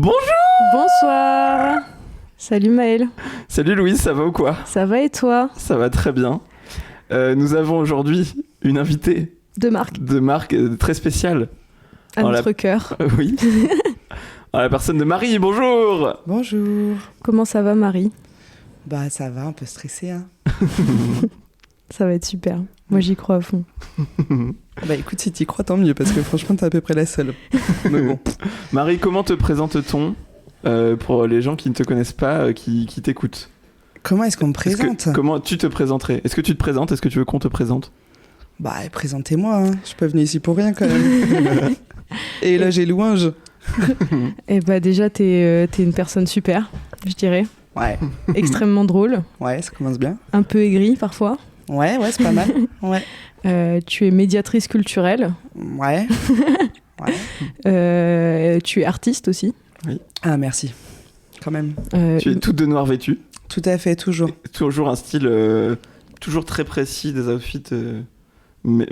Bonjour. Bonsoir. Salut Maëlle. Salut Louise, ça va ou quoi? Ça va et toi? Ça va très bien. Nous avons aujourd'hui une invitée de marque très spéciale. À notre cœur. Oui. La personne de Marie, bonjour. Bonjour. Comment ça va Marie? Bah ça va, un peu stressée hein. Ça va être super. Moi j'y crois à fond. Bah écoute, si t'y crois tant mieux, parce que franchement t'es à peu près la seule. Mais bon. Marie, comment te présente-t-on pour les gens qui ne te connaissent pas, qui t'écoutent? Comment est-ce qu'on me présente? Comment tu te présenterais? Est-ce que tu te présentes? Est-ce que tu veux qu'on te présente? Bah présentez-moi, hein. Je suis pas venue ici pour rien quand même. Et là j'ai louange. Et bah déjà t'es une personne super, je dirais. Ouais. Extrêmement drôle. Ouais, ça commence bien. Un peu aigrie parfois. Ouais, c'est pas mal. Ouais. Tu es médiatrice culturelle. Ouais. Ouais. Tu es artiste aussi. Oui. Ah merci. Quand même. Tu es toute de noir vêtue. Tout à fait, toujours. Et toujours un style toujours très précis, des outfits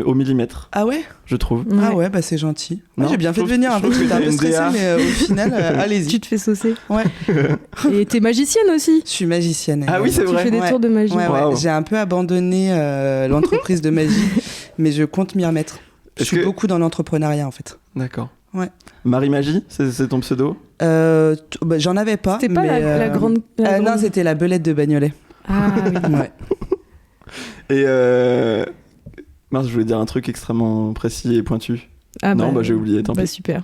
au millimètre. Ah ouais? Je trouve. Ouais. Ah ouais, bah c'est gentil. Moi Non, j'ai bien fait de venir, un peu, je trouve parce que t'es un que peu t'as une stressée, DA. mais au final, allez-y. Tu te fais saucer. Ouais. Et t'es magicienne aussi. Je suis magicienne. Ah oui, c'est Tu vrai. fais des Ouais. tours de magie. Ouais, Wow. j'ai un peu abandonné l'entreprise de magie, mais je compte m'y remettre. Je Est-ce suis que- beaucoup dans l'entrepreneuriat en fait. D'accord. Ouais. Marie Magie, c'est ton pseudo? Bah, j'en avais pas. C'était pas mais, la grande. la Non, grande- c'était la belette de Bagnolet. Ah oui. Ouais. Et mince, je voulais dire un truc extrêmement précis et pointu. Ah Non, bah j'ai oublié, tant Bah pis. super.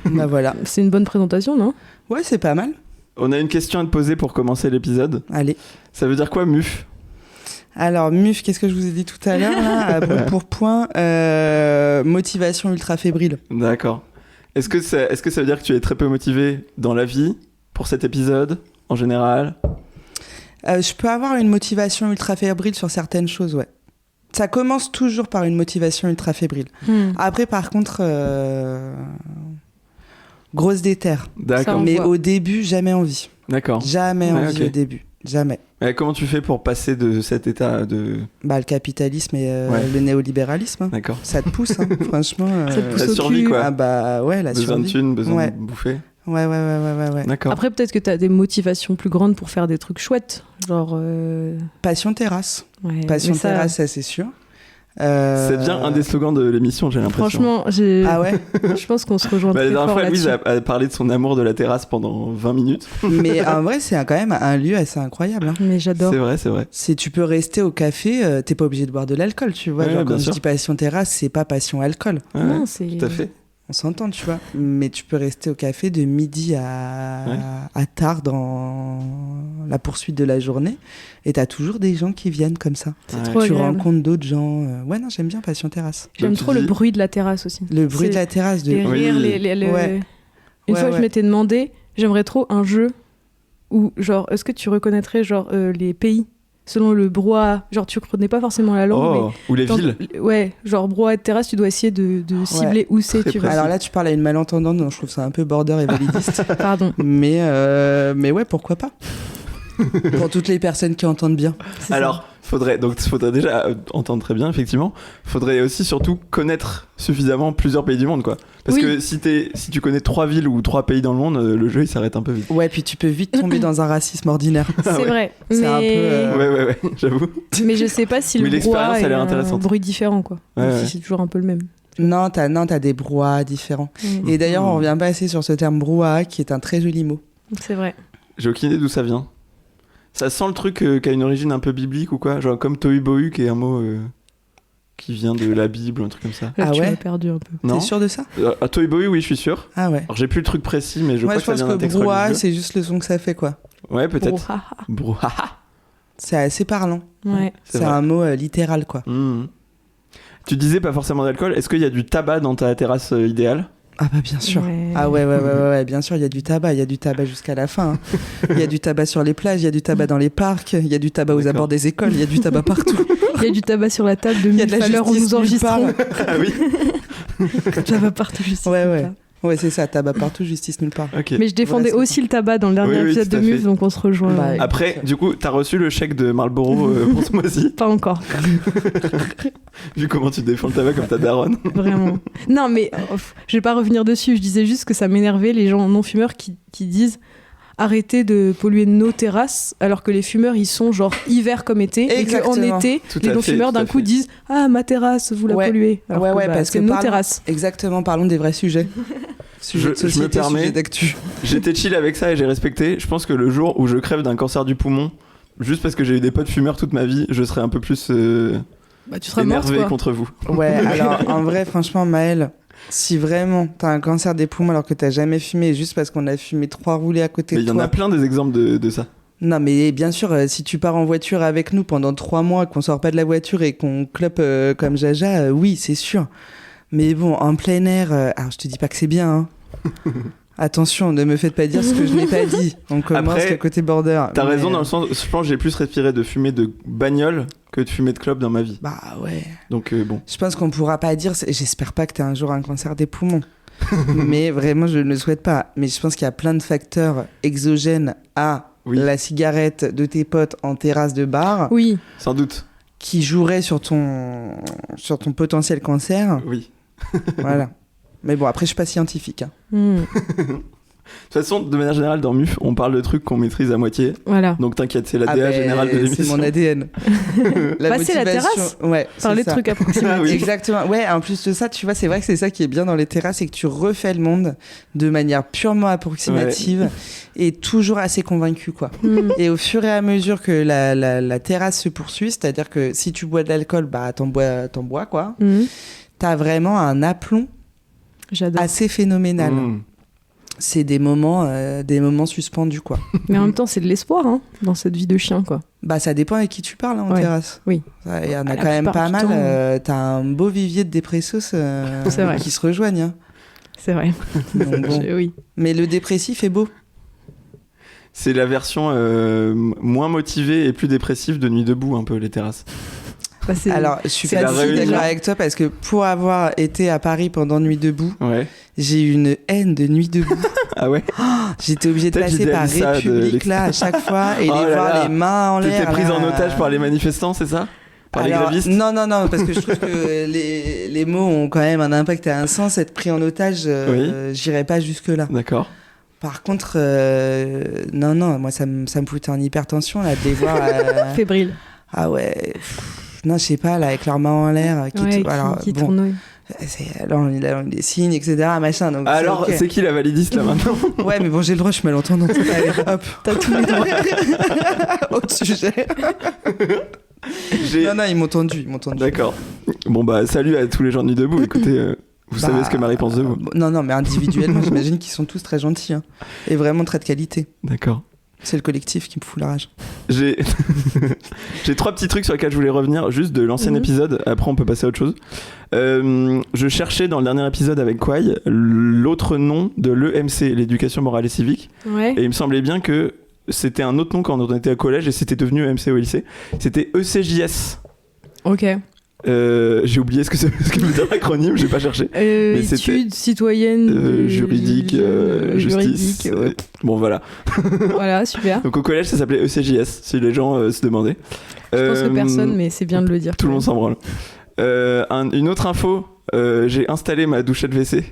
Bah voilà. C'est une bonne présentation, non? Ouais, c'est pas mal. On a une question à te poser pour commencer l'épisode. Allez. Ça veut dire quoi, MUF? Alors, MUF, qu'est-ce que je vous ai dit tout à l'heure là, pour point, motivation ultra fébrile. D'accord. Est-ce que ça veut dire que tu es très peu motivé dans la vie pour cet épisode, en général? Je peux avoir une motivation ultra fébrile sur certaines choses, ouais. Ça commence toujours par une motivation ultra fébrile. Après, par contre, grosse déterre. D'accord. On Mais voit. au début, jamais envie. D'accord. Jamais Ouais, envie ok. au début. Jamais. Comment tu fais pour passer de cet état de... Bah, le capitalisme et Ouais. le néolibéralisme. Hein. D'accord. Ça te pousse, hein, franchement. Ça te pousse La au survie, cul. quoi. Ah bah ouais, la Besoin de survie. thunes, besoin Ouais. de bouffer. Ouais. D'accord. Après, peut-être que t'as des motivations plus grandes pour faire des trucs chouettes. Genre. Passion terrasse. Ouais, Passion mais ça, terrasse, ça c'est sûr. C'est bien un des slogans de l'émission, j'ai l'impression. Franchement, Ah ouais. je pense qu'on se rejoint Bah, la très dernière fort fois, Louise là-dessus. a parlé de son amour de la terrasse pendant 20 minutes. Mais en vrai, c'est quand même un lieu assez incroyable. Hein. Mais j'adore. C'est vrai. Si tu peux rester au café, t'es pas obligé de boire de l'alcool, tu vois. Ouais, Genre, bien quand sûr. je dis passion terrasse, c'est pas passion alcool. Ouais, Non, c'est. tout à fait. On s'entend, tu vois. Mais tu peux rester au café de midi à tard dans la poursuite de la journée. Et t'as toujours des gens qui viennent comme ça. C'est Ouais. trop Tu agréable. rencontres d'autres gens. Ouais, non, j'aime bien passion terrasse. J'aime Donc, tu trop le dis- bruit de la terrasse aussi. Le bruit C'est- de la terrasse. Les Oui. rires, Ouais. Une Ouais, fois, je ouais. m'étais demandé, j'aimerais trop un jeu où, genre, est-ce que tu reconnaîtrais, genre, les pays selon le brouhaha? Genre, tu connais pas forcément la langue, Oh, ou les mais. villes. Ouais, genre, brouhaha de terrasse, tu dois essayer de cibler où c'est, Très tu vois. précis. Alors là, tu parles à une malentendante, donc je trouve ça un peu border et validiste. Pardon. mais ouais, pourquoi pas. Pour toutes les personnes qui entendent bien. c'est ça. Alors, faudrait déjà entendre très bien, effectivement. Faudrait aussi surtout connaître suffisamment plusieurs pays du monde, quoi. Parce Oui. que si tu connais 3 villes ou 3 pays dans le monde, le jeu il s'arrête un peu vite. Ouais, puis tu peux vite tomber dans un racisme ordinaire. C'est ouais. vrai. C'est mais... un peu, Ouais, j'avoue. mais je sais pas si Mais le l'expérience, brouhaha elle est est un intéressante. bruit différent, quoi. Ouais, Même ouais. si c'est toujours un peu le même. Non, t'as des brouhahas différents. Et d'ailleurs, on revient pas assez sur ce terme brouhaha, qui est un très joli mot. C'est vrai. J'ai aucune idée d'où ça vient. Ça sent le truc qui a une origine un peu biblique ou quoi, genre comme tohu bohu qui est un mot qui vient de la Bible, un truc comme ça. Là, Ah tu ouais m'as perdu un peu. Non. T'es sûr de ça? Tohu bohu, oui, je suis sûr. Ah ouais. Alors j'ai plus le truc précis, mais je Moi, crois je que ça pense vient d'un que texte brouhaha, religieux. c'est juste le son que ça fait, quoi. Ouais, peut-être. Brouhaha. Brouhaha. C'est assez parlant. Ouais. C'est vrai. un mot littéral, quoi. Mhm. Tu disais pas forcément d'alcool. Est-ce qu'il y a du tabac dans ta terrasse idéale? Ah bah bien sûr. Ouais. Ah ouais, bien sûr, il y a du tabac jusqu'à la fin. hein. Il y a du tabac sur les plages, il y a du tabac dans les parcs, il y a du tabac aux D'accord. abords des écoles, il y a du tabac partout. Il y a du tabac sur la table de Il y a de la à l'heure où justice nous nulle part. enregistrons. Ah oui. Ça va partout, je sais Ouais, pas. ouais. Ouais, c'est ça, tabac partout, justice nulle part. Ok. Mais je défendais Voilà, c'est aussi le tabac dans le dernier Oui, épisode tout de à fait. Muse, donc on se rejoint. Bah, Après, du coup, t'as reçu le chèque de Marlboro pour ce mois-ci, Pas encore, vu comment tu défends le tabac comme ta daronne. vraiment. Non, mais je vais pas revenir dessus. Je disais juste que ça m'énervait les gens non-fumeurs qui disent arrêtez de polluer nos terrasses, alors que les fumeurs, ils sont genre hiver comme été. Exactement. Et qu'en été, Tout les à non-fumeurs fait, d'un tout à coup fait. disent ah, ma terrasse, vous la Ouais. polluez. Alors Ouais, que, ouais, bah, parce c'est que nos parlons- terrasses. Exactement, parlons des vrais sujets. Sujet de Je me société, permets. sujet d'actu. J'étais chill avec ça et j'ai respecté. Je pense que le jour où je crève d'un cancer du poumon, juste parce que j'ai eu des potes fumeurs toute ma vie, je serai un peu plus Bah, tu seras morte, énervé quoi. contre vous. Ouais, alors en vrai, franchement, Maëlle, si vraiment t'as un cancer des poumons alors que t'as jamais fumé, juste parce qu'on a fumé 3 roulés à côté Mais de il y en toi. a plein des exemples de ça. Non, mais bien sûr, si tu pars en voiture avec nous pendant 3 mois, qu'on sort pas de la voiture et qu'on clope comme Jaja, oui, c'est sûr. Mais bon, en plein air, alors je te dis pas que c'est bien, hein. Attention, ne me faites pas dire ce que je n'ai pas dit. On commence Après, le côté border. T'as Mais, raison dans le sens, je pense que j'ai plus respiré de fumée de bagnole que de fumée de clope dans ma vie. Bah ouais. Donc bon. Je pense qu'on pourra pas dire. J'espère pas que t'aies un jour un cancer des poumons. Mais vraiment, je ne le souhaite pas. Mais je pense qu'il y a plein de facteurs exogènes à Oui. la cigarette de tes potes en terrasse de bar Oui, Sans doute. qui joueraient sur ton potentiel cancer. Oui. Voilà. Mais bon, après, je suis pas scientifique. Hein. Hmm. De toute façon, de manière générale, dans MUF, on parle de trucs qu'on maîtrise à moitié. Voilà. Donc t'inquiète, c'est la Ah DA ben, générale de l'émission. c'est mon ADN. Passer la terrasse, Ouais. c'est parler de ça. trucs approximatifs. Ah oui. Exactement. Ouais, en plus de ça, tu vois, c'est vrai que c'est ça qui est bien dans les terrasses, c'est que tu refais le monde de manière purement approximative et toujours assez convaincu, quoi. Hmm. Et au fur et à mesure que la terrasse se poursuit, c'est-à-dire que si tu bois de l'alcool, bah t'en bois, quoi. Hmm. T'as vraiment un aplomb J'adore. assez phénoménal. Mmh. C'est des moments suspendus, quoi. Mais en même temps, c'est de l'espoir hein, dans cette vie de chien, quoi. Bah ça dépend avec qui tu parles hein, en Ouais. terrasse. Oui. Il y en a La quand même plupart pas du mal. temps. T'as un beau vivier de dépressos C'est vrai. qui se rejoignent. Hein. C'est vrai. Donc, bon. Oui. Mais le dépressif est beau. C'est la version moins motivée et plus dépressive de Nuit debout, un peu, les terrasses. Bah, c'est- Alors, je suis c'est pas la si réunion. d'accord avec toi parce que pour avoir été à Paris pendant Nuit debout, Ouais. j'ai eu une haine de Nuit debout. Ah ouais. J'étais obligée de Peut-être passer par j'idéalise ça de République l'extérieur. là à chaque fois et Oh les là voir là. les mains en l'air. T'étais prise là. en otage par les manifestants, c'est ça? Par les Alors, grévistes? Non, parce que je trouve que les mots ont quand même un impact et un sens. Être pris en otage, j'irais pas jusque-là. D'accord. Par contre, non, moi ça me foutait en hypertension là, de les voir. Fébrile. Ah ouais, non, je sais pas, là, avec leurs mains en l'air. Alors, qui bon, tournouille. alors, on a des signes, etc. Machin, donc Alors, c'est ok. c'est qui la validiste là maintenant? Ouais, mais bon, j'ai le droit, je suis malentendante. Allez, hop, T'as tous les droits. autre sujet. Non, ils m'ont tendu, D'accord. Bon bah salut à tous les gens de Nuit debout. Écoutez, vous savez ce que Marie pense de vous. Non, mais individuellement, j'imagine qu'ils sont tous très gentils. Hein, et vraiment très de qualité. D'accord. C'est le collectif qui me fout la rage. J'ai 3 petits trucs sur lesquels je voulais revenir, juste de l'ancien épisode. Après, on peut passer à autre chose. Je cherchais dans le dernier épisode avec Kwai l'autre nom de l'EMC, l'éducation morale et civique. Ouais. Et il me semblait bien que c'était un autre nom quand on était au collège et c'était devenu EMC au lycée. C'était ECJS. Ok. J'ai oublié ce que veut dire l'acronyme, j'ai pas cherché. Mais c'était, Études citoyennes. juridique, justice. juridique, ouais. Bon voilà. Voilà, super. Donc au collège ça s'appelait ECJS, si les gens se demandaient. Je pense que personne, mais c'est bien de le dire. Tout le monde s'en branle. Une autre info, j'ai installé ma douchette WC.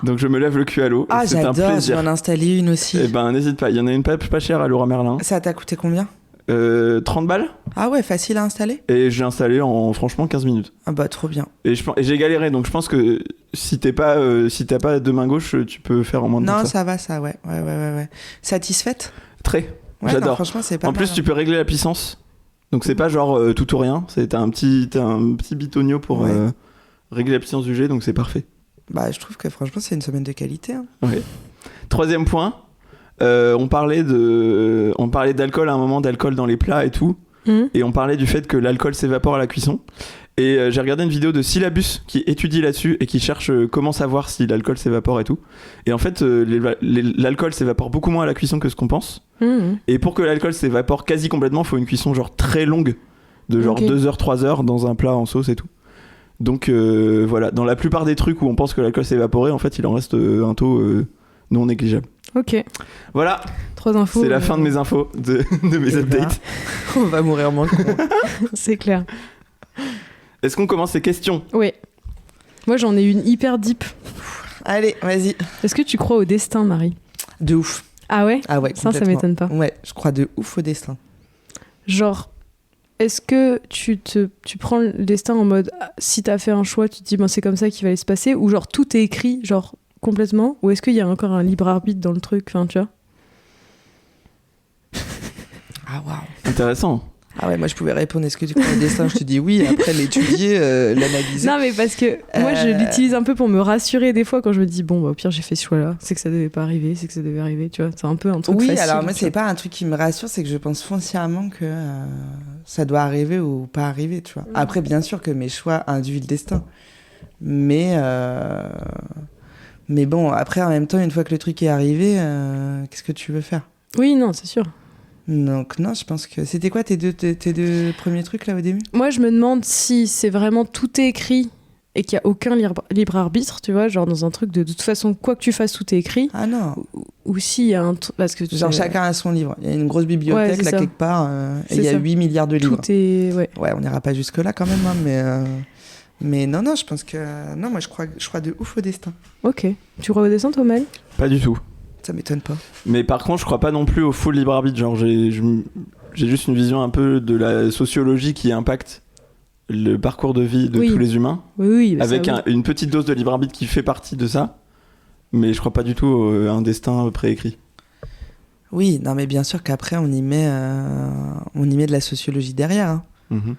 Donc je me lève le cul à l'eau. Ah, C'est un j'adore, je plaisir. vais en installer une aussi. Eh ben n'hésite pas, il y en a une pas chère à Laura Merlin. Ça t'a coûté combien ? 30 balles. Ah ouais, facile à installer ? Et j'ai installé en franchement 15 minutes. Ah bah trop bien. Et j'ai galéré, donc je pense que si t'as pas de main gauche, tu peux faire en moins de temps Non, que ça. ça va, ça, ouais. Satisfaite ? Très. Ouais, J'adore. non, franchement, c'est pas En mal. plus, tu peux régler la puissance. Donc c'est pas genre tout ou rien. T'as un petit bitonio pour Ouais. régler la puissance du jet, donc c'est parfait. Bah, je trouve que franchement, c'est une semaine de qualité. Hein. Ouais. Troisième point, on parlait d'alcool à un moment, d'alcool dans les plats et tout. Et on parlait du fait que l'alcool s'évapore à la cuisson. Et j'ai regardé une vidéo de Syllabus qui étudie là-dessus et qui cherche comment savoir si l'alcool s'évapore et tout. Et en fait, l'alcool s'évapore beaucoup moins à la cuisson que ce qu'on pense. Et pour que l'alcool s'évapore quasi complètement, il faut une cuisson genre très longue, de genre Ok. 2 heures, 3 heures dans un plat en sauce et tout. Donc voilà, dans la plupart des trucs où on pense que l'alcool s'est évaporé, en fait, il en reste un taux non négligeable. Ok. Voilà. 3 infos. C'est la fin de mes infos, de mes updates. On va mourir moins con. C'est clair. Est-ce qu'on commence les questions ? Oui. Moi, j'en ai une hyper deep. Allez, vas-y. Est-ce que tu crois au destin, Marie ? De ouf. Ah ouais ? Ah ouais, Ça complètement. m'étonne pas. Ouais, je crois de ouf au destin. Genre, est-ce que tu prends le destin en mode, si t'as fait un choix, tu te dis, bon, c'est comme ça qu'il va aller se passer, ou genre tout est écrit, genre complètement, ou est-ce qu'il y a encore un libre arbitre dans le truc, enfin, tu vois ? Ah waouh. Intéressant. Ah ouais, moi je pouvais répondre est-ce que tu crois au destin, je te dis oui, après l'étudier, l'analyser. Non, mais parce que moi, je l'utilise un peu pour me rassurer des fois quand je me dis, bon, bah, au pire, j'ai fait ce choix-là, c'est que ça devait pas arriver, c'est que ça devait arriver, tu vois, c'est un peu un truc Oui, facile, alors moi, tu c'est vois. pas un truc qui me rassure, c'est que je pense foncièrement que ça doit arriver ou pas arriver, tu vois. Après, bien sûr que mes choix induisent le destin. Mais bon, après, en même temps, une fois que le truc est arrivé, qu'est-ce que tu veux faire ? Oui, non, c'est sûr. Donc non, je pense que... C'était quoi tes deux premiers trucs, là, au début ? Moi, je me demande si c'est vraiment tout est écrit et qu'il n'y a aucun libre arbitre, tu vois, genre dans un truc de toute façon, quoi que tu fasses, tout est écrit. Ah non. Ou s'il y a un truc... Parce que Genre chacun a son livre. Il y a une grosse bibliothèque, Ouais, là, ça. quelque part, et il y a ça. 8 milliards de livres. Tout est... Ouais. Ouais, on n'ira pas jusque-là, quand même, hein, mais non, je pense que... Non, moi, je crois de ouf au destin. Ok. Tu crois au dessin, toi, Mel ? Pas du tout. Ça m'étonne pas. Mais par contre, je crois pas non plus au full libre arbitre. Genre, j'ai juste une vision un peu de la sociologie qui impacte le parcours de vie de Oui. tous les humains, Oui, bah avec ça, oui. une petite dose de libre arbitre qui fait partie de ça. Mais je crois pas du tout à un destin préécrit. Oui, non, mais bien sûr qu'après, on y met de la sociologie derrière. Hein. Mhm.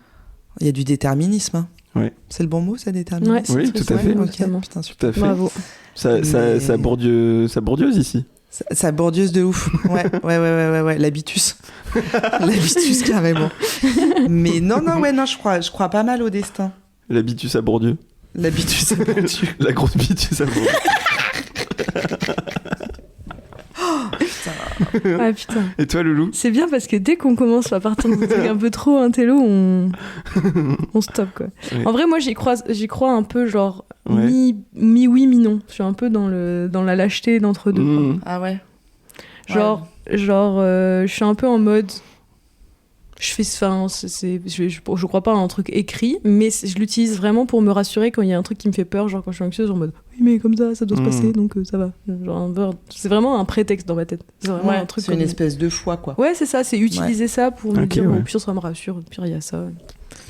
Il y a du déterminisme. Hein. Ouais. C'est le bon mot, ça, déterminisme ? Ouais, c'est Oui, très tout à fait. simple, Ok, notamment. putain, Tout super. à fait. Bravo. Ça bourdieuse ici. Ça bourdieuse de ouf. Ouais. L'habitus. L'habitus, carrément. Mais non, je crois pas mal au destin. L'habitus à Bourdieu. L'habitus à Bourdieu. La grosse bitus à Bourdieu. Ah putain. Et toi, Loulou ? C'est bien parce que dès qu'on commence à partir de trucs un peu trop intello, on stoppe, quoi. Ouais. En vrai, moi, j'y crois un peu, genre, Ouais. mi oui, mi non. Je suis un peu dans la lâcheté d'entre-deux. quoi. Mmh. Ah ouais. Genre, je suis un peu en mode... Je crois pas à un truc écrit, mais je l'utilise vraiment pour me rassurer quand il y a un truc qui me fait peur, genre quand je suis anxieuse, en mode oui, mais comme ça doit se passer, donc ça va. Genre, c'est vraiment un prétexte dans ma tête. C'est vraiment un truc c'est une comme- espèce de foi, quoi. Ouais, c'est ça, c'est utiliser ça pour me Ok, dire, ouais. au pire ça me rassure, au pire il y a ça.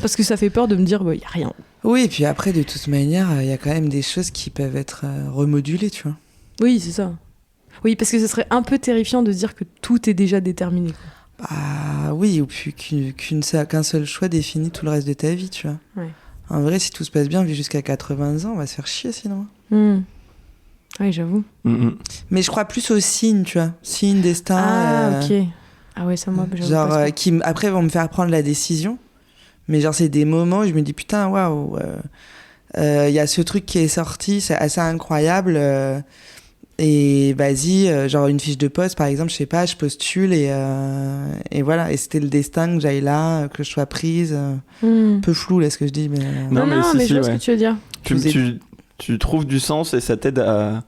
Parce que ça fait peur de me dire, bah, y a rien. Oui, et puis après, de toute manière, il y a quand même des choses qui peuvent être remodulées, tu vois. Oui, c'est ça. Oui, parce que ce serait un peu terrifiant de dire que tout est déjà déterminé. quoi. Ah oui, ou puis qu'un seul choix définit tout le reste de ta vie, tu vois. Ouais. En vrai, si tout se passe bien, vu jusqu'à 80 ans, on va se faire chier sinon. Oui, j'avoue. Mhm. Mais je crois plus aux signes, tu vois. Signes, destin. Ah, ok. Ah ouais, ça moi, j'avoue Genre, pas trop. qui après vont me faire prendre la décision. Mais genre, c'est des moments où je me dis, putain, waouh, y a ce truc qui est sorti, c'est assez incroyable. Et vas-y, genre une fiche de poste, par exemple, je sais pas, je postule et voilà. Et c'était le destin que j'aille là, que je sois prise. Un peu flou, là, ce que je dis. Mais, Non, mais si, je vois ce ouais. que tu veux dire. Tu trouves du sens et ça t'aide à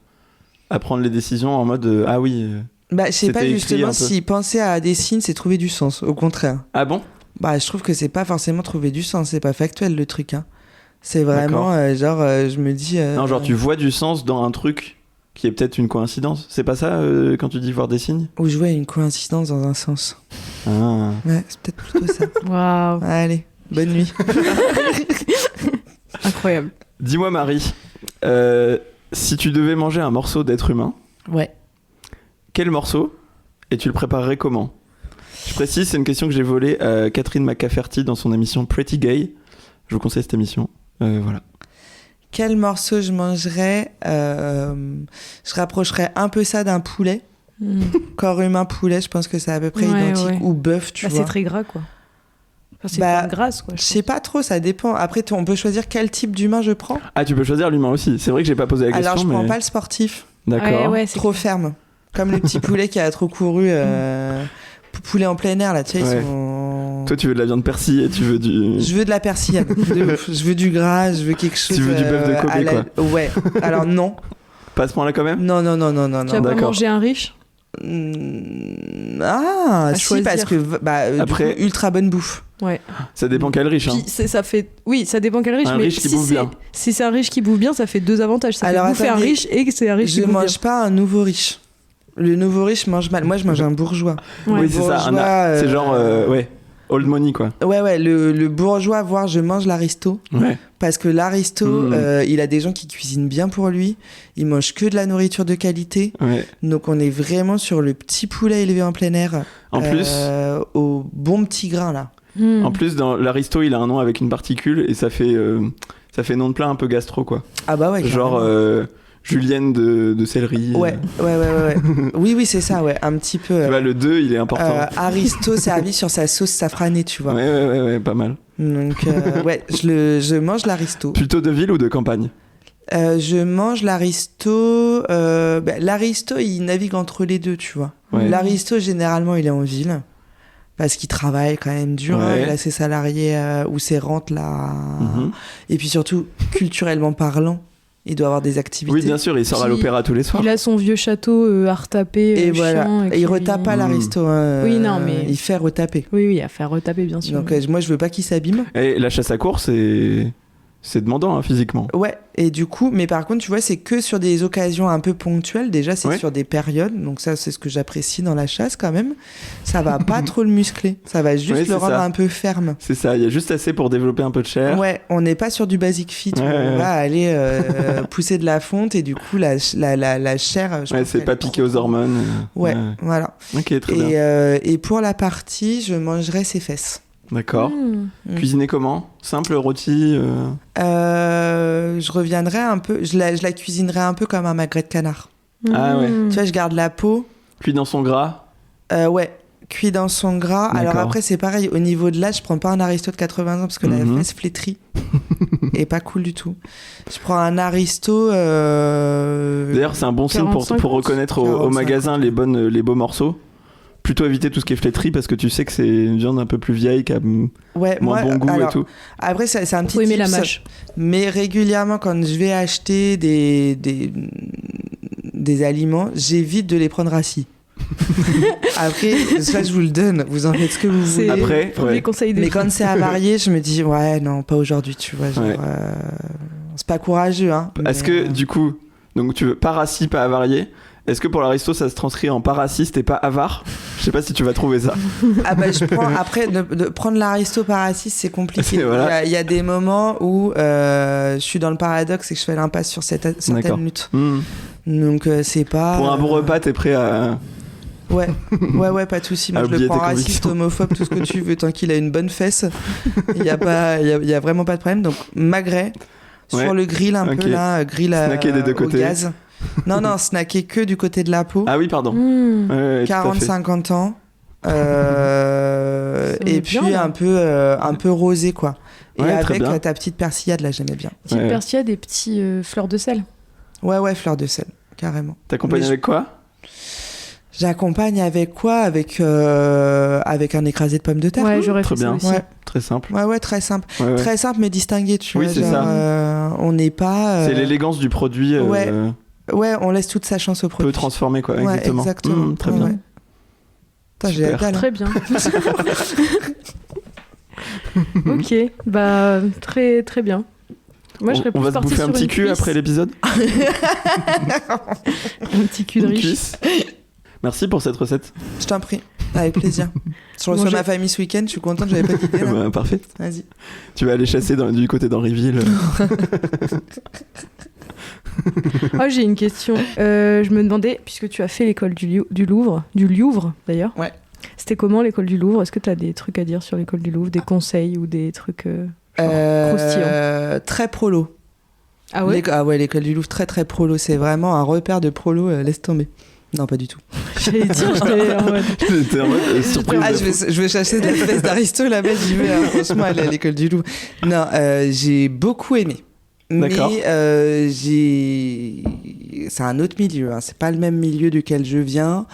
prendre les décisions en mode ah oui. Bah, je sais pas C'était écrit justement un peu. si penser à des signes, c'est trouver du sens. Au contraire. Ah bon ? Bah, je trouve que c'est pas forcément trouver du sens. C'est pas factuel, le truc. Hein. C'est vraiment, je me dis... Non, genre tu vois du sens dans un truc qui est peut-être une coïncidence. C'est pas ça quand tu dis voir des signes ? Où je vois une coïncidence dans un sens. Ah. Ouais, c'est peut-être plutôt ça. Waouh. Allez, bonne nuit. Incroyable. Dis-moi Marie, si tu devais manger un morceau d'être humain, Ouais. quel morceau et tu le préparerais comment ? Je précise, c'est une question que j'ai volée à Catherine McCafferty dans son émission Pretty Gay. Je vous conseille cette émission. Voilà. Quel morceau je mangerais Je rapprocherais un peu ça d'un poulet. Corps humain poulet, je pense que c'est à peu près Ouais, identique. ouais. Ou bœuf, tu Bah, vois. c'est très gras, quoi. Enfin, c'est Bah, pas grasse, quoi. Je sais pas trop, ça dépend. Après, on peut choisir quel type d'humain je prends. Ah, tu peux choisir l'humain aussi. C'est vrai que j'ai pas posé la question. Alors, je prends mais... pas le sportif. D'accord. Ouais, c'est Trop ferme. Comme le petit poulet qui a trop couru poulet en plein air, là, tu sais, Ouais. ils sont... Toi, tu veux de la viande persillée, tu veux du. Je veux de la persillade. De ouf. Je veux du gras, je veux quelque chose. Tu veux du bœuf de Kobe, à la- Ouais. Alors non. Pas à ce point-là quand même. Non. Tu vas pas d'accord. manger un riche? Ah, À si, choisir. parce que Après- du coup, ultra bonne bouffe. Ouais. Ça dépend quel riche. Hein. Puis ça fait. Oui, ça dépend quel riche, Un mais riche qui si bouffe bien. si c'est un riche qui bouffe bien, ça fait 2 avantages. Ça Alors, fait bouffer un attendez, riche et que c'est un riche qui Je bouffe mange pas un nouveau riche. Le nouveau riche mange mal. Moi, je mange un bourgeois. bien. Ouais. Oui, c'est ça. bourgeois, C'est genre, ouais, old money quoi. Ouais, le bourgeois, voire je mange l'aristo. Ouais. Parce que l'aristo, il a des gens qui cuisinent bien pour lui. Il mange que de la nourriture de qualité. Ouais. Donc, on est vraiment sur le petit poulet élevé en plein air. En plus, Au bon petit grain, là. Hmm. en plus, dans l'aristo, il a un nom avec une particule et ça fait nom de plat un peu gastro quoi. Ah bah ouais. Genre carrément. julienne de céleri. Ouais. Oui, c'est ça, ouais. Un petit peu. Tu vois, le 2, il est important. Aristo servi sur sa sauce safranée, tu vois. Ouais, pas mal. Donc, ouais, je mange l'aristo. Plutôt de ville ou de campagne? Je mange l'aristo. L'aristo, il navigue entre les deux, tu vois. Ouais. L'aristo, généralement, il est en ville. Parce qu'il travaille quand même dur. Hein. Ouais. Il a ses salariés ou ses rentes là. Mhm. Et puis surtout, culturellement parlant, il doit avoir des activités. Oui, bien sûr, il sort à Puis, l'opéra tous les soirs. Il a son vieux château à retaper. Et voilà. chiant, Et il retape pas l'aristo. Hein. Oui, non, mais- Il fait retaper. Oui, à faire retaper, bien sûr. Donc, moi, je veux pas qu'il s'abîme. Et la chasse à course, c'est demandant hein, physiquement. Ouais, et du coup, mais par contre, tu vois, c'est que sur des occasions un peu ponctuelles. Déjà, c'est Ouais. sur des périodes. Donc, ça, c'est ce que j'apprécie dans la chasse quand même. Ça va pas trop le muscler. Ça va juste Ouais, le c'est rendre ça. un peu ferme. C'est ça, il y a juste assez pour développer un peu de chair. Ouais, on n'est pas sur du basic fit. Ouais, où on ouais. va aller pousser de la fonte et du coup, la chair. je Ouais, pense c'est qu'elle pas est piqué trop- aux hormones. Ouais, voilà. Ok, très bien. Et pour la partie, je mangerai ses fesses. D'accord. Hmm. Cuisiner comment? Simple, rôti Je reviendrai un peu. Je la cuisinerai un peu comme un magret de canard. Ah ouais. Hmm. Tu vois, je garde la peau. Cuit dans son gras. Ouais, cuit dans son gras. Alors D'accord. après, c'est pareil, au niveau de l'âge, je prends pas un aristo de 80 ans parce que la Mhm. fesse flétrit. Et pas cool du tout. Je prends un aristo. D'ailleurs, c'est un bon signe 45, pour reconnaître au 45. magasin les beaux morceaux. Plutôt éviter tout ce qui est flétri parce que tu sais que c'est une viande un peu plus vieille qui a Ouais, moins bon goût alors, et tout. Après, c'est un petit Faut aimer la tips, mâche. mais régulièrement, quand je vais acheter des aliments, j'évite de les prendre assis. Après, ça, je vous le donne. Vous en faites ce que vous C'est voulez. Après, premier ouais. conseil de Mais quand c'est avarié, je me dis, ouais, non, pas aujourd'hui, tu vois. Genre, Ouais. c'est pas courageux, hein. Est-ce mais, que du coup, donc tu veux pas rassis, pas avarié? Est-ce que pour l'aristo ça se transcrit en pas raciste et pas avare? Je sais pas si tu vas trouver ça. Ah bah je prends après de prendre l'aristo par assis, c'est compliqué. Voilà. Il y a des moments où je suis dans le paradoxe et que je fais l'impasse sur D'accord. certaines luttes. Hmm. Donc c'est pas Pour un bon repas, t'es prêt à. Ouais, pas de souci. Moi À je le oublier prends tes raciste, convictions. homophobe, tout ce que tu veux, tant qu'il a une bonne fesse. Il y a vraiment pas de problème. Donc magret Ouais. sur le grill un Ok. peu là, grill Snacker des deux au côtés. gaz. Non, snacker que du côté de la peau. Ah oui, pardon. Hmm. Ouais, tout à fait. 40-50 ans. Ça Et met puis bien, là. un peu rosé quoi. Et Ouais, très avec bien. ta petite persillade là, j'aimais bien. Petite Ouais. persillade et petits fleurs de sel. Ouais, fleur de sel, carrément. T'accompagnes Mais avec quoi? J'accompagne avec quoi avec un écrasé de pommes de terre. Ouais, j'aurais Très fait ça bien. aussi. Ouais. Très simple. Ouais, très simple. Ouais, ouais. Très simple mais distingué, tu Oui, vois. c'est genre, ça. on n'est pas. C'est l'élégance du produit Ouais. Ouais, on laisse toute sa chance au produit. peu transformé, quoi. Ouais, Exactement. Très Ouais, bien. ouais. Putain, j'ai Super. la dalle, hein. Très bien. Ok, bah très très bien. Moi, je serais on plus va se partie bouffer un sur petit une cul cuisse. après l'épisode. Un petit cul de Une riche. cuisse. Merci pour cette recette. Je t'en prie, avec plaisir. Sur Bon, ma famille ce week-end, je suis contente, j'avais pas d'idée. là. Bah, parfait. Vas-y. Tu vas aller chasser du côté d'Henryville. Ah, j'ai une question. Je me demandais, puisque tu as fait l'école du Louvre d'ailleurs. Ouais. C'était comment l'école du Louvre? Est-ce que tu as des trucs à dire sur l'école du Louvre, des conseils ou des trucs croustillants? Très prolo. Ah ouais. L'école du Louvre, très très prolo. C'est vraiment un repère de prolo, laisse tomber. Non, pas du tout. J'allais dire, j'étais en mode. J'étais en mode surprise. Ah, je vais chercher de la fesse d'Aristo là-bas, j'y vais, hein, franchement, aller à l'école du Louvre. Non, j'ai beaucoup aimé. D'accord. Mais c'est un autre milieu, hein, c'est pas le même milieu duquel je viens.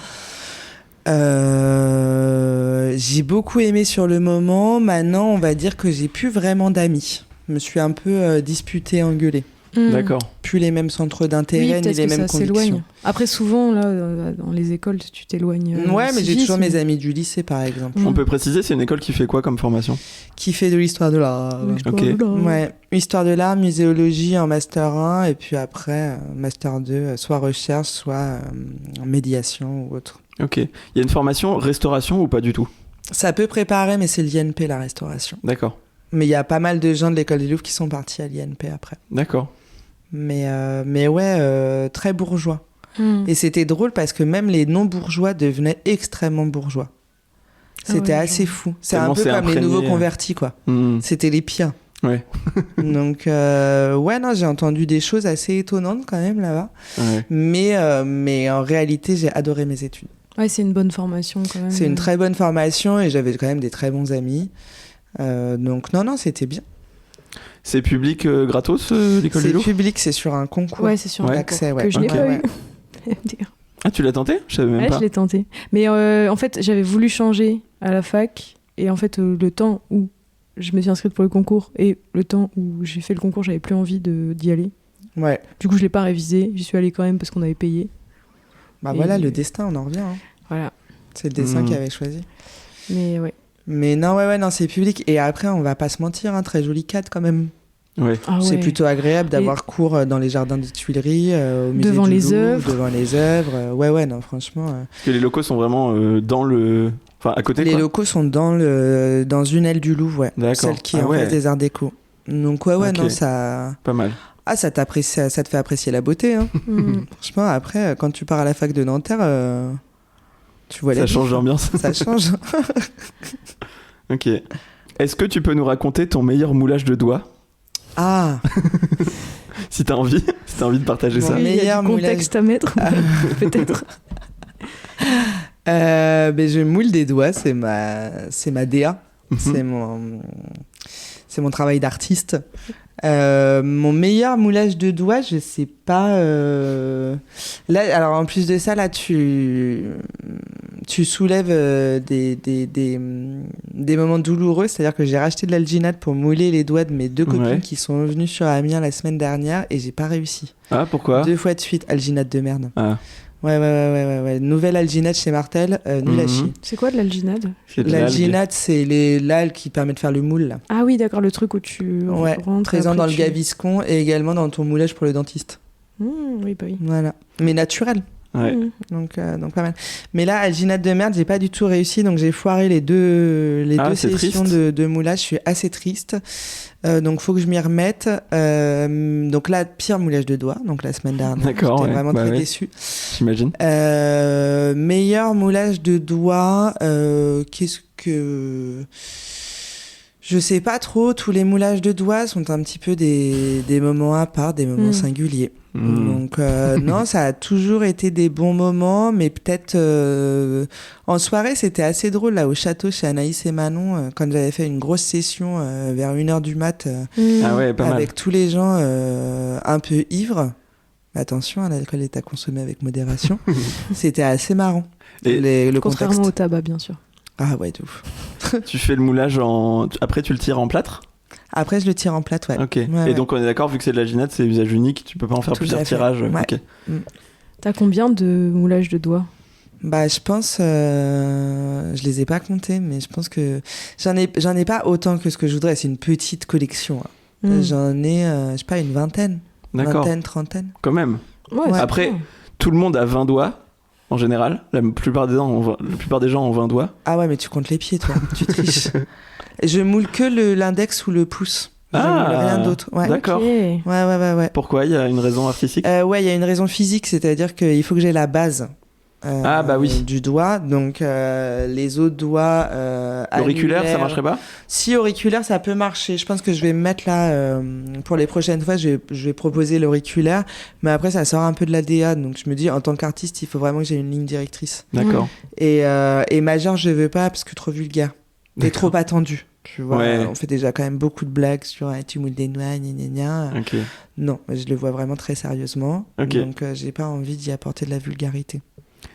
J'ai beaucoup aimé sur le moment. Maintenant, on va dire que j'ai plus vraiment d'amis. Je me suis un peu disputée, engueulée. D'accord. Plus les mêmes centres d'intérêt, ni les mêmes convictions. Après, souvent, là, dans les écoles, tu t'éloignes. Ouais, mais j'ai toujours mais... mes amis du lycée, par exemple. On peut préciser, c'est une école qui fait quoi comme formation? Qui fait de l'histoire de l'art. Ok. Ouais, histoire de l'art, muséologie en master 1, et puis après, master 2, soit recherche, soit médiation ou autre. Ok. Il y a une formation restauration ou pas du tout? Ça peut préparer, mais c'est l'INP, la restauration. D'accord. Mais il y a pas mal de gens de l'école des Louvres qui sont partis à l'INP après. D'accord. Mais ouais, très bourgeois. Et c'était drôle parce que même les non-bourgeois devenaient extrêmement bourgeois. C'était assez fou. C'est un peu comme les nouveaux convertis, quoi. C'était les pires. Ouais. Donc, ouais, non, j'ai entendu des choses assez étonnantes quand même là-bas. Ouais. Mais en réalité, j'ai adoré mes études. Ouais, c'est une bonne formation quand même. C'est une très bonne formation et j'avais quand même des très bons amis. Donc, non, c'était bien. C'est public gratos, l'école des Louvres? C'est public, c'est sur un concours. Ouais, c'est sur un d'accès, que je n'ai pas eu. Ah, tu l'as tenté? Je savais même pas. Je l'ai tenté. Mais en fait, j'avais voulu changer à la fac. Et en fait, le temps où je me suis inscrite pour le concours et le temps où j'ai fait le concours, j'avais plus envie d'y aller. Ouais. Du coup, je l'ai pas révisé. J'y suis allée quand même parce qu'on avait payé. Bah voilà, le destin, on en revient. Hein. Voilà. C'est le destin qui avait choisi. Mais ouais. Mais non, non, c'est public. Et après, on va pas se mentir, hein, très joli cadre quand même. Ouais. C'est plutôt agréable d'avoir cours dans les jardins des Tuileries, au musée devant du les Louvre, œuvres. devant les œuvres. Ouais, non, franchement. Parce que les locaux sont vraiment dans le... Enfin, à côté, les quoi. locaux sont dans une aile du Louvre, ouais. D'accord. Celle qui est en face des Arts Déco. Donc, ouais, non, ça... Pas mal. Ah, ça te fait apprécier la beauté, hein. Franchement, après, quand tu pars à la fac de Nanterre, tu vois ça change l'ambiance. Ça change. Ok. Est-ce que tu peux nous raconter ton meilleur moulage de doigts? Ah. Si t'as envie de partager ça. Il y a du contexte à mettre, peut-être. Je moule des doigts, c'est ma DA. C'est mon travail d'artiste. Mon meilleur moulage de doigts, je sais pas. Là, alors en plus de ça, là, tu soulèves des moments douloureux. C'est-à-dire que j'ai racheté de l'alginate pour mouler les doigts de mes deux copines qui sont venues sur Amiens la semaine dernière et j'ai pas réussi. Ah, pourquoi? 2 fois de suite, alginate de merde. Ah. Ouais. Nouvelle alginate chez Martel, nul à chier. C'est quoi de l'alginate? L'alginate, c'est l'algue qui permet de faire le moule. Là. Ah oui, d'accord, le truc où tu rentres. Présent dans le gaviscon et également dans ton moulage pour le dentiste. Oui, bah oui. Voilà. Mais naturel. Ouais. Donc pas mal. Mais là, alginate de merde, j'ai pas du tout réussi, donc j'ai foiré les deux sessions de moulage. Je suis assez triste. Donc faut que je m'y remette. Donc là, pire moulage de doigts. Donc la semaine dernière, j'étais vraiment très déçue. J'imagine. Meilleur moulage de doigts. Qu'est-ce que... Je sais pas trop, tous les moulages de doigts sont un petit peu des moments à part, des moments singuliers. Donc non, ça a toujours été des bons moments, mais peut-être en soirée, c'était assez drôle là au château chez Anaïs et Manon, quand j'avais fait une grosse session vers 1h du mat avec tous les gens un peu ivres. Attention, l'alcool est à consommer avec modération. C'était assez marrant. Et contrairement au tabac, bien sûr. Ah ouais, de ouf. Tu fais le moulage après tu le tires en plâtre? Après je le tire en plâtre, ouais. Ok. Et donc on est d'accord, vu que c'est de l'alginate, c'est usage unique, tu peux pas en faire plusieurs tirages. Ouais. Ok. T'as combien de moulages de doigts? Bah je pense, je les ai pas comptés, mais je pense que j'en ai pas autant que ce que je voudrais. C'est une petite collection. Hein. J'en ai, je sais pas, une vingtaine. D'accord. Trentaine. Quand même. Ouais, après, tout le monde a 20 doigts. En général, la plupart des gens ont 20 doigts. Ah ouais, mais tu comptes les pieds, toi. Tu triches. Je moule que l'index ou le pouce. Je moule rien d'autre. Ouais. D'accord. Okay. Ouais. Pourquoi? Il y a une raison artistique? Ouais, il y a une raison physique, c'est-à-dire qu'il faut que j'ai la base du doigt. Donc, les autres doigts... Auriculaire, ça marcherait pas? Si, auriculaire, ça peut marcher. Je pense que je vais me mettre là... pour les prochaines fois, je vais proposer l'auriculaire. Mais après, ça sort un peu de la DA. Donc, je me dis, en tant qu'artiste, il faut vraiment que j'ai une ligne directrice. D'accord. Et majeur, je veux pas parce que trop vulgaire. Et trop attendu. Tu vois, on fait déjà quand même beaucoup de blagues sur tu moules des noix, gna. Okay. Non, je le vois vraiment très sérieusement. Okay. Donc, j'ai pas envie d'y apporter de la vulgarité.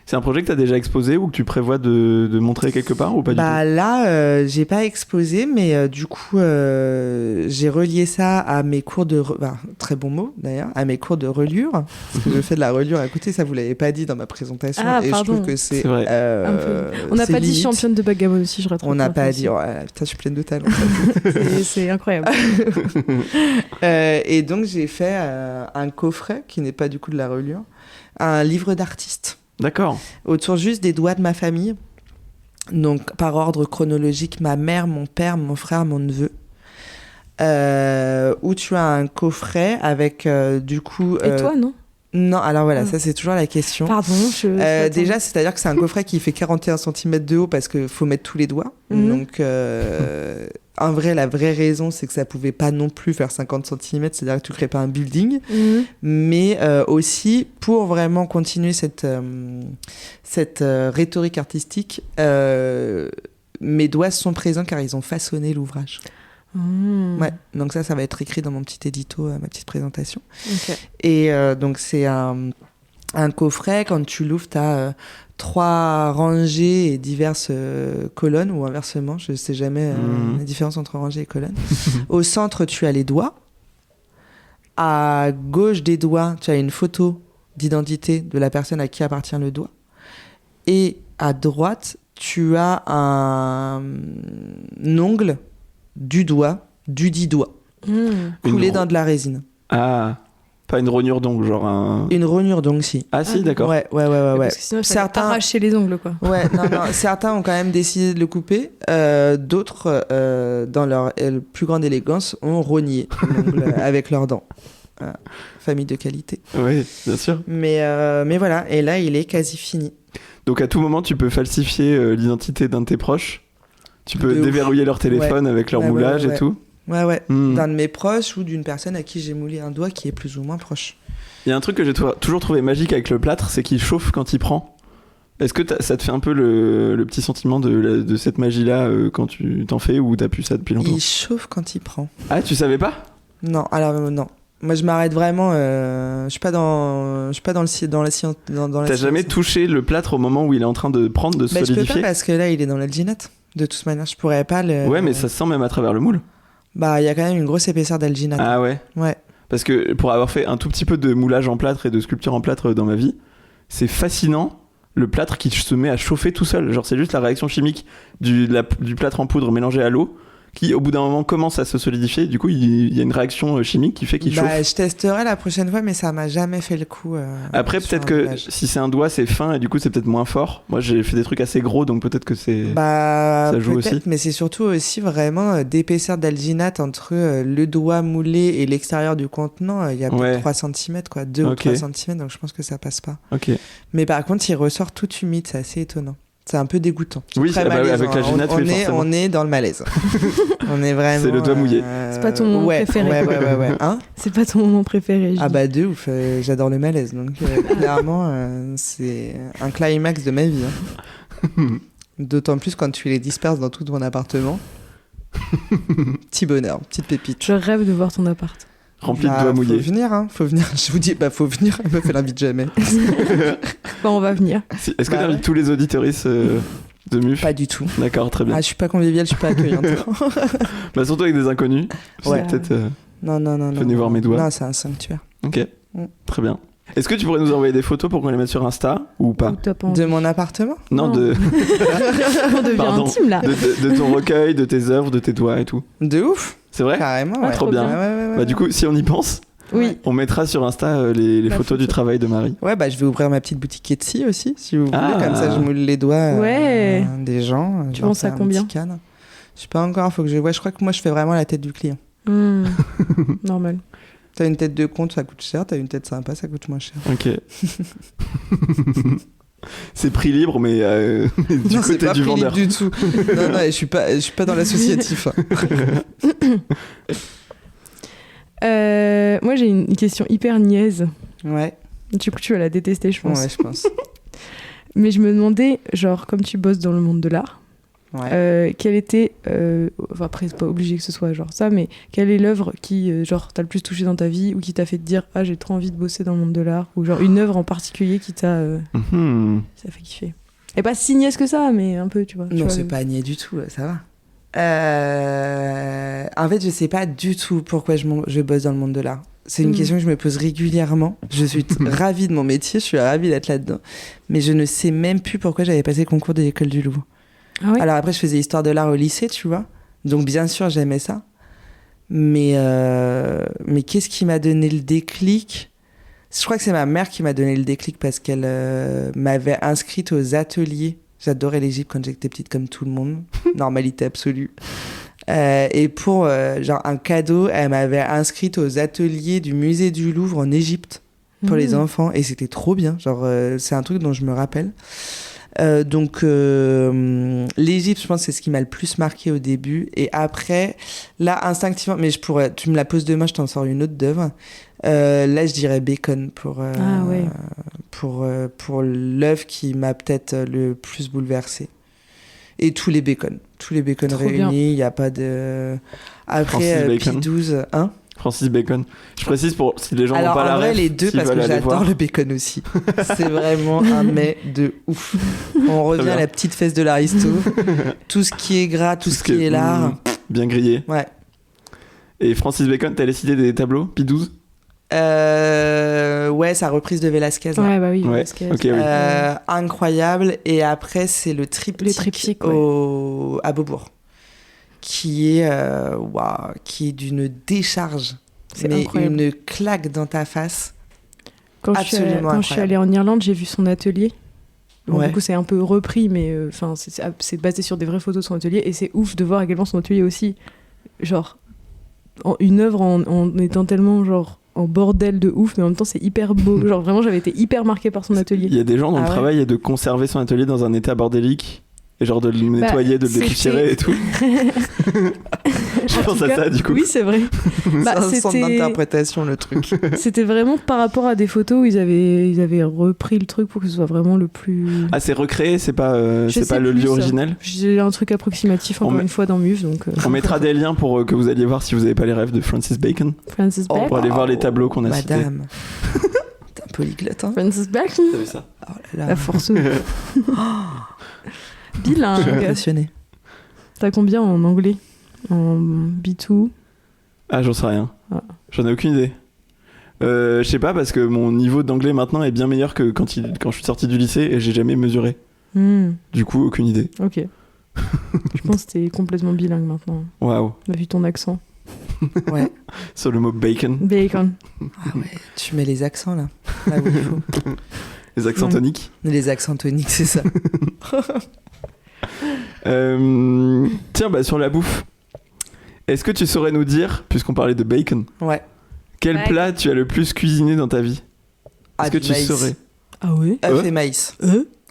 C'est un projet que tu as déjà exposé ou que tu prévois de montrer quelque part ou pas du tout? Là, j'ai pas exposé, mais du coup, j'ai relié ça à mes cours de... très bon mot, d'ailleurs, à mes cours de reliure. Parce que je fais de la reliure à côté, ça vous l'avez pas dit dans ma présentation. Et pardon. je trouve que c'est... vrai. On n'a c'est pas dit limite. championne de backgammon aussi, je rattrape. On n'a pas dit... Oh, putain, je suis pleine de talent. C'est incroyable. Et donc, j'ai fait un coffret, qui n'est pas du coup de la reliure, un livre d'artiste. D'accord. Autour juste des doigts de ma famille. Donc, par ordre chronologique, ma mère, mon père, mon frère, mon neveu. Où tu as un coffret avec, du coup... Et toi, non? Non, alors voilà, ça c'est toujours la question. Pardon, déjà, c'est-à-dire que c'est un coffret qui fait 41 cm de haut parce qu'il faut mettre tous les doigts. Donc, en vrai, la vraie raison, c'est que ça pouvait pas non plus faire 50 cm, c'est-à-dire que tu crées pas un building. Mais aussi, pour vraiment continuer cette rhétorique artistique, mes doigts sont présents car ils ont façonné l'ouvrage. Ouais, donc ça va être écrit dans mon petit édito, ma petite présentation. Okay. Et donc c'est un coffret, quand tu l'ouvres, tu as 3 rangées et diverses colonnes, ou inversement, je ne sais jamais la différence entre rangées et colonnes. Au centre, tu as les doigts. À gauche des doigts, tu as une photo d'identité de la personne à qui appartient le doigt. Et à droite, tu as un ongle du doigt, du dit doigt, coulé dans de la résine. Ah, pas une rognure d'ongle, genre un... Une rognure d'ongle, si. Ah si, d'accord. Ouais. Parce que sinon, certains arracher les ongles, quoi. Ouais, non, certains ont quand même décidé de le couper. D'autres, dans leur plus grande élégance, ont rogné l'ongle avec leurs dents. Famille de qualité. Oui, bien sûr. Mais voilà, et là, il est quasi fini. Donc à tout moment, tu peux falsifier l'identité d'un de tes proches. Tu peux déverrouiller leur téléphone avec leur moulage et tout. Ouais. D'un de mes proches ou d'une personne à qui j'ai moulé un doigt qui est plus ou moins proche. Il y a un truc que j'ai toujours trouvé magique avec le plâtre, c'est qu'il chauffe quand il prend. Est-ce que ça te fait un peu le petit sentiment de cette magie-là quand tu t'en fais, ou t'as pu ça depuis longtemps? Il chauffe quand il prend. Ah, tu savais pas? Non, alors non. Moi, je m'arrête vraiment. Je suis pas dans la science. T'as jamais touché le plâtre au moment où il est en train de prendre, de se solidifier? Je peux pas parce que là, il est dans l'alginate. De toute manière, je pourrais pas le... Ouais, mais ça se sent même à travers le moule. Bah, il y a quand même une grosse épaisseur d'alginate. Ah ouais? Ouais. Parce que pour avoir fait un tout petit peu de moulage en plâtre et de sculpture en plâtre dans ma vie, c'est fascinant le plâtre qui se met à chauffer tout seul. Genre, c'est juste la réaction chimique du plâtre en poudre mélangé à l'eau qui, au bout d'un moment, commence à se solidifier. Du coup, il y a une réaction chimique qui fait qu'il chauffe. Je testerai la prochaine fois, mais ça m'a jamais fait le coup. Après, peut-être que si c'est un doigt, c'est fin et du coup, c'est peut-être moins fort. Moi, j'ai fait des trucs assez gros, donc peut-être que ça joue aussi. Mais c'est surtout aussi vraiment d'épaisseur d'alginate entre le doigt moulé et l'extérieur du contenant. Il y a peut-être 3 cm, quoi. 2 ou 3 cm, donc je pense que ça passe pas. Ok. Mais par contre, il ressort tout humide, c'est assez étonnant. C'est un peu dégoûtant. Oui, avec l'alginate, on est dans le malaise. On est vraiment... C'est le doigt mouillé. C'est pas ton moment préféré. Ouais. Hein? C'est pas ton moment préféré. Ah bah de ouf, j'adore le malaise. Donc clairement, c'est un climax de ma vie. Hein. D'autant plus quand tu les disperses dans tout ton appartement. Petit bonheur, petite pépite. Je rêve de voir ton appart. Rempli de doigts mouillés. Faut venir. Je vous dis, faut venir. Elle me fait l'invite jamais. On va venir. Est-ce que t'invites tous les auditeuristes de MUF? Pas du tout. D'accord, très bien. Ah, je suis pas conviviale, je suis pas accueillante. Surtout avec des inconnus. Ouais. Peut-être. Non. Venez voir mes doigts. Non, c'est un sanctuaire. Ok. Très bien. Est-ce que tu pourrais nous envoyer des photos pour qu'on les mette sur Insta ou pas? De mon appartement? Non, On devient intime là. De ton recueil, de tes œuvres, de tes doigts et tout. De ouf. C'est vrai? Carrément, ouais. Trop bien. Ouais. Bah, du coup, si on y pense, oui. On mettra sur Insta les photos du travail de Marie. Ouais, bah je vais ouvrir ma petite boutique Etsy aussi, si vous voulez. Comme ça, je moule les doigts des gens. Tu penses à combien? Je sais pas encore, faut que je vois. Je crois que moi, je fais vraiment la tête du client. Normal. T'as une tête de compte, ça coûte cher. T'as une tête sympa, ça coûte moins cher. Ok. C'est prix libre, mais du côté du vendeur. C'est pas prix libre du tout. non, je suis pas dans l'associatif. Moi, j'ai une question hyper niaise. Ouais. Du coup, tu vas la détester, je pense. Ouais, je pense. Mais je me demandais, genre, comme tu bosses dans le monde de l'art, Quelle était, après c'est pas obligé que ce soit genre ça, mais quelle est l'œuvre qui genre t'a le plus touché dans ta vie ou qui t'a fait te dire ah j'ai trop envie de bosser dans le monde de l'art, ou genre une œuvre en particulier qui t'a ça fait kiffer. Et pas si niaise que ça, mais un peu, tu vois. Non, c'est pas niais du tout, ça va. En fait, je sais pas du tout pourquoi je bosse dans le monde de l'art. C'est une question que je me pose régulièrement. Je suis ravie de mon métier, je suis ravie d'être là-dedans. Mais je ne sais même plus pourquoi j'avais passé le concours de l'École du Louvre. Ah ouais. Alors après, je faisais histoire de l'art au lycée, tu vois. Donc bien sûr, j'aimais ça. Mais qu'est-ce qui m'a donné le déclic ? Je crois que c'est ma mère qui m'a donné le déclic parce qu'elle m'avait inscrite aux ateliers. J'adorais l'Égypte quand j'étais petite, comme tout le monde. Normalité absolue. Et pour genre un cadeau, elle m'avait inscrite aux ateliers du musée du Louvre en Égypte pour les enfants. Et c'était trop bien. Genre, c'est un truc dont je me rappelle. Donc l'Égypte, je pense que c'est ce qui m'a le plus marqué au début. Et après, là, instinctivement, mais tu me la poses demain, je t'en sors une autre d'œuvre. Là, je dirais Bacon pour l'œuvre qui m'a peut-être le plus bouleversée. Et tous les Bacon réunis, il n'y a pas de... Après, Pie XII, hein ? Francis Bacon. Je précise pour si les gens n'ont pas la ref. Alors en vrai, les deux, parce que j'adore le bacon aussi. C'est vraiment un mets de ouf. On revient à la petite fesse de l'aristo. Tout ce qui est gras, tout ce qui est lard. Bien grillé. Ouais. Et Francis Bacon, t'as décidé des tableaux Pie XII ? Ouais, sa reprise de Velázquez. Ouais, bah oui, ouais. Velázquez. Okay, oui. Incroyable. Et après, c'est le triptyque à Beaubourg. Qui est d'une décharge. C'est mais incroyable. Une claque dans ta face. Quand je suis allée en Irlande, j'ai vu son atelier. Bon, du coup, c'est un peu repris, mais c'est basé sur des vraies photos de son atelier. Et c'est ouf de voir à quel point son atelier aussi, genre, une œuvre en étant tellement, genre, en bordel de ouf, mais en même temps, c'est hyper beau. Genre, vraiment, j'avais été hyper marquée par son atelier. Il y a des gens dont le travail est de conserver son atelier dans un état bordélique. Et genre de le nettoyer, de le dépoussiérer et tout. Je pense à ça du coup. Oui, c'est vrai. C'est un centre d'interprétation le truc. C'était vraiment par rapport à des photos où ils avaient repris le truc pour que ce soit vraiment le plus... Ah, c'est recréé, c'est pas le lieu original. J'ai un truc approximatif encore une fois dans Muse. Donc, on mettra des liens pour que vous alliez voir si vous n'avez pas les rêves de Francis Bacon. Francis Bacon. Pour aller voir les tableaux qu'on a cités. Madame. T'es un polyglotte, hein. Francis Bacon. T'as vu ça? Oh là là. La forceuse. Bilingue. Je suis impressionné. T'as combien en anglais? En B2? Ah, j'en sais rien. Ah. J'en ai aucune idée. Je sais pas, parce que mon niveau d'anglais maintenant est bien meilleur que quand je suis sorti du lycée et j'ai jamais mesuré. Du coup, aucune idée. Ok. Je pense que t'es complètement bilingue maintenant. Waouh. On a vu ton accent. Ouais. Sur le mot bacon. Bacon. Ah ouais, tu mets les accents là où il faut. Les accents toniques. Les accents toniques, c'est ça. Tiens, bah sur la bouffe, est-ce que tu saurais nous dire, puisqu'on parlait de bacon, quel plat tu as le plus cuisiné dans ta vie? Est-ce que tu saurais? Ah oui. œufs et maïs.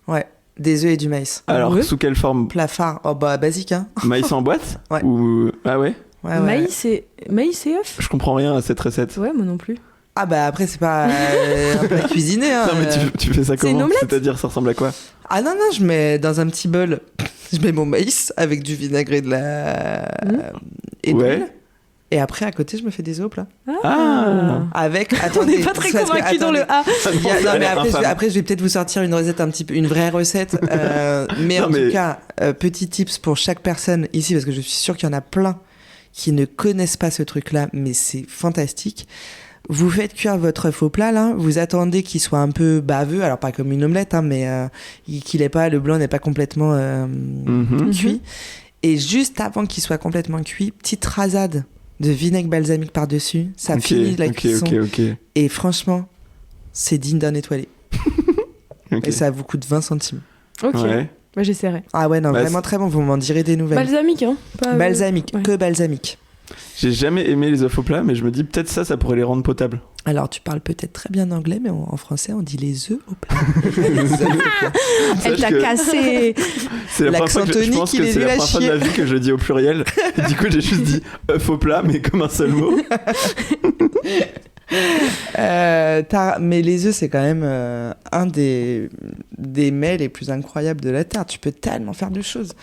Ouais, des œufs et du maïs. Alors, sous quelle forme? Plat phare. Oh bah basique, hein. Maïs en boîte? Ouais. Ou... Ah ouais? Ouais. Maïs et œufs? Je comprends rien à cette recette. Ouais, moi non plus. Ah bah après c'est pas un plat cuisiné, hein. Non mais tu fais ça comment? C'est-à-dire ça ressemble à quoi? Ah non, je mets dans un petit bol, je mets mon maïs avec du vinaigre et de et de l'huile. Et après à côté je me fais des œufs au plat. Avec, attendez, on n'est pas très convaincus dans le A. Non mais après je vais peut-être vous sortir une recette une vraie recette. Mais en tout cas, petit tips pour chaque personne ici, parce que je suis sûre qu'il y en a plein qui ne connaissent pas ce truc-là, mais c'est fantastique. Vous faites cuire votre œuf au plat, là. Vous attendez qu'il soit un peu baveux, alors pas comme une omelette, hein, mais le blanc n'est pas complètement cuit. Et juste avant qu'il soit complètement cuit, petite rasade de vinaigre balsamique par-dessus. Ça finit la cuisson. Et franchement, c'est digne d'un étoilé. Et ça vous coûte 20 centimes. Ok. Ouais. Bah, j'essaierai. Ah ouais, non, vraiment très bon. Vous m'en direz des nouvelles. Balsamique, hein. Balsamique, que balsamique. J'ai jamais aimé les œufs au plat, mais je me dis peut-être ça pourrait les rendre potables. Alors, tu parles peut-être très bien anglais, mais en français, on dit les œufs au plat. Elle t'a cassé. C'est la première fois que je pense que c'est la première fois de ma vie que je dis au pluriel. Et du coup, j'ai juste dit œuf au plat, mais comme un seul mot. Mais les œufs, c'est quand même un des des mets les plus incroyables de la Terre. Tu peux tellement faire de choses.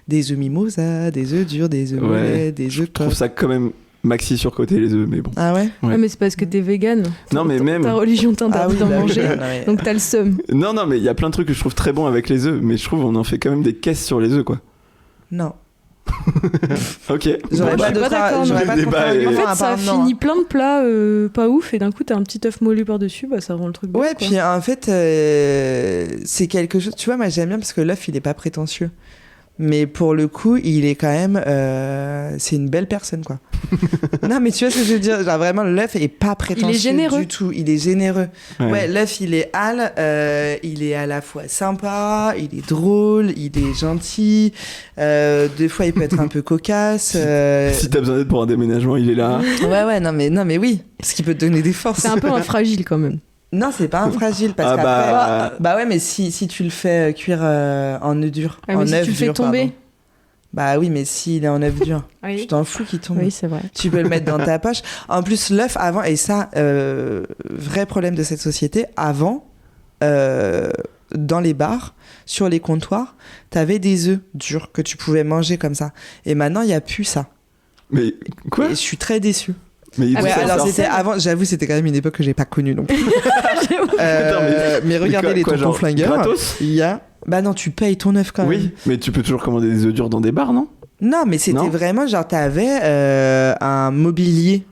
Des œufs mimosa, des œufs durs, des œufs mollets, des œufs Je trouve ça quand même maxi surcoté les œufs, mais bon. Ah ouais? Ouais, mais c'est parce que t'es vegan. Non, mais même... Ta religion t'interdit d'en manger, ouais. donc t'as le seum. Non, mais il y a plein de trucs que je trouve très bons avec les œufs, mais je trouve on en fait quand même des caisses sur les œufs, quoi. Non. Ok. J'aurais pas d'accord, de débat En contre-argument, fait, ça apparemment. finit plein de plats pas ouf, et d'un coup, t'as un petit œuf moulu par-dessus, bah ça rend le truc bien. Ouais, quoi. puis en fait, c'est quelque chose. Tu vois, moi j'aime bien parce que l'œuf, il est pas prétentieux. Mais pour le coup, il est quand même. C'est une belle personne, quoi. Non, mais tu vois ce que je veux dire? Genre, vraiment, l'œuf est pas prétentieux généreux. du tout. Il est généreux. Ouais. Ouais, l'œuf, il est il est à la fois sympa, il est drôle, il est gentil. Des fois, il peut être un peu cocasse. Si t'as besoin d'aide pour un déménagement, il est là. Ouais, non, mais oui. Parce qu'il peut te donner des forces. C'est un peu un fragile quand même. Non, c'est pas un fragile parce Ah qu'après. bah... Ouais, mais si tu le fais cuire en œuf dur. Ah, mais en si œuf tu le fais dur, tomber. pardon. Bah oui, mais s'il est en œuf dur, tu Oui, t'en fous qu'il tombe. oui c'est vrai. Tu peux le mettre dans ta poche. En plus, l'œuf avant, et ça, vrai problème de cette société, avant, dans les bars, sur les comptoirs, t'avais des œufs durs que tu pouvais manger comme ça. Et maintenant, il n'y a plus ça. Mais quoi? Et je suis très déçue. Mais Ah d'où Ouais, ça alors sort c'était avant, j'avoue, c'était quand même une époque que j'ai pas connue non plus. Attends, mais regardez quoi, les quoi, tontons genre, flingueurs. gratos Il y a. Bah non, tu payes ton œuf quand même. Oui, mais tu peux toujours commander des œufs durs dans des bars, non? Non, mais c'était Non. vraiment genre, t'avais un mobilier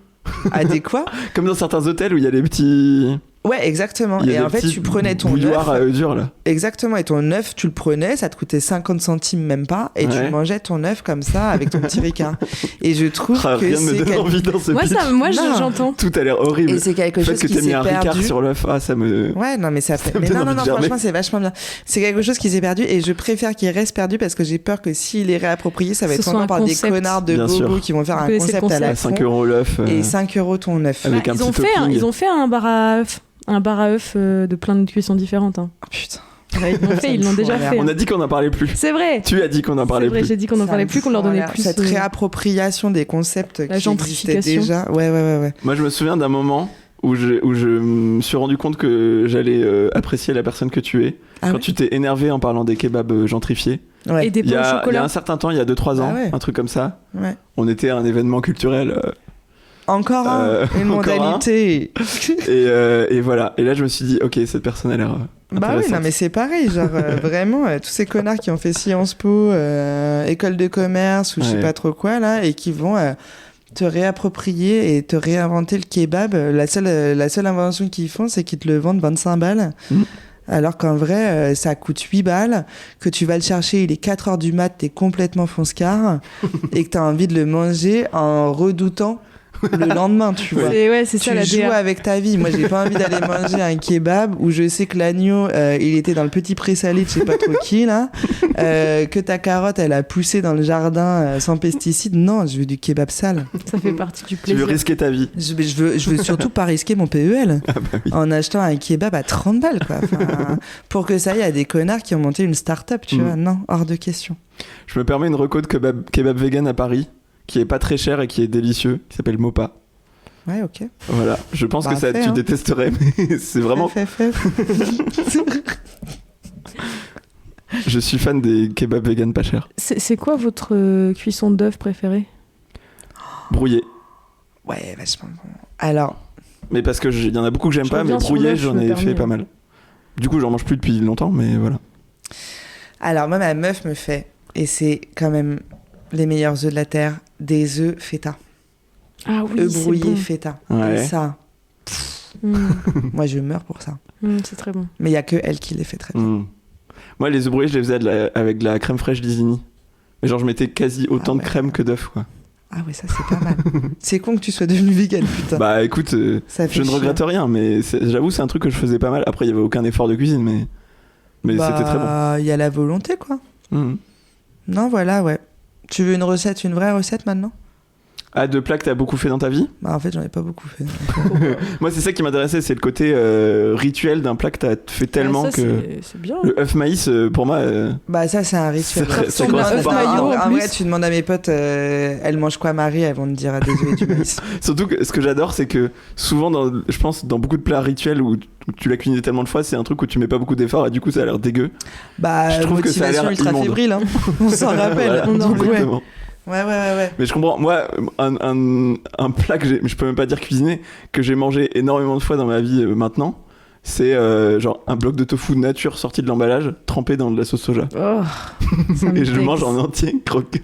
adéquat. Comme dans certains hôtels où il y a les petits... Ouais, exactement. Il y a Et des en fait, petits tu prenais ton bouilloires à œuf. œufs durs, là. Exactement. Et ton œuf, tu le prenais, ça te coûtait 50 centimes, même pas. Et Ouais. tu mangeais ton œuf comme ça, avec ton petit ricard. Et je trouve Ah, que rien ne me c'est. donne envie dans ce Moi, pitch. moi Non. j'entends. Tout a l'air horrible. Et c'est quelque Le fait chose que qui t'aies mis s'est un ricard perdu. sur l'œuf, ça me... Ouais, non, mais ça fait. me Mais donne non, envie de germer. franchement, c'est vachement bien. C'est quelque chose qui s'est perdu et je préfère qu'il reste perdu parce que j'ai peur que s'il est réapproprié, ça va Ce être soit encore un par des concept. connards de Bien bobos sûr. qui vont faire Vous un connaissez le concept à la À con. 5 € l'œuf. Et 5 € ton œuf. Avec un ils ont petit fait topping. ils ont fait un bar à œufs. Un bar à œufs de plein de cuissons différentes. Hein. Oh, putain. Ouais, ils l'ont fait, ils l'ont déjà fait. On a dit qu'on n'en parlait plus. C'est vrai. Tu as dit qu'on en C'est parlait vrai, plus. j'ai dit qu'on en parlait plus, qu'on leur donnait plus. Cette réappropriation des concepts qui existaient gentrification. déjà. Ouais. Moi, je me souviens d'un moment où je me suis rendu compte que j'allais apprécier la personne que tu es. Ah Quand ouais tu t'es énervé en parlant des kebabs gentrifiés. Ouais. Et des Il y pains au a chocolat. un certain temps, il y a 2-3 ans, Ah ouais. un truc comme ça. Ouais. On était à un événement culturel. Encore une encore modalité. Et voilà. Et là, je me suis dit, ok, cette personne a l'air Bah oui, intéressante. non, mais c'est pareil, genre vraiment, tous ces connards qui ont fait Sciences Po, école de commerce ou je sais Ouais. pas trop quoi, là, et qui vont te réapproprier et te réinventer le kebab. La seule invention qu'ils font, c'est qu'ils te le vendent 25 balles. Mm. Alors qu'en vrai, ça coûte 8 balles, que tu vas le chercher, il est 4h du mat, t'es complètement fonce-car, et que t'as envie de le manger en redoutant le lendemain, tu vois. C'est ça Tu la joues DA. avec ta vie. Moi, j'ai pas envie d'aller manger un kebab où je sais que l'agneau, il était dans le petit présalé de je sais pas trop qui, là. Que ta carotte, elle a poussé dans le jardin sans pesticides. Non, je veux du kebab sale. Ça fait partie du Tu veux plaisir. risquer ta vie. Je veux surtout pas risquer mon PEL Ah bah oui. en achetant un kebab à 30 balles, quoi. Enfin, pour que ça aille à des connards qui ont monté une start-up, tu vois. Non, hors de question. Je me permets une reco de kebab vegan à Paris, qui est pas très cher et qui est délicieux, qui s'appelle Mopa. Ouais, ok. Voilà. Je pense Bah, que ça, fais, tu hein. détesterais, mais c'est vraiment... Fais. Je suis fan des kebabs vegan pas chers. C'est quoi votre cuisson d'œuf préférée? Brouillé. Ouais, vachement bon. Alors, Mais parce que il y en a beaucoup que j'aime Je pas, mais reviens sur brouillé, l'œuf, je j'en me ai permets, fait pas hein. mal. Du coup, j'en mange plus depuis longtemps, mais voilà. moi, ma meuf me fait, et c'est quand même les meilleurs œufs de la terre, des œufs feta. Ah oui, Œufs c'est brouillés bon. feta. Ouais. Et ça, moi, je meurs pour ça. C'est très bon. Mais il y a que elle qui les fait très bien. Mm. Moi, les œufs brouillés, je les faisais avec de la crème fraîche d'Isigny. Mais genre, je mettais quasi autant de ouais. crème que d'œufs, quoi. Ah ouais, ça, c'est pas mal. C'est con que tu sois devenu vegan, putain. Bah écoute, Ça fait je ne chier. regrette rien, mais j'avoue, c'est un truc que je faisais pas mal. Après, il y avait aucun effort de cuisine, mais c'était très bon. Il y a la volonté, quoi. Mm. Non, voilà, ouais. Tu veux une recette, une vraie recette maintenant? Ah, de plats que t'as beaucoup fait dans ta vie? Bah, en fait, j'en ai pas beaucoup fait. Moi, c'est ça qui m'intéressait, c'est le côté rituel d'un plat que t'as fait tellement ça, que... c'est bien. Le œuf maïs, pour moi... Bah, ça, c'est un rituel. Ça ressemble à un œuf maillot, en En plus. vrai, tu demandes à mes potes, elles mangent quoi, Marie? Elles vont te dire désolé du maïs. Surtout que ce que j'adore, c'est que souvent, je pense, dans beaucoup de plats rituels où tu l'as cuisiné tellement de fois, c'est un truc où tu mets pas beaucoup d'efforts et du coup, ça a l'air dégueu. Bah, Je trouve que ça a l'air ultra immonde. fébrile, hein. On s'en rappelle. Voilà, Donc, ouais. exactement. Ouais. Mais je comprends, moi, un plat que je peux même pas dire cuisiner, que j'ai mangé énormément de fois dans ma vie maintenant, c'est genre un bloc de tofu nature sorti de l'emballage, trempé dans de la sauce soja. Oh, ça me Et je le vexe. mange en entier, J'ai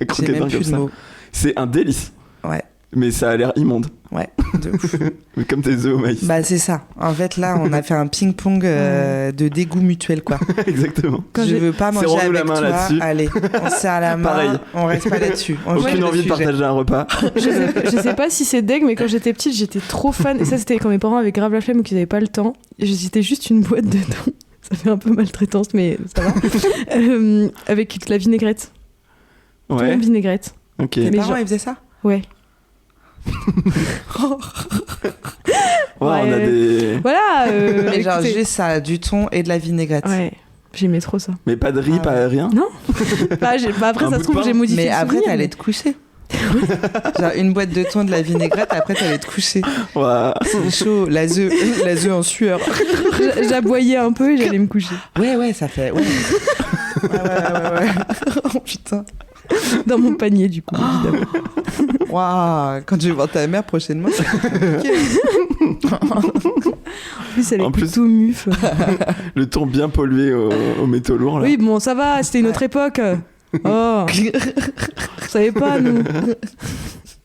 croqué même dedans plus comme de ça. mots. C'est un délice. Ouais. Mais ça a l'air immonde. Ouais, de ouf. Mais comme tes œufs au maïs. Bah, c'est ça. En fait, là, on a fait un ping-pong de dégoût mutuel, quoi. Exactement. Je veux pas manger Serrons-nous la avec main toi. là-dessus. Allez, on se serre la main. Pareil. On reste pas là-dessus. On change Aucune envie de sujet. partager un repas. Je sais pas si c'est deg, mais quand j'étais petite, j'étais trop fan. Et ça, c'était quand mes parents avaient grave la flemme ou qu'ils avaient pas le temps. Et c'était juste une boîte de thon. Ça fait un peu maltraitance, mais ça va. Avec de la vinaigrette. Ouais. Thon, vinaigrette. Ok. Tes Mais parents, genre- ils faisaient ça? Ouais. Ouais, on a des. Voilà. Et genre, écoutez. juste ça, du thon et de la vinaigrette. Ouais. J'aimais trop ça. Mais pas de riz, Ah pas rien. Bah, après, Un ça bout se de trouve, pain. j'ai modifié Mais le après, souvenir, t'allais mais- te coucher. Genre, une boîte de thon, de la vinaigrette, après, t'allais te coucher. Ouais. C'est chaud. L'as œuf en sueur. J'aboyais un peu et j'allais me coucher. Ouais, ça fait. Ouais. Ouais. Oh putain. Dans mon panier, du coup, évidemment. Waouh. Quand je vais voir ta mère prochainement. En plus, elle En est plus- tout muf. Le thon bien pollué aux métaux lourds, là. Oui, bon, ça va, c'était une autre époque. Oh, vous savez pas, nous.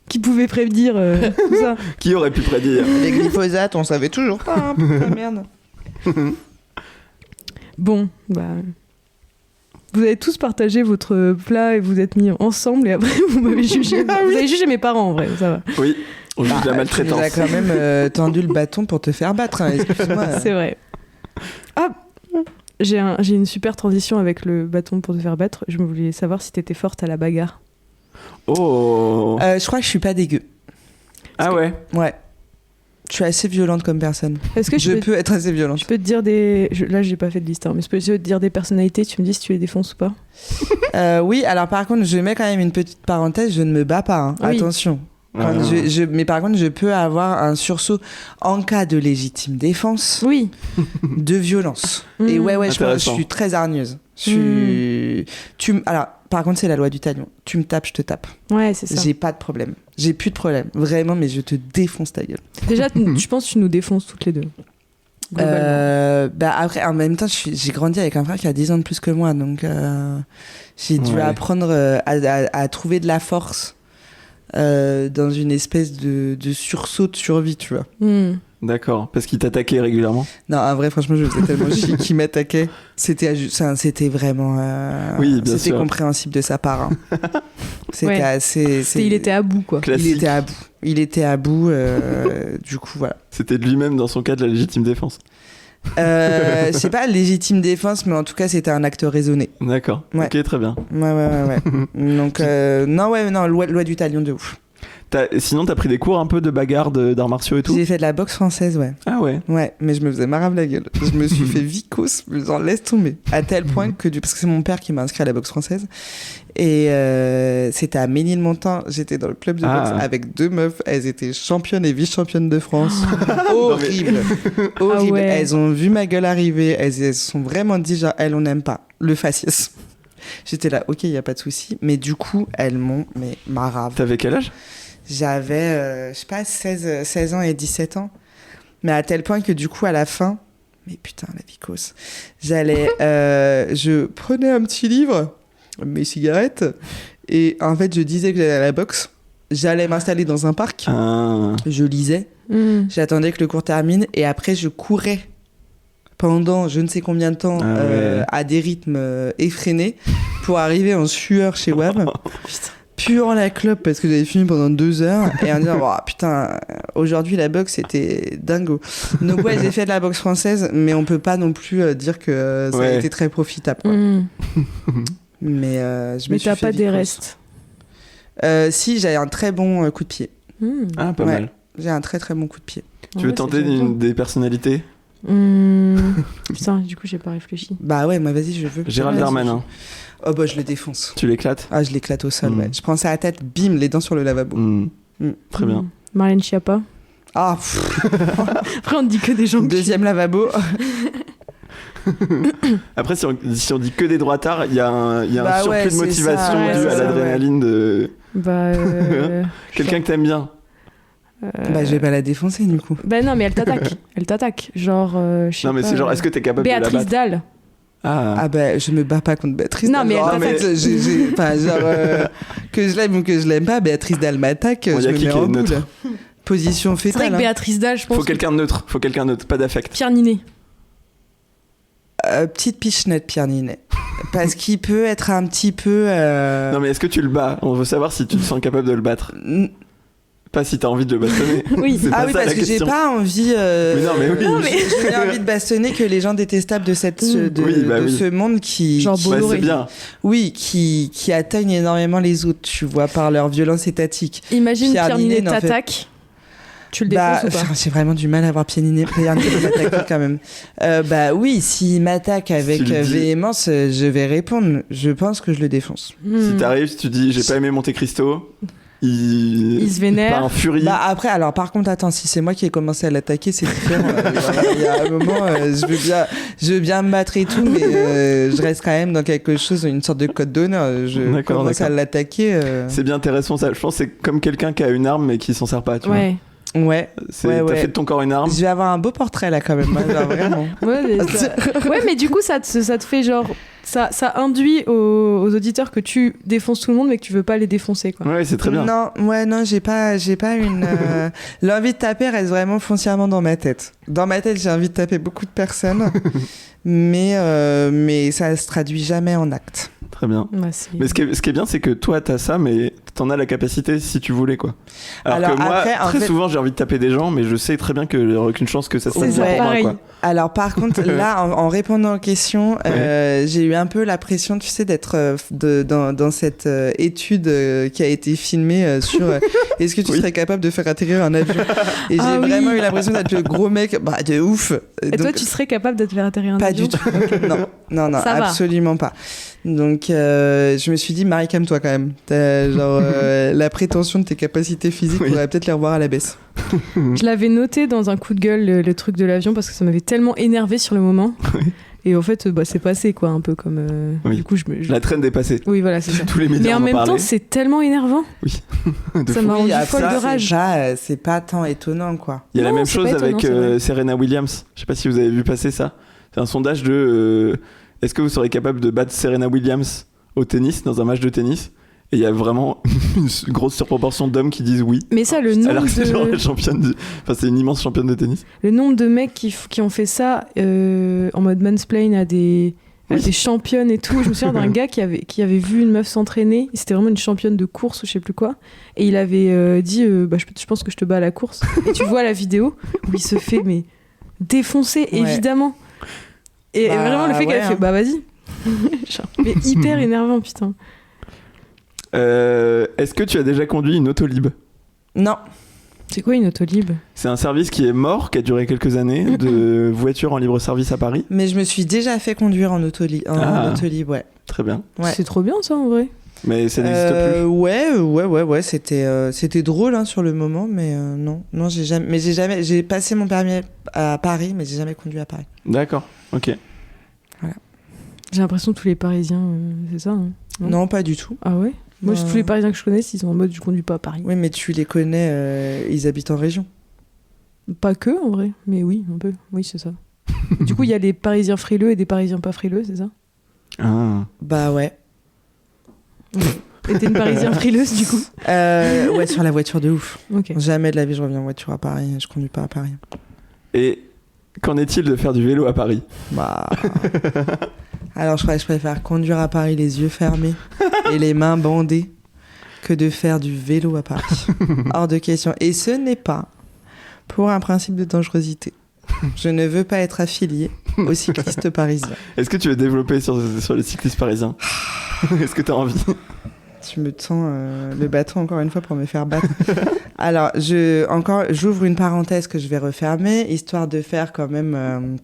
Qui pouvait prédire tout ça? Qui aurait pu prédire? Les glyphosates, on savait toujours pas. Hein, putain, merde. Bon, bah. Vous avez tous partagé votre plat et vous êtes mis ensemble et après vous m'avez jugé. Vous avez jugé mes parents en vrai, ça va. Oui, on juge la Tu nous maltraitance. as quand même tendu le bâton pour te faire battre. Hein, excuse-moi. C'est vrai. Ah, j'ai une super transition avec le bâton pour te faire battre. Je voulais savoir si t'étais forte à la bagarre. Oh. Je crois que je suis pas dégueu. Ah ouais. Ouais. Je suis assez violente comme personne. Est-ce que Je peux être assez violente. je peux te dire des. Là, j'ai pas fait de liste, hein, mais je peux te dire des personnalités, tu me dis si tu les défonces ou pas. Oui, alors par contre, je mets quand même une petite parenthèse, je ne me bats pas. Hein. Oui. Attention. Quand mais par contre, je peux avoir un sursaut en cas de légitime défense, Oui. de violence. Mm. Et ouais, je Intéressant. suis très hargneuse. Alors, par contre, c'est la loi du talion. Tu me tapes, je te tape. Ouais, c'est ça. J'ai pas de problème. J'ai plus de problème. Vraiment, mais je te défonce ta gueule. Déjà, je pense que tu nous défonces toutes les deux. Globalement. Bah après, en même temps, j'ai grandi avec un frère qui a 10 ans de plus que moi, donc j'ai dû Ouais. apprendre à trouver de la force dans une espèce de sursaut de survie, tu vois. Hmm. D'accord, parce qu'il t'attaquait régulièrement. Non, en vrai, franchement, je faisais tellement chier qu'il m'attaquait. C'était vraiment. Oui, bien c'était sûr. compréhensible de sa part. Hein. C'était Ouais. assez. Il était à bout, quoi. Classique. Il était à bout. Du coup, voilà. C'était de lui-même dans son cas de la légitime défense. Je sais pas, légitime défense, mais en tout cas, c'était un acte raisonné. D'accord. Ouais. Ok, très bien. Ouais. Donc, non, loi du talion de ouf. Sinon, t'as pris des cours un peu de bagarre, d'arts martiaux et tout? J'ai fait de la boxe française, ouais. Ah ouais. Ouais, mais je me faisais marave la gueule. Je me suis fait vicose, j'en laisse tomber. À tel point que, parce que c'est mon père qui m'a inscrit à la boxe française. Et c'était à Ménilmontant. J'étais dans le club de boxe avec 2 meufs. Elles étaient championnes et vice-championnes de France. Horrible. Horrible. Ah ouais. Elles ont vu ma gueule arriver. Elles se sont vraiment dit, genre, elles, on n'aime pas. Le faciès. J'étais là, ok, il n'y a pas de souci. Mais du coup, elles m'ont marave. T'avais quel âge? J'avais, je sais pas, 16 ans et 17 ans. Mais à tel point que du coup, à la fin, mais putain, la vicose, je prenais un petit livre, mes cigarettes, et en fait, je disais que j'allais à la boxe. J'allais m'installer dans un parc, je lisais, Hmm. j'attendais que le cours termine, et après, je courais pendant je ne sais combien de temps à des rythmes effrénés pour arriver en sueur chez Wab. Puant la clope parce que j'avais fini pendant 2 heures et en disant oh, putain aujourd'hui la boxe c'était dingo. Donc ouais, j'ai fait de la boxe française, mais on peut pas non plus dire que ça a été très profitable, quoi. Hmm. Mais je me Mais suis t'as fait pas des vicose. restes. Si, j'ai un très bon coup de pied. Ah, pas Ouais. mal. J'ai un très très bon coup de pied. Tu veux tenter des personnalités? Putain, du coup, j'ai pas réfléchi. Bah ouais, moi vas-y, je veux. Gérald Vas-y, Darmanin. Oh bah je le défonce. Tu l'éclates? Ah, je l'éclate au sol, ouais. Je prends ça à la tête, bim, les dents sur le lavabo. Très bien. Marlène Schiappa. Ah, Après, on ne dit que des gens. deuxième lavabo. Après, si on dit que des droitards, il y a un Bah ouais, surplus de c'est motivation ça, ouais, dû c'est à ça, l'adrénaline de Bah. quelqu'un que t'aimes bien. Bah je vais pas la défoncer du coup. Bah non, mais elle t'attaque. Elle t'attaque. Genre. Je sais Non, mais pas, c'est genre, est-ce que t'es capable de la Béatrice battre? Dalle. Ah bah je me bats pas contre Béatrice Non, Dalle. mais Genre, elle en fait, enfin, genre, que je l'aime ou que je l'aime pas, Béatrice Dalle m'attaque, Bon, y je a me qui mets qui est en boule. neutre? Position C'est vrai fétale. que Hein. Béatrice Dalle, je pense. Faut quelqu'un de neutre, pas d'affect. Pierre Ninet. Petite pichenette Pierre Ninet. Parce qu'il peut être un petit peu... Non, mais est-ce que tu le bats? On veut savoir si tu te sens capable de le battre. Pas si t'as envie de le bastonner. Oui. C'est Ah pas oui, ça, parce la que j'ai question. pas envie... Mais non, mais oui. Non, mais- J'ai envie de bastonner que les gens détestables de, Oui, bah oui. ce monde qui... Genre qui- Ouais, Bolloré. c'est bien. Oui, qui atteignent énormément les autres, tu vois, par leur violence étatique. Imagine Pierre Pierre Ninet, Ninet n'en fait- t'attaque. Tu le Bah, défonces ou pas? j'ai vraiment du mal à voir Pierre Ninet m'attaquer quand même. Bah oui, s'il m'attaque avec Tu lui dis- véhémence, je vais répondre. Je pense que je le défonce. Si t'arrives, si tu dis j'ai pas aimé Monte Cristo, il se vénère. part en furie. Bah après, alors par contre, attends, si c'est moi qui ai commencé à l'attaquer, c'est différent. Il y a un moment, je veux bien me battre et tout, mais je reste quand même dans quelque chose, une sorte de code d'honneur. Je D'accord, commence à d'accord. l'attaquer. C'est bien, t'es responsable. Je pense que c'est comme quelqu'un qui a une arme mais qui s'en sert pas. Tu Ouais. Ouais. vois. Ouais, T'as ouais. fait de ton corps une arme. Je vais avoir un beau portrait là quand même, hein, genre, vraiment. Ouais, mais du coup, ça te fait genre. Ça induit aux auditeurs que tu défonces tout le monde, mais que tu veux pas les défoncer, quoi. Ouais, c'est très bien. Non, j'ai pas une. L'envie de taper reste vraiment foncièrement dans ma tête. Dans ma tête, j'ai envie de taper beaucoup de personnes, mais ça se traduit jamais en acte. Très bien. Ouais, Mais ce qui est bien, c'est que toi, t'as ça, mais t'en as la capacité si tu voulais, quoi. Alors que moi, après, en très fait- souvent, j'ai envie de taper des gens, mais je sais très bien qu'il n'y aurait aucune chance que ça se passe C'est bien pour moi, pareil. quoi. Alors par contre, là, en répondant aux questions, j'ai eu un peu la pression, tu sais, d'être dans cette étude qui a été filmée sur est-ce que tu Oui. serais capable de faire atterrir un avion. Et j'ai oui. vraiment eu l'impression d'être le gros mec, bah de ouf. Et toi, tu serais capable de te faire atterrir un Pas avion? du tout. Non, Ça va. absolument pas. Donc, je me suis dit, Marie, calme-toi quand même. T'as, genre, la prétention de tes capacités physiques, Oui. faudrait peut-être les revoir à la baisse. Je l'avais noté dans un coup de gueule, le truc de l'avion, parce que ça m'avait tellement énervé sur le moment. Et en fait, bah, c'est passé, quoi, un peu comme. Oui. Du coup, La traîne dépassée. Oui, voilà, c'est ça. Tous les médias Mais en en même temps, parlaient. c'est tellement énervant. De Ça fou. m'a rendu après, folle de rage. c'est pas tant étonnant, quoi. Il y a la Non, même c'est chose pas étonnant, avec c'est vrai. Serena Williams. Je sais pas si vous avez vu passer ça. C'est un sondage de est-ce que vous serez capable de battre Serena Williams au tennis, dans un match de tennis? Et il y a vraiment une grosse surproportion d'hommes qui disent oui. Mais ça, le Alors nombre, que c'est genre la de, championne enfin, c'est une immense championne de tennis. le nombre de mecs qui ont fait ça en mode mansplain à des championnes et tout. Je me souviens d'un gars qui avait vu une meuf s'entraîner. C'était vraiment une championne de course ou je sais plus quoi. Et il avait dit bah, je pense que je te bats à la course. Et tu vois la vidéo où il se fait mais défoncer, Ouais. évidemment. Et Bah, vraiment le fait qu'elle ouais, fait hein. bah vas-y. Genre, mais hyper énervant, putain. Est-ce que tu as déjà conduit une Autolib? Non. C'est quoi une Autolib? C'est un service qui est mort, qui a duré quelques années, de voitures en libre service à Paris. Mais je me suis déjà fait conduire en autolib, ouais. Très bien. Ouais. C'est trop bien ça en vrai. Mais ça n'existe plus. Ouais, c'était drôle hein, sur le moment, mais non, j'ai passé mon permis à Paris, mais j'ai jamais conduit à Paris. D'accord, ok. J'ai l'impression que tous les Parisiens, c'est ça. Hein. Non, pas du tout. Ah ouais? Moi, Non. tous les Parisiens que je connais, ils sont en mode je conduis pas à Paris. Oui, mais tu les connais, ils habitent en région. Pas que en vrai, mais oui, un peu. Oui, c'est ça. Du coup, il y a des Parisiens frileux et des Parisiens pas frileux, c'est ça? Ah. Bah ouais. Et t'es une Parisienne frileuse du coup? Ouais, sur la voiture de ouf. Ok. Jamais de la vie je reviens en voiture à Paris, je conduis pas à Paris. Et qu'en est-il de faire du vélo à Paris? Bah. Alors je crois que je préfère conduire à Paris les yeux fermés et les mains bandées que de faire du vélo à Paris. Hors de question. Et ce n'est pas pour un principe de dangerosité. Je ne veux pas être affilié aux cyclistes parisiens. Est-ce que tu veux développer sur les cyclistes parisiens? Est-ce que tu as envie? tu me tends le bâton encore une fois pour me faire battre. Alors, j'ouvre une parenthèse que je vais refermer, histoire de faire quand même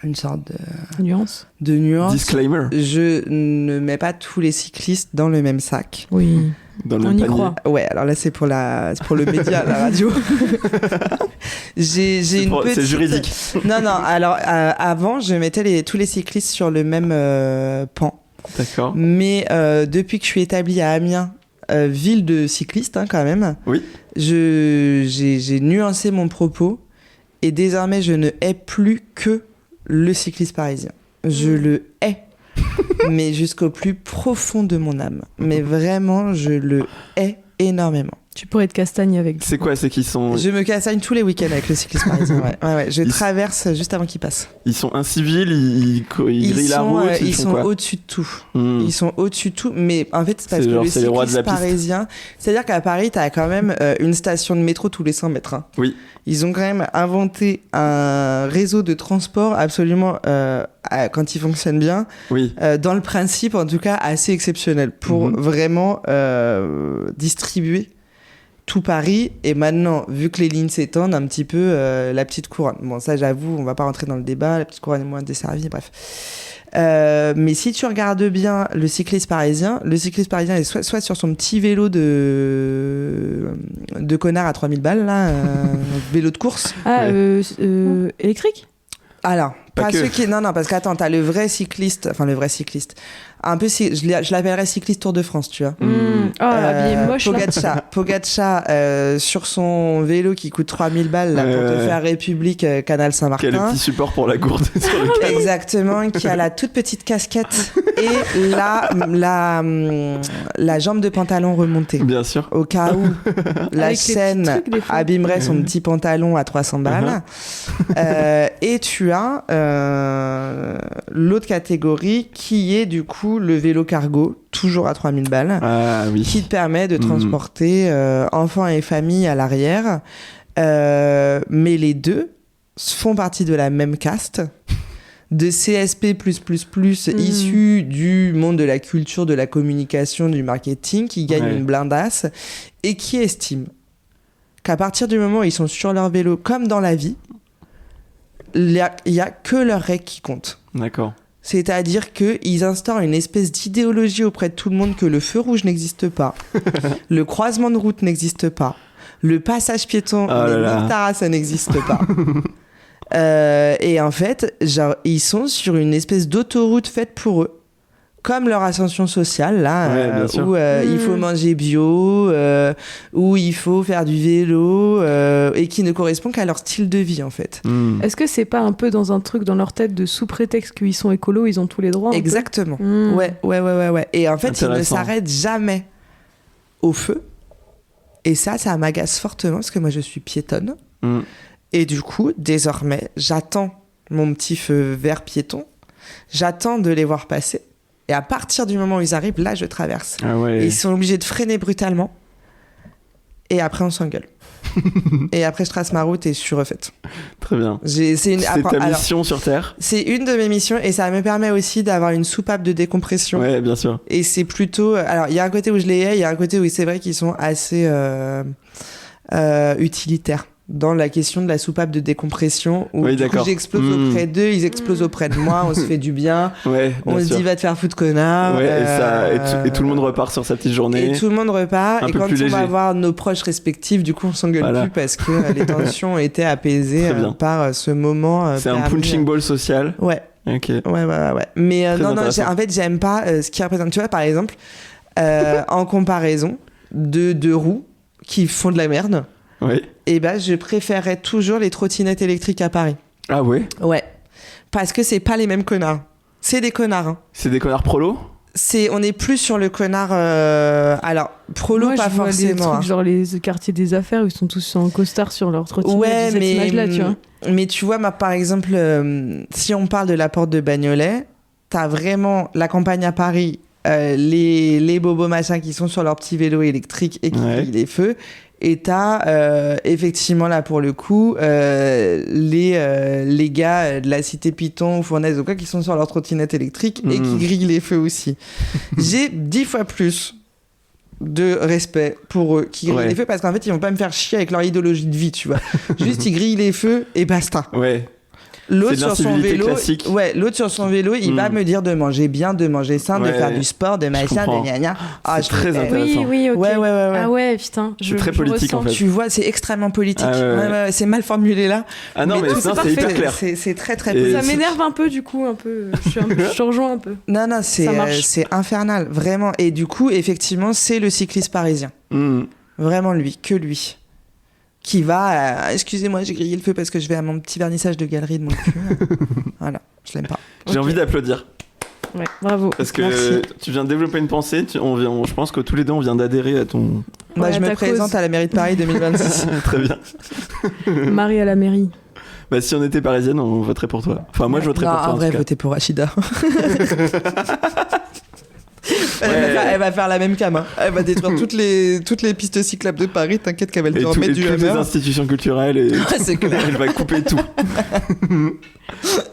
une sorte Nuance. de nuance. Disclaimer. Je ne mets pas tous les cyclistes dans le même sac. Oui. Dans le On y panier. croit. Ouais, alors là, c'est pour le média, la radio. j'ai une petite... C'est juridique. Non, alors avant, je mettais tous les cyclistes sur le même pan. D'accord. Mais depuis que je suis établie à Amiens, ville de cyclistes quand même, Oui. j'ai nuancé mon propos et désormais je ne hais plus que le cycliste parisien. Je le hais, mais jusqu'au plus profond de mon âme. Mais vraiment, je le hais énormément. Tu pourrais être castagne avec. C'est quoi? C'est qu'ils sont... Je me cassagne tous les week-ends avec le cycliste parisien. Ouais. Je traverse juste avant qu'il passe. Ils sont incivils, ils grillent la route, ils font sont quoi? au-dessus de tout. Hmm. Ils sont au-dessus de tout, mais en fait, c'est parce C'est que genre, le c'est les rois de la cycliste piste. parisien, c'est-à-dire qu'à Paris, t'as quand même une station de métro tous les 100 mètres. Hein. Oui. Ils ont quand même inventé un réseau de transport absolument, quand il fonctionne bien, Oui. dans le principe, en tout cas, assez exceptionnel pour vraiment distribuer tout Paris. Et maintenant, vu que les lignes s'étendent un petit peu, la petite couronne. Bon, ça, j'avoue, on va pas rentrer dans le débat. La petite couronne est moins desservie, bref. Mais si tu regardes bien le cycliste parisien est soit sur son petit vélo de connard à 3000 balles, là, vélo de course. Ah, électrique? Alors, Pas que. ceux qui... Non, parce qu'attends, t'as le vrai cycliste. Un peu, je l'appellerais cycliste Tour de France, tu vois. Habillé moche, là. Pogacar sur son vélo qui coûte 3000 balles là, pour te faire République Canal Quel Saint-Martin. petit support pour la gourde sur lequel... Exactement, qui a la toute petite casquette et la jambe de pantalon remontée. Bien sûr. Au cas où la Avec les chaîne petits trucs, des fois. abîmerait son petit pantalon à 300 balles. Et tu as l'autre catégorie qui est du coup le vélo cargo, toujours à 3000 balles, Ah oui. qui te permet de transporter enfants et famille à l'arrière. Mais les deux font partie de la même caste de CSP++, issus du monde de la culture, de la communication, du marketing, qui gagnent une blindasse et qui estiment qu'à partir du moment où ils sont sur leur vélo, comme dans la vie, il y a que leur règle qui compte. D'accord. C'est-à-dire qu'ils instaurent une espèce d'idéologie auprès de tout le monde que le feu rouge n'existe pas, le croisement de route n'existe pas, le passage piéton, ça n'existe pas. Et en fait, genre, ils sont sur une espèce d'autoroute faite pour eux. Comme leur ascension sociale, là, où il faut manger bio, où il faut faire du vélo, et qui ne correspond qu'à leur style de vie, en fait. Est-ce que c'est pas un peu dans un truc dans leur tête de sous prétexte qu'ils sont écolos, ils ont tous les droits? Exactement. Ouais. Et en fait, ils ne s'arrêtent jamais au feu. Et ça m'agace fortement, parce que moi, je suis piétonne. Et du coup, désormais, j'attends mon petit feu vert piéton. J'attends de les voir passer. Et à partir du moment où ils arrivent, là, je traverse. Ah ouais. Et ils sont obligés de freiner brutalement. Et après, on s'engueule. Et après, je trace ma route et je suis refaite. Très bien. C'est ta mission sur Terre? C'est une de mes missions et ça me permet aussi d'avoir une soupape de décompression. Ouais, bien sûr. Et c'est plutôt... Alors, il y a un côté où je les hais, il y a un côté où c'est vrai qu'ils sont assez utilitaires. Dans la question de la soupape de décompression où du coup j'explose auprès d'eux, ils explosent auprès de moi, on se fait du bien, on se dit va te faire foutre connard, et tout le monde repart sur sa petite journée, et tout le monde repart, et quand on va voir nos proches respectifs, du coup on s'engueule plus parce que les tensions étaient apaisées par ce moment. C'est un punching ball social. Ouais. Okay. Ouais. Mais non, en fait j'aime pas ce qui représente, tu vois, par exemple en comparaison de deux roues qui font de la merde. Oui. Et je préférerais toujours les trottinettes électriques à Paris. Ah ouais? Ouais. Parce que c'est pas les mêmes connards. C'est des connards. Hein. C'est des connards prolos? On est plus sur le connard. Alors, prolo, moi, pas je vois forcément. Des trucs, genre les quartiers des affaires, où ils sont tous en costard sur leur trottinette. Ouais, cette image-là, tu vois. Mais tu vois, par exemple, si on parle de la porte de Bagnolet, t'as vraiment la campagne à Paris, les bobos machins qui sont sur leur petit vélo électrique et qui grillent les feux. Et t'as effectivement là pour le coup les gars de la cité Python ou Fournaise ou quoi qui sont sur leur trottinette électrique et qui grillent les feux aussi. J'ai 10 fois plus de respect pour eux qui grillent les feux, parce qu'en fait ils vont pas me faire chier avec leur idéologie de vie, tu vois. Juste ils grillent les feux et basta. Ouais. L'autre sur son vélo, classique. l'autre sur son vélo, il va me dire de manger bien, de manger sain, de faire du sport, de machin, de gna gna. C'est très intéressant. Oui, ok. Ouais. Ah ouais, putain. C'est très politique en fait. Tu vois, c'est extrêmement politique. C'est mal formulé là. Ah non, mais c'est hyper clair. C'est très très politique. Ça m'énerve un peu du coup, je rejoins un peu. Non, c'est infernal, vraiment. Et du coup, effectivement, c'est le cycliste parisien. Vraiment lui, que lui. Qui va, excusez-moi, j'ai grillé le feu parce que je vais à mon petit vernissage de galerie de mon cul. Voilà, je l'aime pas. J'ai envie d'applaudir. Ouais, bravo. Parce que tu viens de développer une pensée, je pense que tous les deux on vient d'adhérer à ton... je me présente à la mairie de Paris 2026. Très bien. Marie à la mairie. Bah si on était parisienne, on voterait pour toi. Enfin moi je voterais pour toi. En vrai, votez pour Rachida. Elle va faire la même cam. Hein. Elle va détruire toutes les pistes cyclables de Paris. T'inquiète qu'elle va le remettre du toutes les institutions culturelles. Et c'est clair. Elle va couper tout.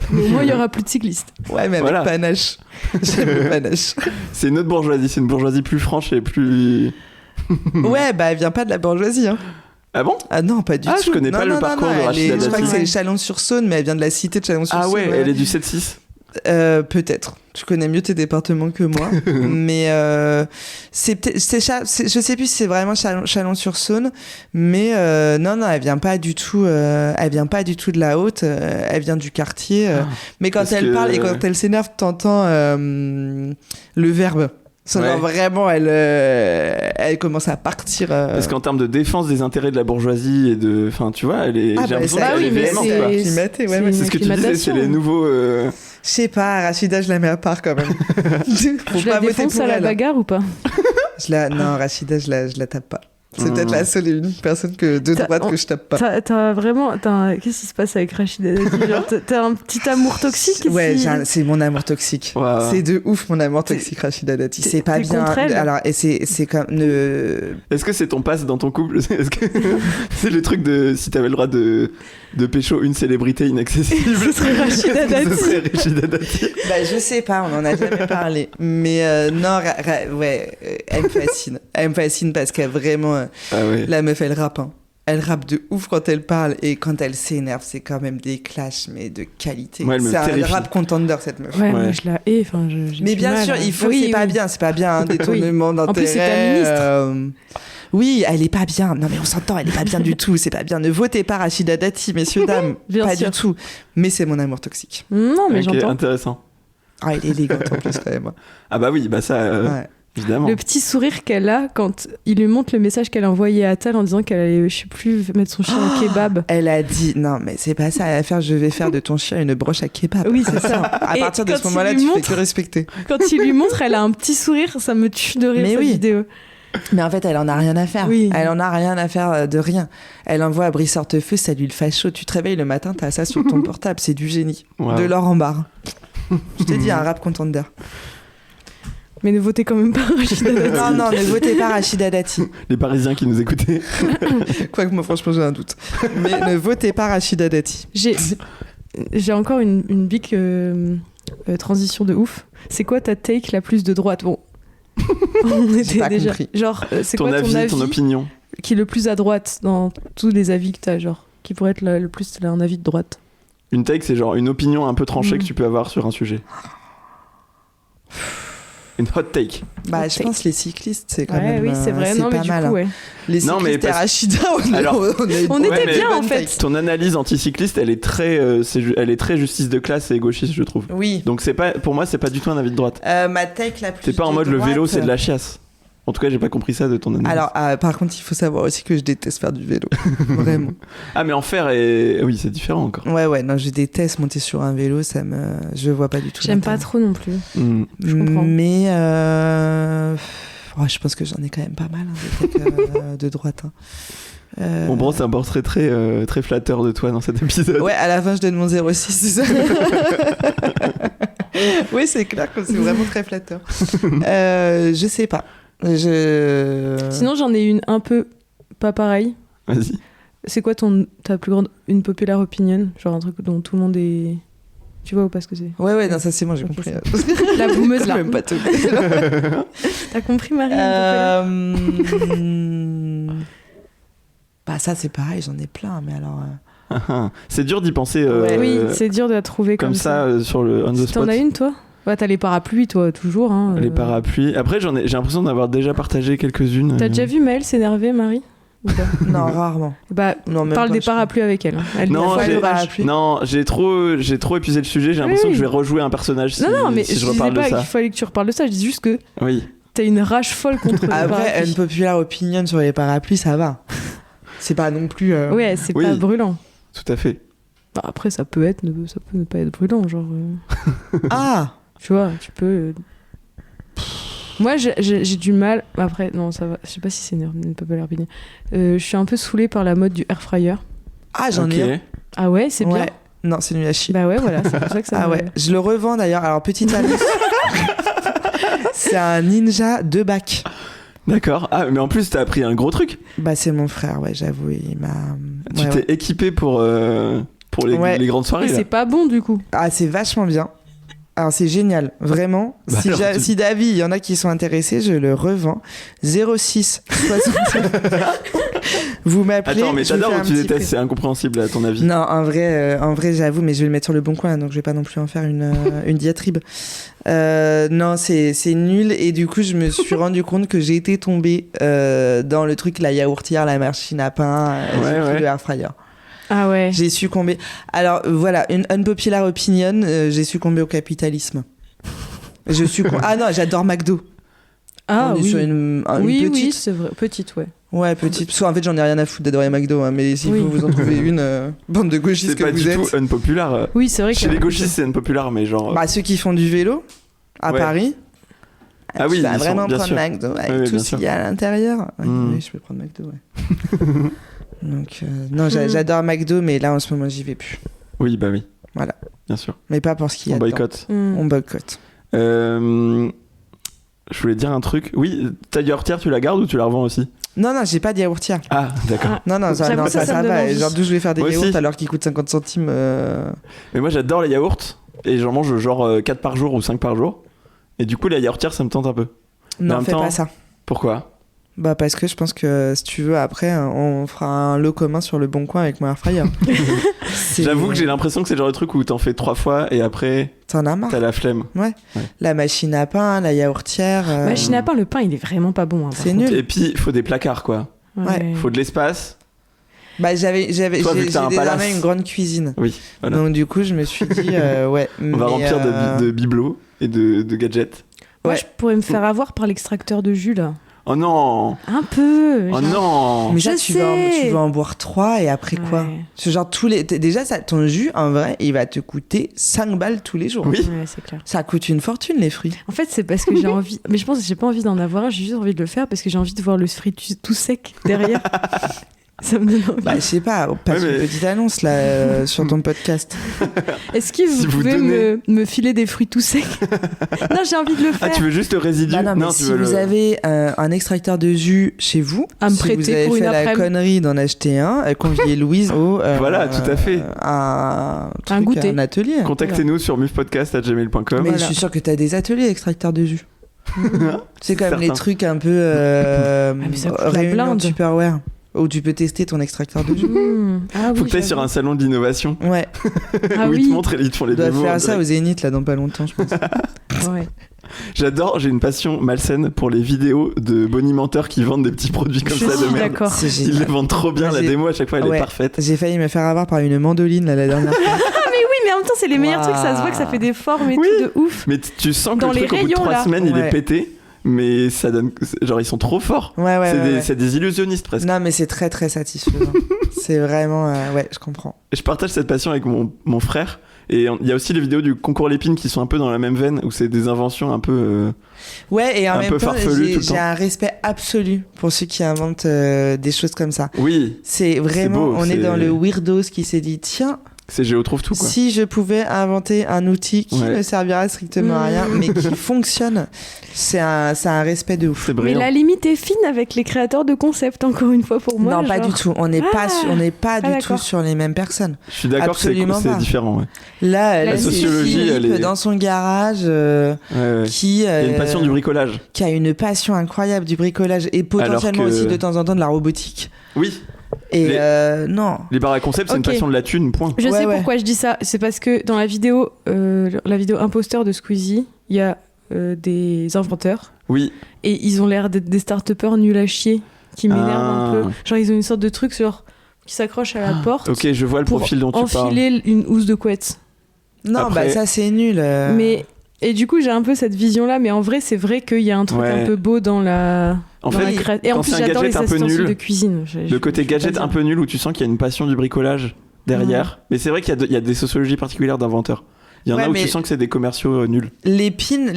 Mais au moins, il n'y aura plus de cyclistes. Ouais, mais avec panache. J'aime le panache. C'est une autre bourgeoisie. C'est une bourgeoisie plus franche et plus... Ouais, bah elle vient pas de la bourgeoisie. Hein. Ah bon? Ah non, pas du tout. Je connais pas le parcours de Rachida Dati. Je crois que c'est Chalon-sur-Saône, mais elle vient de la cité de Chalon-sur-Saône. Ah ouais, elle est du 7-6. Peut-être. Tu connais mieux tes départements que moi. Mais je sais plus si c'est vraiment Chalon-sur-Saône. Mais non, elle vient pas du tout. Elle vient pas du tout de la haute. Elle vient du quartier. Mais quand elle parle et quand elle s'énerve, t'entends le verbe. Genre vraiment, elle commence à partir. Parce qu'en termes de défense des intérêts de la bourgeoisie et de, enfin, tu vois, elle est. J'ai l'impression qu'elle est véhémente. C'est ce que tu disais, c'est les nouveaux. Je sais pas, Rachida, je la mets à part quand même. Je la défonce à la bagarre ou pas? Non, Rachida, je la tape pas. C'est peut-être la seule et unique personne de droite que je tape pas. T'as vraiment... Qu'est-ce qui se passe avec Rachida Dati? T'as un petit amour toxique? Ouais, c'est mon amour toxique. Wow. C'est de ouf mon amour toxique, Rachida Dati. C'est pas bien. Alors, et c'est comme... Est-ce que c'est ton passe dans ton couple? Est-ce que c'est le truc de... Si t'avais le droit de pécho une célébrité inaccessible, ce serait Rachida Dati. Bah, je sais pas, on en a jamais parlé. Mais non, elle me fascine. Elle me fascine parce qu'elle vraiment... La meuf, elle rappe. Hein. Elle rappe de ouf quand elle parle et quand elle s'énerve, c'est quand même des clashs, mais de qualité. C'est un rap contender, cette meuf. Ouais, moi je la hais. Mais bien sûr, il faut, c'est pas bien, un détournement d'intérêt. En plus, c'est ta ministre. Oui, elle est pas bien. Non, mais on s'entend, elle est pas bien du tout. C'est pas bien. Ne votez pas Rachida Dati, messieurs, dames. Pas du tout. Mais c'est mon amour toxique. Non, mais j'entends. Intéressant. Ah, elle est élégante en plus, quand même. Ah, bah oui, bah ça. Évidemment. Le petit sourire qu'elle a quand il lui montre le message qu'elle a envoyé à Tal en disant qu'elle allait, je sais plus, mettre son chien au kebab. Elle a dit, non, mais c'est pas ça à faire, je vais faire de ton chien une broche à kebab. Oui, c'est ça. À partir de ce moment-là, tu fais que respecter. Quand il lui montre, elle a un petit sourire, ça me tue de rire, cette vidéo. Mais en fait, elle en a rien à faire. Oui. Elle en a rien à faire de rien. Elle envoie à Brice Hortefeux, ça lui le fait chaud. Tu te réveilles le matin, t'as ça sur ton portable, c'est du génie. Wow. De l'or en barre. Je t'ai dit, un rap contender. Mais ne votez quand même pas Rachida Dati. Non, ne votez pas Rachida Dati. Les Parisiens qui nous écoutaient. Quoique moi, franchement, j'ai un doute. Mais ne votez pas Rachida Dati. J'ai encore une big transition de ouf. C'est quoi ta take la plus de droite? Bon, on était pas déjà. Compris. Genre, c'est quoi ton avis, ton opinion qui est le plus à droite dans tous les avis que t'as, genre, qui pourrait être le plus un avis de droite? Une take, c'est genre une opinion un peu tranchée que tu peux avoir sur un sujet. Une hot take. Bah, je pense les cyclistes, c'est quand même. Oui, c'est vrai. Non, mais pas du mal. coup, ouais. Les cyclistes et Rachida, on était bien en fait. Ton analyse anticycliste, elle est très justice de classe et gauchiste, je trouve. Oui. Donc c'est pas, pour moi, c'est pas du tout un avis de droite. Ma take la plus. C'est pas en mode le vélo, c'est de la chiasse. En tout cas, j'ai pas compris ça de ton analyse. Alors, par contre, il faut savoir aussi que je déteste faire du vélo. Vraiment. Ah, mais en faire, oui, c'est différent encore. Ouais, non, je déteste monter sur un vélo, je vois pas du tout. J'aime pas trop non plus. Je comprends. Mais je pense que j'en ai quand même pas mal, des trucs de droite. On brosse un portrait très flatteur de toi dans cet épisode. Ouais, à la fin, je donne mon 06, c'est ça. Oui, c'est clair que c'est vraiment très flatteur. Je sais pas. Sinon, j'en ai une un peu pas pareille. Vas-y. C'est quoi ta plus grande, une populaire opinion? Genre un truc dont tout le monde est Tu vois ou pas ce que c'est? Ouais, non, ça c'est bon, j'ai Ok, compris. La boumeuse là. Même pas tout. T'as compris, Marie? Bah ça c'est pareil, j'en ai plein, mais alors... C'est dur d'y penser Oui, c'est dur de la trouver comme ça sur le on the spot. T'en as une, toi? Ouais, t'as les parapluies, toi, toujours. Hein, Les parapluies. Après, j'ai l'impression d'avoir déjà partagé quelques-unes. T'as déjà vu Maëlle s'énerver, Marie? Ou pas? Non, rarement. Bah, Non, même parle pas, des je crois. parapluies avec elle. Elle Non, dit, j'ai- parapluie. Non, j'ai trop épuisé le sujet. J'ai l'impression Oui. que je vais rejouer un personnage si, Non, mais si je je disais reparle de pas ça. qu'il fallait que tu reparles de ça. Je dis juste que Oui. t'as une rage folle contre les Après, parapluies. une populaire opinion sur les parapluies, ça va. C'est pas non plus... Ouais, c'est Oui. pas brûlant. Tout à fait. Bah, après, ça peut ne pas être brûlant, genre. Ah Tu vois, tu peux. Moi, j'ai du mal. Après, non, ça va. Je sais pas si c'est une populaire opinion. Je suis un peu saoulée par la mode du air fryer. Ah, j'en Ok. ai un. Ah ouais, c'est bien. Ouais. Non, c'est nul à chier. Bah ouais, voilà, c'est pour ça que ça. Ah ouais, je le revends d'ailleurs. Alors, petite annonce. C'est un Ninja 2 bacs. D'accord. Ah, mais en plus, t'as appris un gros truc. Bah, c'est mon frère, ouais, j'avoue. Il m'a. Tu Ouais, t'es ouais. équipé pour les, Ouais. les grandes soirées. Et Là. c'est pas bon du coup. Ah, c'est vachement bien. Alors, c'est génial, vraiment. Bah si, alors, si David, il y en a qui sont intéressés, je le revends. 06 60. Vous m'appelez. Attends, mais je vous t'adores fais ou un tu petit détestes? prix. C'est incompréhensible à ton avis. Non, en vrai, j'avoue, mais je vais le mettre sur le bon coin, donc je vais pas non plus en faire une diatribe. Non, c'est nul, et du coup, je me suis rendu compte que j'ai été tombée dans le truc, la yaourtière, la machine à pain, Ouais, j'ai pris ouais. le air fryer. Ah ouais. J'ai succombé. Alors voilà, une unpopular opinion, j'ai succombé au capitalisme. Ah non, j'adore McDo. Ah On est oui. sur une Oui, petite. oui, c'est vrai. Petite, ouais. Ouais, petite. Parce qu'en fait, j'en ai rien à foutre d'adorer McDo, hein, mais s'il Oui. faut vous en trouver une, bande de gauchistes C'est que pas vous du êtes. tout unpopular. Oui, c'est vrai que. Chez les gauchistes, c'est unpopular, mais genre. Bah, ceux qui font du vélo à Ouais. Paris. Ah oui, tu vas ils sont- vraiment bien prendre sûr. McDo avec Oui, oui, tout bien ce sûr. qu'il y a à l'intérieur. Ouais, Mm. Oui, je peux prendre McDo, ouais. Donc, non, j'adore McDo, mais là, en ce moment, j'y vais plus. Oui, bah oui. Voilà. Bien sûr. Mais pas pour ce qu'il y a On dedans. boycotte. Hmm. On boycotte. Je voulais dire un truc. Oui, ta yaourtière, tu la gardes ou tu la revends aussi? Non, j'ai pas de yaourtière. Ah, d'accord. Ah. Non, ça, J'avoue, non, ça ça me donne va. envie. Genre, d'où je vais faire des Moi yaourts aussi. alors qu'ils coûtent 50 centimes. Mais moi, j'adore les yaourts et j'en mange genre 4 par jour ou 5 par jour. Et du coup, la yaourtière, ça me tente un peu. en Non, même fais temps- pas ça. Pourquoi? Bah, parce que je pense que si tu veux, après, on fera un lot commun sur le bon coin avec mon air fryer. J'avoue que j'ai l'impression que c'est le genre de truc où t'en fais 3 fois et après, T'en as marre. t'as la flemme. La machine à pain, la yaourtière. Machine à pain, le pain, il est vraiment pas bon. Hein, par C'est contre. nul. Et puis, il faut des placards, quoi. Ouais. Faut de l'espace. Bah, j'ai Toi, vu que t'as un désormais palace. une grande cuisine. Oui, voilà. Donc, du coup, je me suis dit, ouais. On va remplir de bibelots et de gadgets. Moi, Ouais. je pourrais me faire avoir par l'extracteur de jus, là. Oh non! Un peu. Oh genre- non! Mais ça, Je tu vas sais. en boire 3 et après quoi? Ouais. Ce genre, déjà, ça, ton jus, en vrai, il va te coûter 5 balles tous les jours. Oui. Ouais, c'est clair. Ça coûte une fortune, les fruits. En fait, c'est parce que j'ai envie. Mais je pense que j'ai pas envie d'en avoir un, j'ai juste envie de le faire parce que j'ai envie de voir le fruit tout sec derrière. Ça me donne envie. Bah, je sais pas, passe Ouais, mais- une petite annonce là sur ton podcast. Est-ce que vous si vous pouvez donnez- me filer des fruits tout secs? Non, j'ai envie de le Ah, faire. tu veux juste le résidu? Bah non, mais tu si veux vous le... avez un extracteur de jus chez vous, À me si prêter vous avez pour fait une la après-midi. connerie d'en acheter un, conviez Louise au Voilà, tout à fait. un truc, goûter. un atelier. Contactez-nous sur mufpodcast@gmail.com. Mais Voilà. je suis sûr que t'as des ateliers extracteurs de jus. C'est quand même les Certain. trucs un peu mais ça coûte la réunion blinde. de Tupperware où tu peux tester ton extracteur de jus. Ah Faut oui, que t'ailles sur un salon de l'innovation Ouais, Ah où ils oui. te montrent et ils te font les on doit démos. faire en ça au direct. Zénith là dans pas longtemps, je pense. Ouais. J'adore, j'ai une passion malsaine pour les vidéos de bonimenteurs qui vendent des petits produits comme Je ça de suis merde. d'accord. C'est Ils les génial. vendent trop bien, Moi, la démo à chaque fois elle Ouais. est parfaite. J'ai failli me faire avoir par une mandoline là, la dernière fois. Oui, mais en même temps, c'est les meilleurs Waouh. trucs, ça se voit que ça fait des formes et Oui. tout de ouf. Mais tu sens que Dans le les truc au bout de rayons, 3 là. semaines il Ouais. est pété, mais ça donne. Genre ils sont trop forts. Ouais, ouais, c'est ouais, des, ouais. c'est des illusionnistes presque. Non, mais c'est très très satisfaisant. C'est vraiment. Ouais, je comprends. Et je partage cette passion avec mon frère. Et il y a aussi les vidéos du concours Lépine qui sont un peu dans la même veine, où c'est des inventions un peu. Ouais, et en Un même peu temps, farfelu tout le j'ai temps. un respect absolu pour ceux qui inventent des choses comme ça. Oui, C'est vraiment. beau, on est c'est- dans le weirdos qui s'est dit tiens, C'est Géo trouve tout, quoi. Si je pouvais inventer un outil qui Ouais. ne servira strictement à rien, mais qui fonctionne, c'est un respect de ouf. C'est Mais brillant. la limite est fine avec les créateurs de concepts, encore une fois, pour moi. Non, pas genre. du tout. On n'est pas du tout d'accord. sur les mêmes personnes. Je suis d'accord que Absolument c'est pas. différent, ouais. Là, La c'est sociologie, Philippe elle est- dans son garage Ouais, ouais. qui Il y a une passion du bricolage. qui a une passion incroyable du bricolage et potentiellement Alors que- aussi de temps en temps de la robotique. Oui, Et non. les bars à concept, c'est une Ok. passion de la thune, point. Je Ouais, sais ouais. pourquoi je dis ça. C'est parce que dans la vidéo imposteur de Squeezie, il y a des inventeurs Oui, et ils ont l'air d'être des start-upers nuls à chier qui m'énervent un Ah. peu. Genre, ils ont une sorte de truc qui s'accroche à la porte ok, je vois le pour profil dont tu parles. enfiler une housse de couette. Non, Après- bah ça c'est nul. Mais et du coup, j'ai un peu cette vision-là, mais en vrai, c'est vrai qu'il y a un truc Ouais. un peu beau dans la. En dans fait, la et en quand plus, c'est un j'adore les gadget un peu ustensiles nul, de cuisine. le côté gadget un peu nul où tu sens qu'il y a une passion du bricolage derrière. Mais c'est vrai qu'il y a des sociologies particulières d'inventeurs. Il y en Ouais, a où mais- tu sens que c'est des commerciaux nuls. L'épine,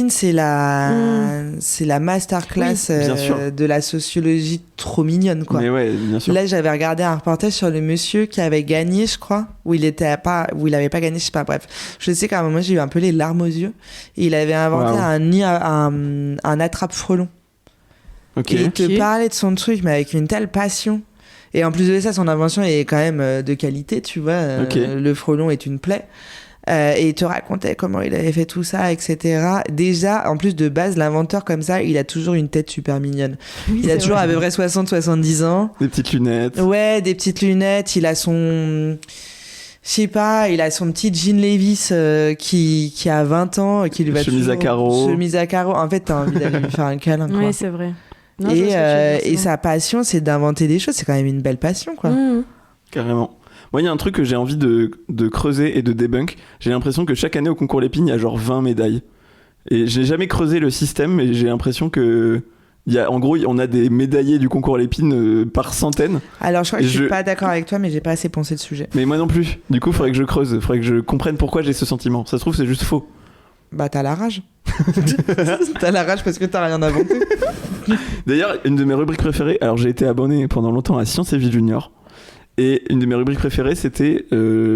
c'est la masterclass Oui, bien sûr. de la sociologie trop mignonne quoi. Mais ouais, bien sûr. Là, j'avais regardé un reportage sur le monsieur qui avait gagné, je crois, où il avait pas gagné, je sais pas. Bref, je sais qu'à un moment j'ai eu un peu les larmes aux yeux. Et il avait inventé Wow. un attrape-frelon. Ok. Et il te Ok. parlait de son truc, mais avec une telle passion. Et en plus de ça, son invention est quand même de qualité, tu vois. Ok. Le frelon est une plaie. Et il te racontait comment il avait fait tout ça, etc. Déjà, en plus de base, l'inventeur comme ça, il a toujours une tête super mignonne. Il a toujours à peu près 60-70 ans. Des petites lunettes. Ouais, des petites lunettes. Il a son... Je sais pas, il a son petit jean Levi's qui a 20 ans. Qui lui va Chemise à toujours- carreaux. Chemise à carreaux. En fait, t'as envie d'aller lui faire un câlin, quoi. Ouais, c'est vrai. Non, je vois ce que tu veux dire, Et c'est sa passion, c'est d'inventer des choses. C'est quand même une belle passion, quoi. bon. Mmh. Carrément. Moi, il y a un truc que j'ai envie de creuser et de débunk. J'ai l'impression que chaque année au concours Lépine, il y a genre 20 médailles. Et j'ai jamais creusé le système, mais j'ai l'impression que. En gros, on a des médaillés du concours Lépine par centaines. Alors, je crois que Et je je- suis pas d'accord avec toi, mais j'ai pas assez pensé le sujet. Mais moi non plus. Du coup, il faudrait que je creuse. Il faudrait que je comprenne pourquoi j'ai ce sentiment. Ça se trouve, c'est juste faux. Bah, t'as la rage. T'as la rage parce que t'as rien inventé. D'ailleurs, une de mes rubriques préférées, alors j'ai été abonné pendant longtemps à Science et Vie Junior. Et une de mes rubriques préférées, c'était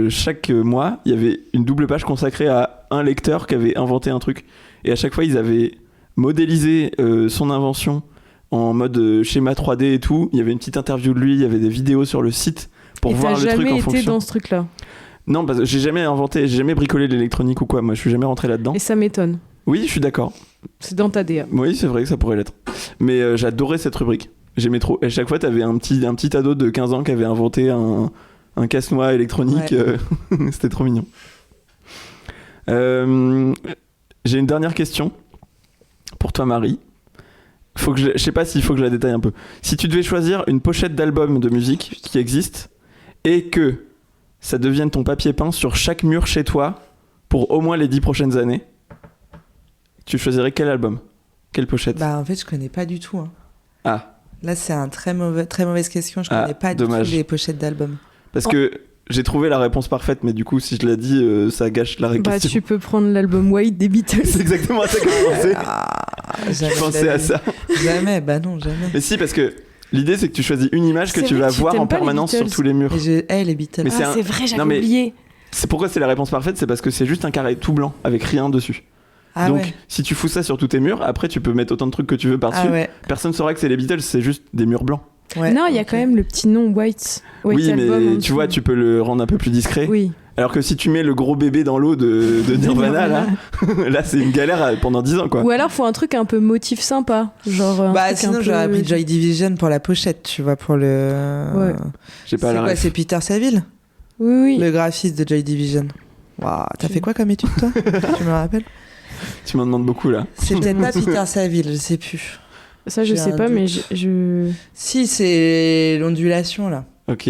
chaque mois, il y avait une double page consacrée à un lecteur qui avait inventé un truc. Et à chaque fois, ils avaient modélisé son invention en mode schéma 3D et tout. Il y avait une petite interview de lui, il y avait des vidéos sur le site pour Et voir t'as le truc jamais en été fonction. dans ce truc-là. Non, parce que j'ai jamais inventé, j'ai jamais bricolé l'électronique ou quoi. Moi, je suis jamais rentré là-dedans. Et ça m'étonne. Oui, je suis d'accord. C'est dans ta DA. Oui, c'est vrai que ça pourrait l'être. Mais j'adorais cette rubrique. J'aimais trop. Et à chaque fois, t'avais un petit ado de 15 ans qui avait inventé un casse-noix électronique. Ouais. C'était trop mignon. J'ai une dernière question pour toi, Marie. Je sais pas s'il faut que je la détaille un peu. Si tu devais choisir une pochette d'album de musique qui existe et que ça devienne ton papier peint sur chaque mur chez toi pour au moins les 10 prochaines années, tu choisirais quel album? Quelle pochette? Bah, en fait, je connais pas du tout. Hein. Ah. Là, c'est un très mauvaise question. Je Ah, connais pas dommage. du tout les pochettes d'albums. Parce que j'ai trouvé la réponse parfaite, mais du coup, si je la dis, ça gâche la Bah, question. tu peux prendre l'album White des Beatles. C'est exactement à ça que je pensais. Jamais Je pensais à ça. Jamais, bah non, jamais. Mais si, parce que l'idée, c'est que tu choisis une image que C'est tu vrai vas que tu voir t'aimes en pas les permanence sur Beatles. tous les murs. Et je hais les Beatles. Mais c'est Ah, un- c'est vrai, Non, j'avais mais- oublié. C'est pourquoi c'est la réponse parfaite, c'est parce que c'est juste un carré tout blanc avec rien dessus. Ah Donc, ouais. si tu fous ça sur tous tes murs, après, tu peux mettre autant de trucs que tu veux par-dessus. Ah ouais. Personne saura que c'est les Beatles, c'est juste des murs blancs. Ouais, Non, il y a ok. quand même le petit nom White. White Oui, Album en mais tu dessous. vois, tu peux le rendre un peu plus discret. Oui. Alors que si tu mets le gros bébé dans l'eau de Nirvana, là, là c'est une galère pendant 10 ans, quoi. Ou alors, faut un truc un peu motif sympa. Genre. un Bah truc sinon un j'aurais peu- pris Joy Division pour la pochette, tu vois, pour le... Ouais. J'ai pas C'est la quoi, ref. c'est Peter Saville, Oui, oui. le graphiste de Joy Division. Waouh, t'as fait quoi comme étude, toi? Tu me rappelles? Tu m'en demandes beaucoup, là. C'est peut-être pas Peter Saville, je sais plus. Ça, je J'ai sais un pas, doute. mais je... Si, c'est l'ondulation, là. Ok.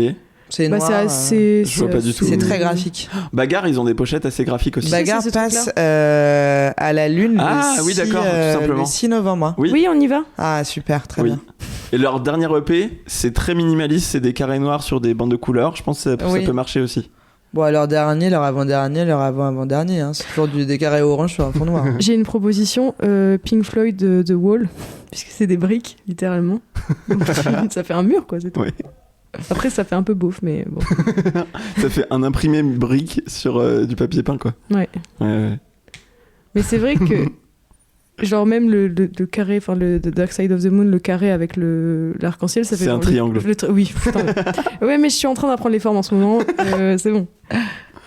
C'est Bah, noir. c'est assez. Je vois pas du tout. C'est très graphique. Bagarre, ils ont des pochettes assez graphiques aussi. Bah, Bagarre c'est ce passe à la Lune Ah, oui, d'accord, tout simplement. le 6 novembre. hein. Oui. Oui, on y va. Ah, super, très Oui. bien. Et leur dernier EP, c'est très minimaliste, c'est des carrés noirs sur des bandes de couleurs. Je pense que ça Oui. peut marcher aussi. Bon, leur dernier, leur avant-dernier, leur avant-avant-dernier. Hein. C'est toujours des carrés orange sur un fond noir. hein. J'ai une proposition Pink Floyd de Wall, puisque c'est des briques, littéralement. Ça fait un mur, quoi, c'est tout. Oui. Après, ça fait un peu beauf, mais bon. Ça fait un imprimé brique sur du papier peint, quoi. Ouais. Ouais. Mais c'est vrai que, genre, même le carré, enfin, le The Dark Side of the Moon, le carré avec l'arc-en-ciel, ça fait. C'est un triangle. Oui, putain. Ouais, mais je suis en train d'apprendre les formes en ce moment. C'est bon.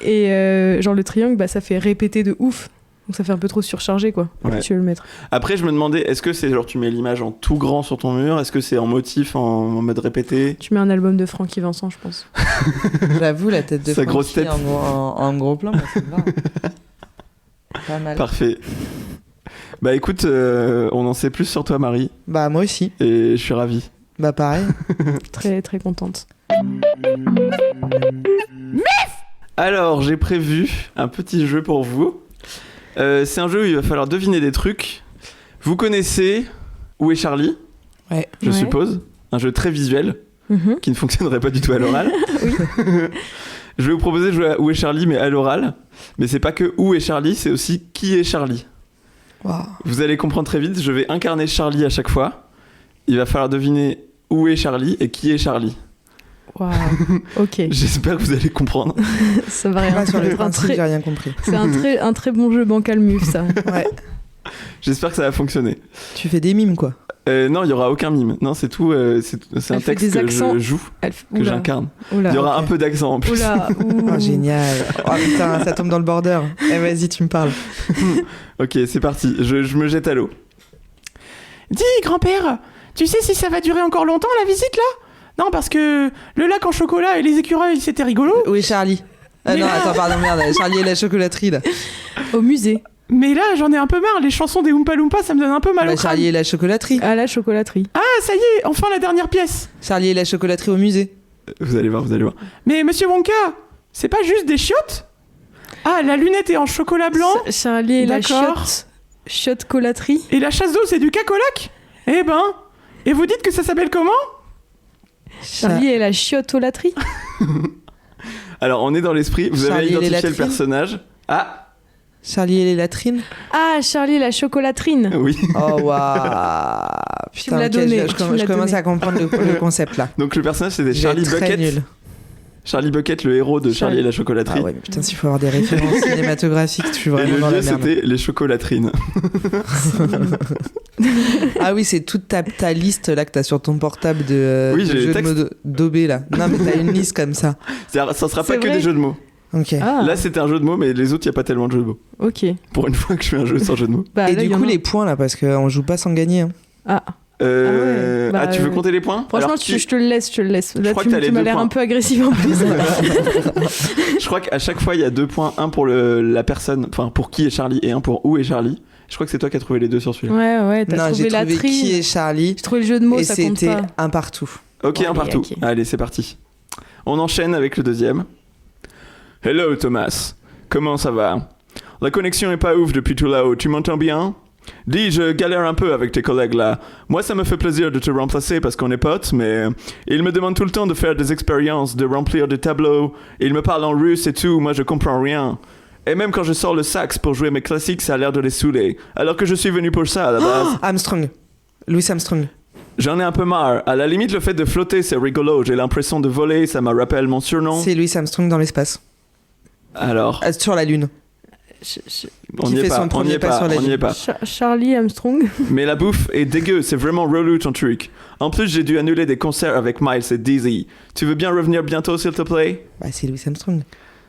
Et genre, le triangle, bah, ça fait répéter de ouf. Donc ça fait un peu trop surchargé, quoi. Ouais. Tu veux le mettre. Après, je me demandais, est-ce que c'est genre tu mets l'image en tout grand sur ton mur? Est-ce que c'est en motif, en mode répété? Tu mets un album de Francky Vincent, je pense. J'avoue, la tête de Sa Francky grosse tête. en gros plan, bah, ça me va. Pas mal. Parfait. Bah écoute, on en sait plus sur toi, Marie, Bah moi aussi. et je suis ravi. Bah pareil. Très, très contente. Alors, j'ai prévu un petit jeu pour vous. C'est un jeu où il va falloir deviner des trucs. Vous connaissez Où est Charlie? Ouais. Je Ouais. suppose. Un jeu très visuel Mhm. qui ne fonctionnerait pas du tout à l'oral. Oui. Je vais vous proposer de jouer à Où est Charlie, mais à l'oral. Mais c'est pas que Où est Charlie, c'est aussi Qui est Charlie. Waouh. Vous allez comprendre très vite, je vais incarner Charlie à chaque fois. Il va falloir deviner où est Charlie et qui est Charlie. Waouh. Ok. J'espère que vous allez comprendre. Ça va rien. Pas sur le C'est un principe, très- j'ai rien compris. C'est un très bon jeu bancal move, ça. Ouais. J'espère que ça va fonctionner. Tu fais des mimes, quoi. Non, il y aura aucun mime. Non, c'est tout. C'est un Elle fait texte des que accents. je joue, que Oula. j'incarne. Oula. Il y aura ok. un peu d'accent en plus. Oula. Ouh. Oh, génial. Oh putain, ça tombe dans le border. Eh, vas-y, tu me parles. Ok, c'est parti. Je me jette à l'eau. Dis, grand-père, tu sais si ça va durer encore longtemps la visite là? Non, parce que le lac en chocolat et les écureuils, c'était rigolo. Où est Charlie? Ah non, attends, pardon, merde. Charlie et la chocolaterie, là. Au musée. Mais là, j'en ai un peu marre, les chansons des Oompa Loompa, ça me donne un peu mal Bah, au crâne. Charlie et la chocolaterie. À la chocolaterie. Ah, ça y est, enfin la dernière pièce. Charlie et la chocolaterie au musée. Vous allez voir, vous allez voir. Mais monsieur Wonka, c'est pas juste des chiottes? Ah, la lunette est en chocolat blanc Charlie et la D'accord. chiotte colaterie. et la chasse d'eau, c'est du cacolac? Eh ben, et vous dites que ça s'appelle comment? Charlie et la chiottolaterie. Alors, on est dans l'esprit. Vous Charlie avez et les identifié le latrines. personnage. Ah, Charlie et les latrines. Ah, Charlie et la chocolatrine. oui. Oh waouh. Tu me l'as ok, donné, je tu me l'as commence donné. à comprendre le concept là. Donc, le personnage, c'était Je vais Charlie être très Bucket. nul. Charlie Bucket, le héros de Charlie et la chocolaterie. Ah ouais, mais putain, s'il faut avoir des références cinématographiques, je suis Et vraiment le dans lieu, la merde. c'était les chocolatrines. Ah oui, c'est toute ta liste là que t'as sur ton portable de, Oui, de j'ai les jeux de textes. mots d'OB là. Non, mais t'as une liste comme ça. C'est-à-dire, ça sera pas C'est que vrai. des jeux de mots. Ok. Ah, Là, c'était un jeu de mots, mais les autres, il n'y a pas tellement de jeux de mots. ok. Pour une fois que je fais un jeu sans jeu de mots. Bah, Et là, du il y en coup, a. les points là, parce qu'on joue pas sans gagner. Hein. Ah, ouais. Bah, tu veux compter les points? franchement, Alors, je te le laisse, Là, crois tu que t'as les m'as deux l'air points. un peu agressif en plus. Je crois qu'à chaque fois, il y a 2 points. Un pour la personne, enfin, pour qui est Charlie, et un pour où est Charlie. Je crois que c'est toi qui as trouvé les deux sur celui-là. Ouais, t'as Non, trouvé j'ai la trouvé trine. qui est Charlie. J'ai trouvé le jeu de mots, Et ça compte c'était pas. un partout. Ok, Bon, un allez, partout. ok. Allez, c'est parti. On enchaîne avec le deuxième. Hello Thomas, comment ça va? La connexion est pas ouf depuis tout là-haut, tu m'entends bien? Dis, je galère un peu avec tes collègues là. Moi, ça me fait plaisir de te remplacer parce qu'on est potes, mais ils me demandent tout le temps de faire des expériences, de remplir des tableaux. Ils me parlent en russe et tout, moi je comprends rien. Et même quand je sors le sax pour jouer mes classiques, ça a l'air de les saouler. Alors que je suis venu pour ça à la base. Armstrong. Louis Armstrong. J'en ai un peu marre. À la limite, le fait de flotter, c'est rigolo. J'ai l'impression de voler, ça me rappelle mon surnom. C'est Louis Armstrong dans l'espace. Alors, Sur la Lune. on qui n'y est fait pas, son on n'y premier est pas pas, sur la on n'y Lune. est pas. Charlie Armstrong. Mais la bouffe est dégueu, c'est vraiment relou ton truc. En plus, j'ai dû annuler des concerts avec Miles et Dizzy. Tu veux bien revenir bientôt, s'il te plaît? Bah, c'est Louis Armstrong.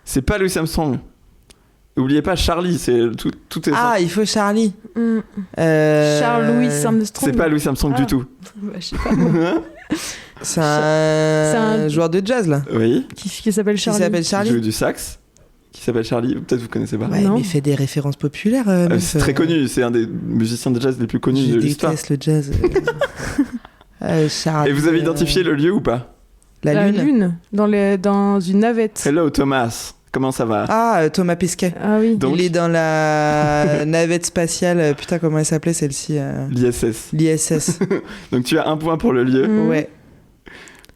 C'est pas Louis Armstrong. N'oubliez pas Charlie, c'est tout est ça. Ah, il faut Charlie. Charles-Louis Armstrong. C'est pas Louis Armstrong Ah. du tout. Bah, je sais pas. moi. C'est C'est un un- joueur de jazz là. Oui, Qui s'appelle Qui Charlie. s'appelle qui Charlie. joue du sax, qui s'appelle Charlie. Peut-être vous connaissez pas. Ouais, Non. mais il fait des références populaires. meuf, C'est très connu, c'est un des musiciens de jazz les plus connus Je de l'histoire. déteste le jazz. Charlie. Et vous avez identifié le lieu ou pas? La Lune. Dans une navette. Hello Thomas, comment ça va? Ah, Thomas Pesquet. Ah oui. Donc- Il est dans la navette spatiale. Putain, comment elle s'appelait celle-ci L'ISS. L'ISS. Donc tu as un point pour le lieu. Mm. Ouais.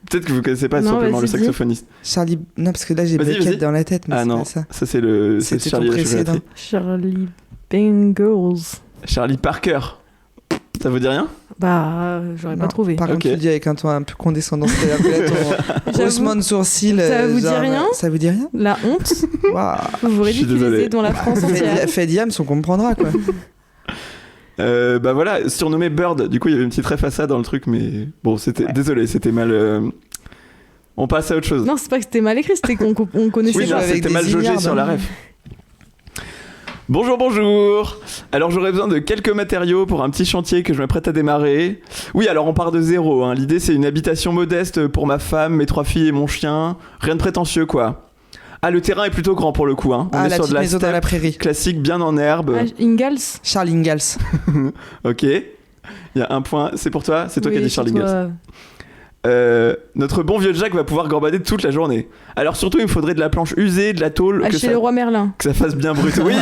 Peut-être que vous connaissez pas Non, simplement le vas-y, dis. saxophoniste. Charlie. Non, parce que là j'ai Vas-y, Bucket vas-y. dans la tête, mais Ah c'est non, pas ça. ça c'est le c'est C'était Charlie ton la précédent. chocolaterie. Charlie Bengals. Charlie Parker. Ça vous dit rien? Bah, j'aurais pas Non. trouvé. Par contre, Ok. tu le dis avec un ton un peu condescendant. C'est-à-dire que là, ton haussement de sourcil. Ça vous dit genre, rien Ça vous dit rien La honte, Waouh. vous Je suis désolé. ridiculisez dans la France entière. Fait Diams, on comprendra quoi. Bah voilà, surnommé Bird. Du coup, il y avait une petite ref à ça dans le truc, mais bon, c'était. Désolé, c'était mal. On passe à autre chose. Non, c'est pas que c'était mal écrit, c'était qu'on connaissait Oui, joue non, avec c'était des mal jaugé milliards, sur la hein. ref. Bonjour, bonjour. Alors j'aurais besoin de quelques matériaux pour un petit chantier que je m'apprête à démarrer. Oui, alors on part de zéro, hein. L'idée c'est une habitation modeste pour ma femme, mes 3 filles et mon chien. Rien de prétentieux quoi. Ah, le terrain est plutôt grand pour le coup, hein. On Ah, est la sur de petite la maison dans la steppe prairie. classique, bien en herbe. Ah, Ingalls. Charles Ingalls. Ok. Il y a un point, c'est pour toi. C'est toi qui as Oui, dit c'est Charlie toi. Ingalls. Notre bon vieux Jack va pouvoir gambader toute la journée. Alors surtout il me faudrait de la planche usée, de la tôle, Chez le roi Merlin. que ça fasse bien brut. Oui.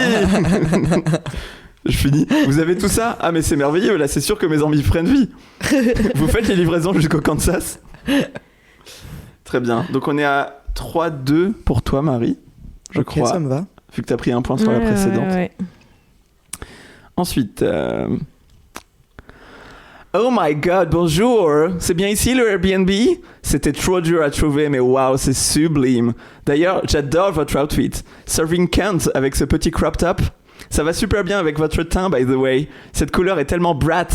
Je finis. Vous avez tout ça? Ah mais c'est merveilleux, là c'est sûr que mes envies prennent vie. Vous faites les livraisons jusqu'au Kansas? Très bien. Donc on est à 3-2 pour toi Marie, je Ok, crois, ça me va. vu que t'as pris un point sur la Ouais, précédente. ouais. Ensuite... Oh my god, bonjour! C'est bien ici le Airbnb? C'était trop dur à trouver, mais waouh, c'est sublime! D'ailleurs, j'adore votre outfit. Serving Kent avec ce petit crop top. Ça va super bien avec votre teint, by the way. Cette couleur est tellement brat.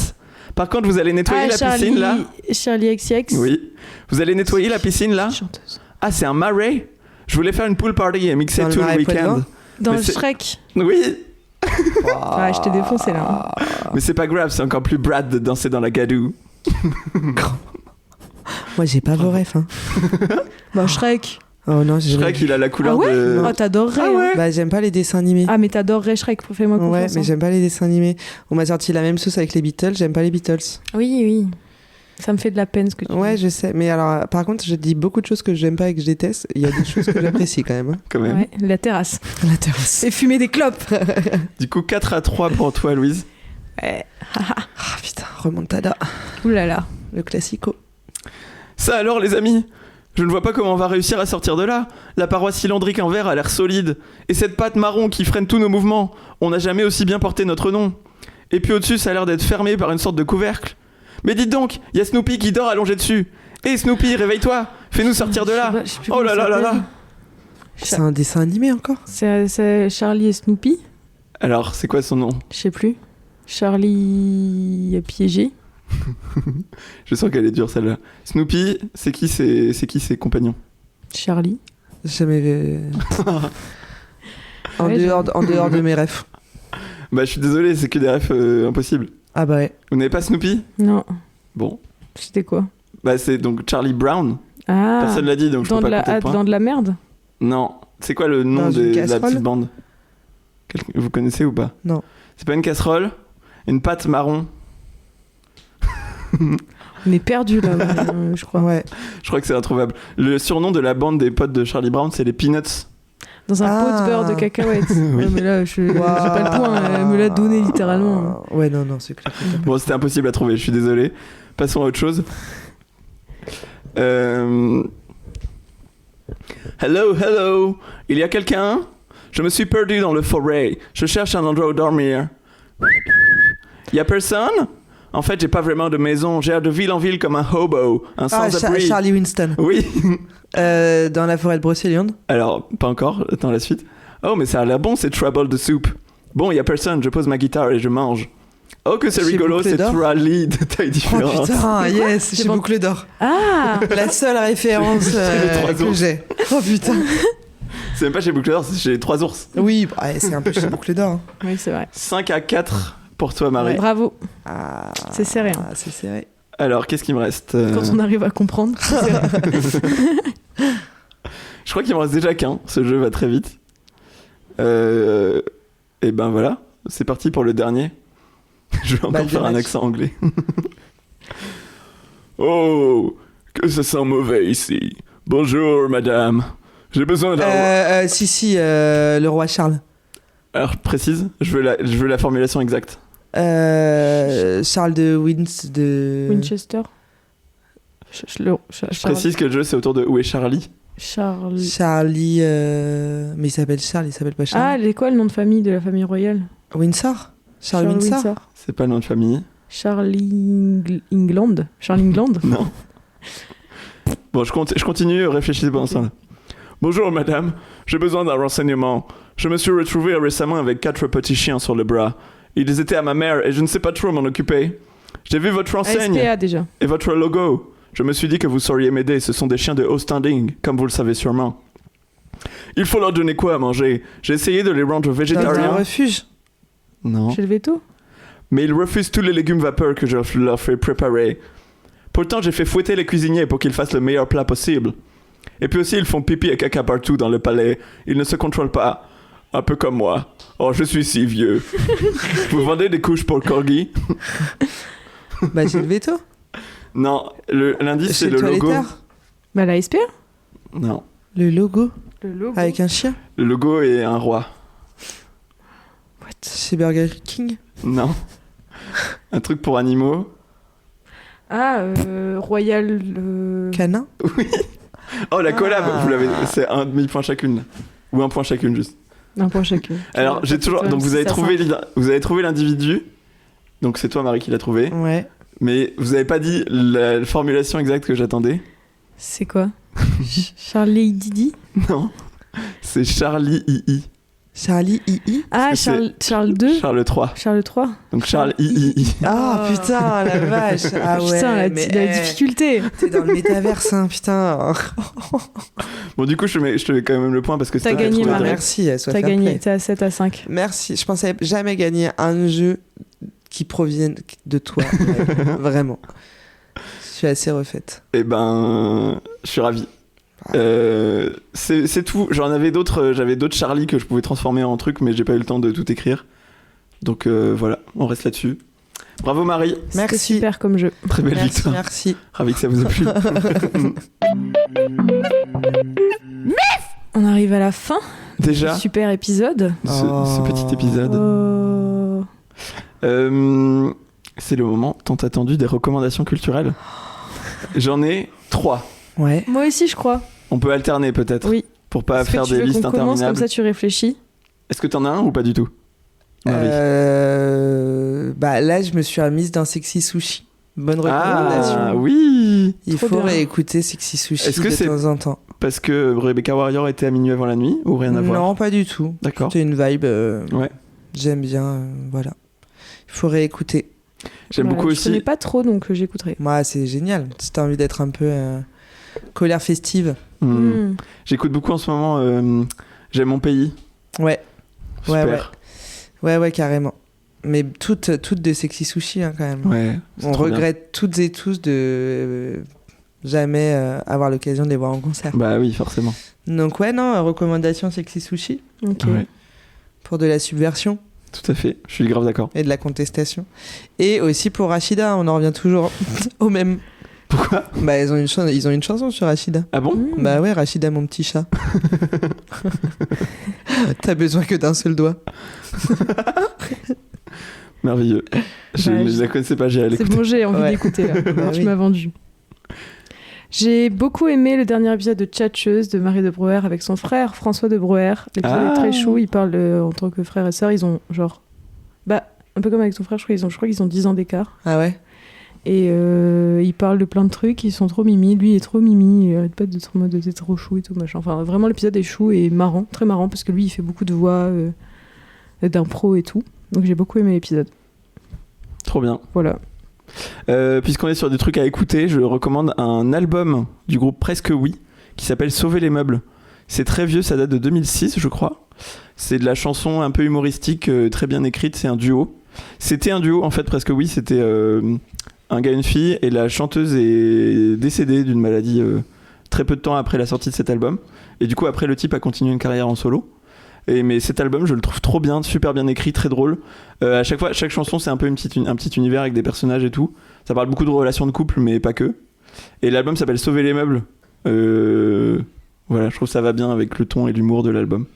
Par contre, vous allez nettoyer la piscine là? Charlie XX. Oui. Vous allez nettoyer la piscine là? Chanteuse. Ah, c'est un marais? Je voulais faire une pool party et mixer Dans le tout le marais week-end. Poitevin Dans Mais le c'est- Shrek. Oui, Ah, je t'ai défoncé là. mais c'est pas grave, c'est encore plus brat de danser dans la gadoue. Moi, j'ai pas vos refs. Hein. Bah, Shrek. Oh non, j'ai Shrek, il a la couleur Ah ouais de... Oh, t'adorerais. Ah ouais. hein. Bah, j'aime pas les dessins animés. Ah, mais t'adorerais Shrek, fais-moi confiance. Ouais, mais hein. j'aime pas les dessins animés. On m'a sorti la même sauce avec les Beatles, j'aime pas les Beatles. Oui, oui. Ça me fait de la peine ce que tu Ouais, dis. je sais. Mais alors, par contre, je dis beaucoup de choses que j'aime pas et que je déteste. Il y a des choses que j'apprécie quand même. Hein. Quand même. Ouais, la terrasse. La terrasse. Et fumer des clopes. Du coup, 4-3 pour toi, Louise. Ouais. Ah putain, remontada. Ouh là là. Le classico. Ça alors, les amis? Je ne vois pas comment on va réussir à sortir de là. La paroi cylindrique en verre a l'air solide. Et cette pâte marron qui freine tous nos mouvements. On n'a jamais aussi bien porté notre nom. Et puis au-dessus, ça a l'air d'être fermé par une sorte de couvercle. Mais dites donc, il y a Snoopy qui dort allongé dessus. Hé Snoopy, réveille-toi. Fais-nous sortir de là. Je sais plus Oh là comment là là ça là. s'appelle. C'est un dessin animé encore C'est Charlie et Snoopy. Alors, c'est quoi son nom? Je sais plus. Charlie piégé. Je sens qu'elle est dure celle-là. Snoopy, c'est qui ses compagnons? Charlie. Jamais vu. en, Ouais, dehors de mes refs. Bah je suis désolé, c'est que des refs impossibles. Ah bah ouais. Vous n'avez pas Snoopy? Non. Bon. C'était quoi? Bah c'est donc Charlie Brown. Ah. Personne l'a dit, donc je dans peux de pas la, compter de points. dans de la merde. Non. C'est quoi le nom Dans de une la casserole petite bande? Vous connaissez ou pas? Non. C'est pas une casserole? Une pâte marron? On est perdu là, je crois. Ouais. Je crois que c'est introuvable. Le surnom de la bande des potes de Charlie Brown, c'est les Peanuts. Dans un pot de beurre de cacahuètes. Ouais, mais là, j'ai pas le point. Elle me l'a donné littéralement. Ouais, non, c'est clair. Bon, c'était impossible à trouver, je suis désolé. Passons à autre chose. Hello, hello. Il y a quelqu'un? Je me suis perdu dans le forêt. Je cherche un endroit où dormir. Il y a personne? En fait, j'ai pas vraiment de maison. J'ai de ville en ville comme un hobo, un sans-abri. Charlie Winston. Oui. Dans la forêt de Brocéliande. Alors, pas encore, dans la suite. Oh, mais ça a l'air bon, c'est Trouble de soupe. Bon, il y a personne, je pose ma guitare et je mange. Oh, que c'est Chez rigolo, Boucle c'est d'Or Rally de taille Oh différente. putain, yes, C'est chez bon. Boucle d'Or. Ah. La seule référence C'est les trois que ours. j'ai. Oh putain. C'est même pas chez Boucle d'Or, c'est chez les 3 ours. Oui, bah, c'est un peu chez Boucle d'Or. Hein. Oui, c'est vrai. 5-4 pour toi, Marie. Bravo. Ah, C'est serré, hein. C'est serré. Alors, qu'est-ce qu'il me reste Quand on arrive à comprendre. c'est serré. Je crois qu'il me reste déjà qu'un. Ce jeu va très vite. Et ben voilà, c'est parti pour le dernier. Je vais encore Balle de faire un match. accent anglais. Oh, que ça sent mauvais ici. Bonjour, madame. J'ai besoin d'un... Si, le roi Charles. Alors, précise, je veux la formulation exacte. Charles de Winchester. Je précise que le jeu, c'est autour de Où est Charlie? Charlie. Mais il s'appelle Charles, il s'appelle pas Ah, Charles. elle est quoi le nom de famille de la famille royale? Windsor. Charles Windsor. C'est pas le nom de famille. Charlie England. Charlie England. Non. Bon, je continue, réfléchissez pendant ça. Bonjour madame, j'ai besoin d'un renseignement. Je me suis retrouvé récemment avec 4 petits chiens sur le bras. Ils étaient à ma mère et je ne sais pas trop m'en occuper. J'ai vu votre enseigne ASPA déjà. et votre logo. Je me suis dit que vous sauriez m'aider, ce sont des chiens de haut standing, comme vous le savez sûrement. Il faut leur donner quoi à manger? J'ai essayé de les rendre Dans un végétariens. refuge. Non. Chez le veto. Mais ils refusent tous les légumes vapeur que je leur fais préparer. Pourtant, j'ai fait fouetter les cuisiniers pour qu'ils fassent le meilleur plat possible. Et puis aussi, ils font pipi et caca partout dans le palais. Ils ne se contrôlent pas. Un peu comme moi. Oh, je suis si vieux. Vous vendez des couches pour corgi? Bah, j'ai le veto. Non, l'indice c'est Chez le logo. toilettard. Bah, la SPA. Non. Le logo. Le logo. Avec un chien. Le logo est un roi. Chez Burger King. Non. Un truc pour animaux. Ah, Royal. Canin. Oh, la collab, Ah. vous l'avez. C'est un demi-point chacune. Ou un point chacune, juste. Un point chacun. Alors, j'ai toujours. Donc, vous avez trouvé l'individu. Donc, c'est toi, Marie, qui l'a trouvé. Ouais. Mais vous avez pas dit la formulation exacte que j'attendais. C'est quoi? Charlie Didi. Non. C'est Charlie II. Charlie II. Ah, Parce que Charles II. Charles III. Charles III. Donc, Charles II. Ah, putain, la vache. Ah ouais. Putain, la difficulté. T'es dans le métaverse, hein, putain. Bon, du coup, je te mets quand même le point parce que T'as c'était gagné, trouvé Marie. direct. Merci, sois T'as fair gagné. play. T'es à 7 à 5. Merci. Je pensais jamais gagner un jeu qui provienne de toi. Ouais, vraiment. Je suis assez refaite. Eh ben, je suis ravi. C'est tout. J'avais d'autres Charlie que je pouvais transformer en truc, mais j'ai pas eu le temps de tout écrire. Donc voilà, on reste là-dessus. Bravo Marie. C'était Merci. super comme jeu. Très belle Merci, victoire. merci. Ravi que ça vous a plu. On arrive à la fin Déjà, du super épisode. ce petit épisode. Oh. C'est le moment tant attendu des recommandations culturelles. J'en ai 3. Ouais. Moi aussi, je crois. On peut alterner peut-être. Oui. Pour pas Est-ce que faire tu des veux listes qu'on commence interminables. comme ça, tu réfléchis. Est-ce que t'en as un ou pas du tout, Marie? Bah là, je me suis remise dans Sexy Sushi. Bonne recommandation. Ah oui. Il Trop faut bien. réécouter Sexy Sushi Est-ce que de c'est- temps en temps. Parce que Rebecca Warrior était à minuit avant la nuit ou rien à voir? Non, pas du tout. D'accord. C'est une vibe. Ouais. J'aime bien. Voilà. Il faut réécouter. J'aime Voilà, beaucoup je connais aussi. pas trop, donc j'écouterai. Moi, c'est génial. Si t'as envie d'être un peu colère festive. Hmm. J'écoute beaucoup en ce moment. J'aime mon pays. Ouais. Super. Ouais, carrément. Mais toutes de Sexy Sushi, hein, quand même. Ouais. c'est On trop bien. regrette toutes et tous de jamais avoir l'occasion de les voir en concert. Bah oui, forcément. Donc ouais, non, recommandation Sexy Sushi Ok. Ouais. pour de la subversion Tout à fait. Je suis grave d'accord. et de la contestation. Et aussi pour Rachida, on en revient toujours au même. Pourquoi? Bah ils ont une chanson sur Rachida. Ah bon? Hmm. Bah ouais, Rachida mon petit chat. T'as besoin que d'un seul doigt. Merveilleux. Je Bah, ne la connaissais pas, j'irai C'est l'écouter. bon, j'ai envie Ouais. d'écouter là. Bah Tu oui. m'as vendu. J'ai beaucoup aimé le dernier épisode de Tchatcheuse de Marie de Brouwer avec son frère François de Brouwer. L'épisode Ah. est très chou. Ils parlent en tant que frère et sœur. Ils ont genre. Bah, un peu comme avec son frère, je crois qu'ils ont 10 ans d'écart. Ah ouais. Et ils parlent de plein de trucs. Ils sont trop mimi. Lui, il est trop mimi. Il arrête pas d'être en mode t'es trop chou et tout machin. Enfin, vraiment, l'épisode est chou et marrant. Très marrant parce que lui, il fait beaucoup de voix d'impro et tout. Donc, j'ai beaucoup aimé l'épisode. Trop bien. Voilà. Puisqu'on est sur des trucs à écouter, je recommande un album du groupe Presque Oui qui s'appelle Sauver les meubles. C'est très vieux, ça date de 2006 je crois. C'est de la chanson un peu humoristique, très bien écrite, c'est un duo. C'était un duo en fait, Presque Oui, c'était un gars et une fille et la chanteuse est décédée d'une maladie très peu de temps après la sortie de cet album. Et du coup après le type a continué une carrière en solo. Mais cet album, je le trouve trop bien, super bien écrit, très drôle. À chaque fois, chaque chanson, c'est un peu un petit univers avec des personnages et tout. Ça parle beaucoup de relations de couple, mais pas que. Et l'album s'appelle Sauver les meubles. Voilà, je trouve que ça va bien avec le ton et l'humour de l'album.